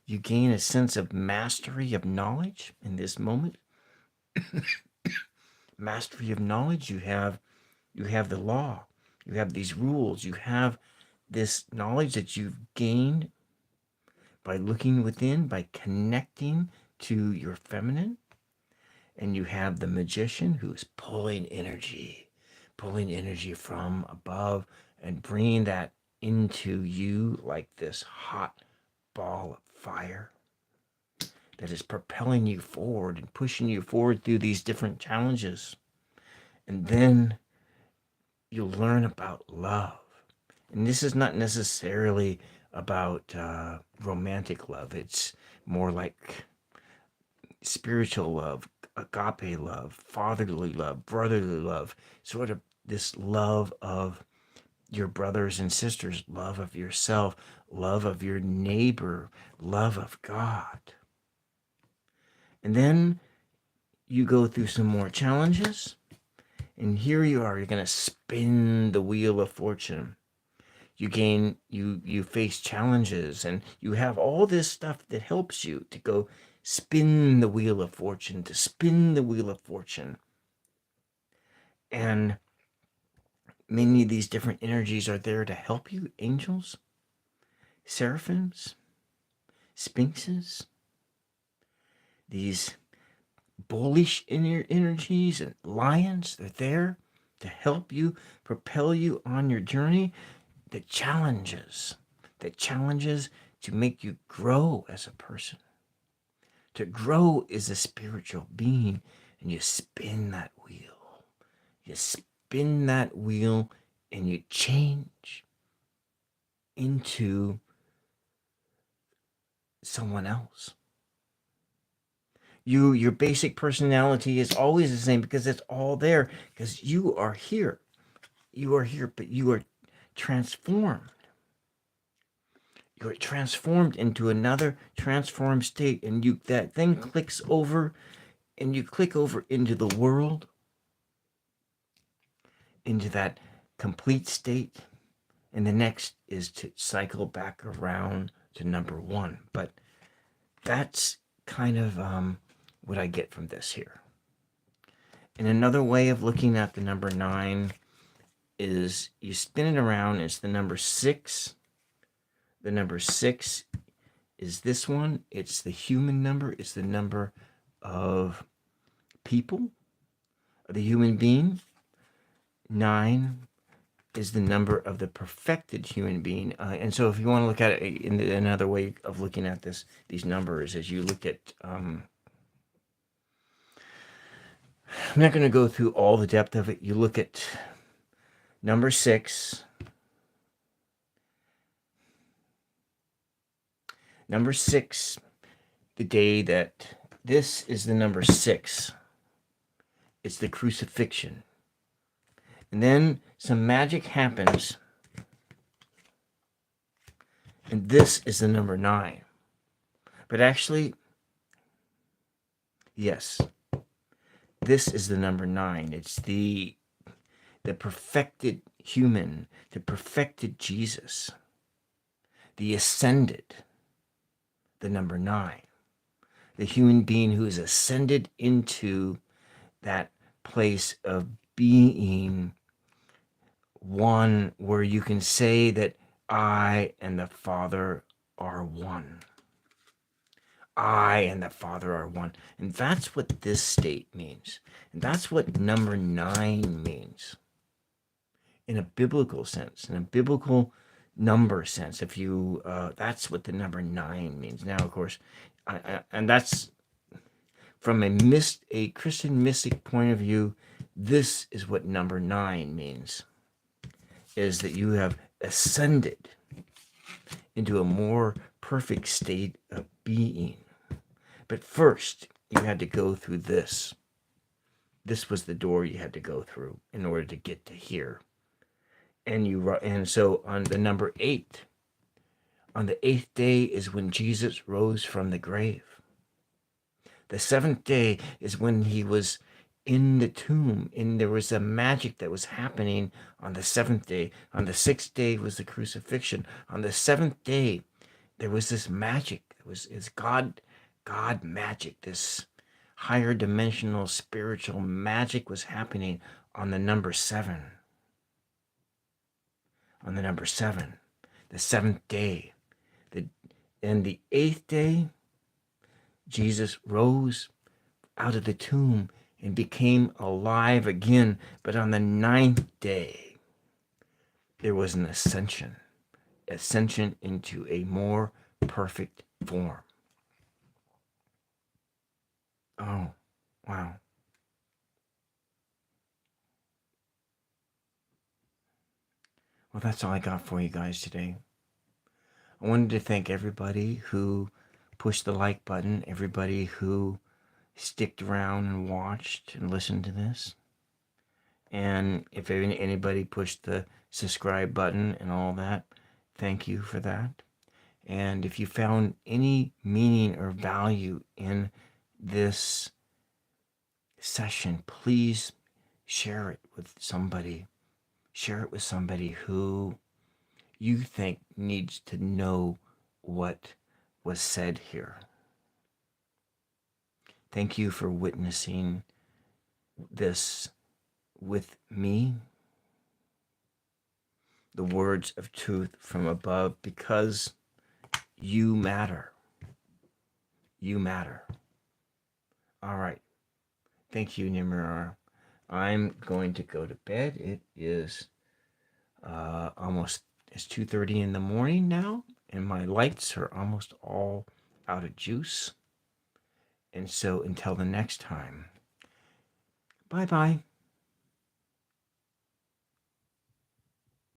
you gain a sense of mastery of knowledge in this moment. Mastery of knowledge. You have the law, you have these rules, you have this knowledge that you've gained by looking within, by connecting to your feminine. And you have the magician who's pulling energy from above and bringing that into you like this hot ball of fire that is propelling you forward and pushing you forward through these different challenges. And then you'll learn about love. And this is not necessarily about romantic love. It's more like spiritual love, agape love, fatherly love, brotherly love, sort of this love of your brothers and sisters, love of yourself, love of your neighbor, love of God. And then you go through some more challenges, and here you are, you're going to spin the wheel of fortune. You face challenges, and you have all this stuff that helps you to go spin the wheel of fortune, to spin the wheel of fortune. And many of these different energies are there to help you. Angels, seraphims, sphinxes, these bullish energies and lions, they're there to help you, propel you on your journey. The challenges to make you grow as a person. To grow as a spiritual being, and you spin that wheel. You spin that wheel and you change into someone else. Your basic personality is always the same because it's all there, because you are here. You are here, but you are transformed. You are transformed into another transformed state, and that thing clicks over, and you click over into the world, into that complete state, and the next is to cycle back around to number one. But that's kind of what I get from this here. And another way of looking at the number 9 is you spin it around. It's the number 6. The number 6 is this one. It's the human number. It's the number of people, of the human being. 9 is the number of the perfected human being. And so if you want to look at it in another way of looking at these numbers, as you look at, I'm not going to go through all the depth of it. You look at number 6. Number 6, the day that this is the number 6. It's the crucifixion. And then some magic happens. And this is the number 9. But actually, yes, this is the number 9. It's the perfected human, the perfected Jesus, the ascended, the number 9. The human being who has ascended into that place of being one where you can say that I and the Father are one. I and the Father are one. And that's what this state means. And that's what number 9 means in a biblical sense, in a biblical number sense. If you, that's what the number 9 means. Now, of course, and that's from a Christian mystic point of view, this is what number 9 means, is that you have ascended into a more perfect state of being. But first, you had to go through this. This was the door you had to go through in order to get to here. And so on the number 8, on the 8th day is when Jesus rose from the grave. The 7th day is when he was in the tomb, and there was a magic that was happening on the 7th day. On the 6th day was the crucifixion. On the 7th day, there was this magic. It's God magic. This higher dimensional spiritual magic was happening on the number 7. On the number 7, the 7th day. And the 8th day, Jesus rose out of the tomb and became alive again. But on the 9th day, there was an ascension into a more perfect form. Oh, wow. Well, that's all I got for you guys today. I wanted to thank everybody who pushed the like button, everybody who sticked around and watched and listened to this. And if anybody pushed the subscribe button and all that, thank you for that. And if you found any meaning or value in this session, please share it with somebody. Share it with somebody who you think needs to know what was said here. Thank you for witnessing this with me. The words of truth from above, because you matter. You matter. All right. Thank you, Nimrar. I'm going to go to bed. It is it's 2:30 in the morning now, and my lights are almost all out of juice. And so until the next time, bye-bye.